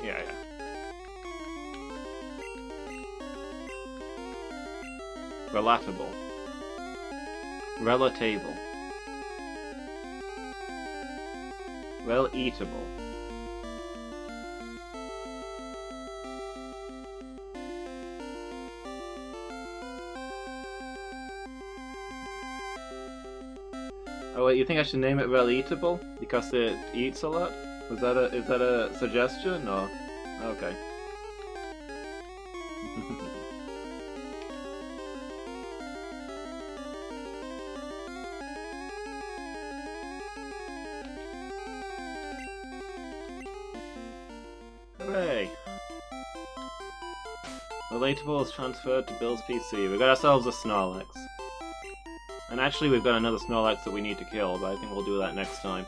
Yeah. Relatable. Relatable. Well-eatable. Oh wait, you think I should name it Well-eatable? Because it eats a lot? Is that a suggestion, or...? Okay. Hooray! Relatable is transferred to Bill's PC. We got ourselves a Snorlax. And actually we've got another Snorlax that we need to kill, but I think we'll do that next time.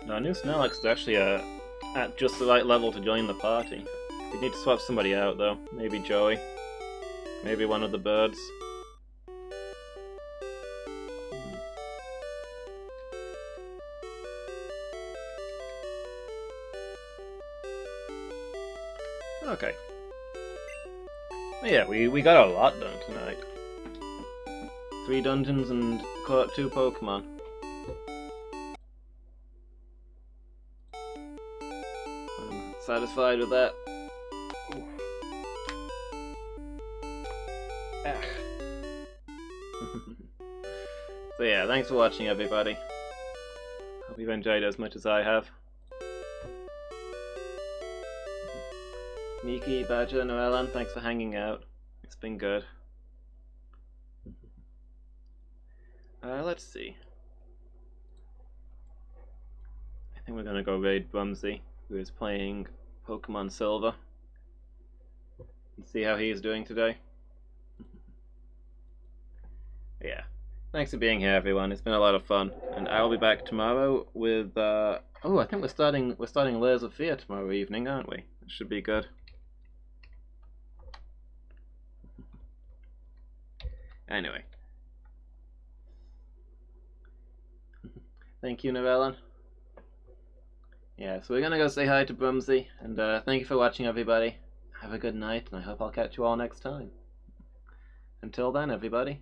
No, new Snorlax is actually at just the right level to join the party. We need to swap somebody out though. Maybe Joey. Maybe one of the birds. Okay. Yeah, we got a lot done tonight. 3 dungeons and caught 2 Pokemon. I'm satisfied with that. So yeah, thanks for watching everybody. Hope you've enjoyed it as much as I have. Miki, Badger, Noelan, thanks for hanging out. It's been good. Let's see. I think we're gonna go raid Bumsy, who is playing Pokemon Silver, and see how he is doing today. Yeah. Thanks for being here, everyone. It's been a lot of fun, and I'll be back tomorrow with. Oh, I think we're starting Layers of Fear tomorrow evening, aren't we? It should be good. Anyway. Thank you, Novellan. Yeah, so we're gonna go say hi to Bumsy, and thank you for watching, everybody. Have a good night, and I hope I'll catch you all next time. Until then, everybody.